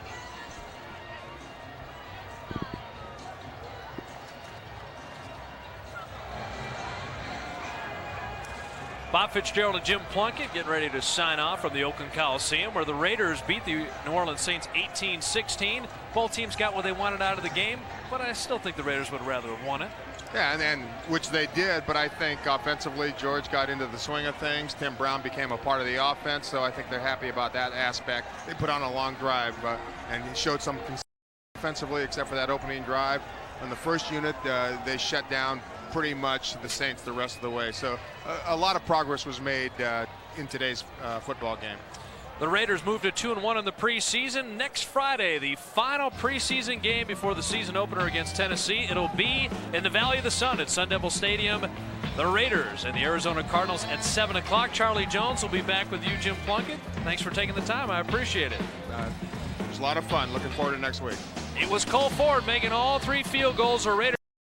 Bob Fitzgerald and Jim Plunkett getting ready to sign off from the Oakland Coliseum, where the Raiders beat the New Orleans Saints 18-16. Both teams got what they wanted out of the game, but I still think the Raiders would rather have won it. Yeah, and which they did, but I think offensively George got into the swing of things. Tim Brown became a part of the offense, so I think they're happy about that aspect. They put on a long drive and he showed some offensively, except for that opening drive. On the first unit, they shut down pretty much the Saints the rest of the way. So a lot of progress was made in today's football game. The Raiders moved to 2-1 in the preseason. Next Friday, the final preseason game before the season opener against Tennessee. It'll be in the Valley of the Sun at Sun Devil Stadium. The Raiders and the Arizona Cardinals at 7 o'clock. Charlie Jones will be back with you, Jim Plunkett. Thanks for taking the time. I appreciate it. It was a lot of fun. Looking forward to next week. It was Cole Ford making all 3 field goals. The Raiders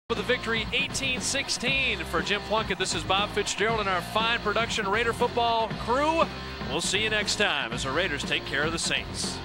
with the victory 18-16. For Jim Plunkett, this is Bob Fitzgerald and our fine production Raider football crew. We'll see you next time as the Raiders take care of the Saints.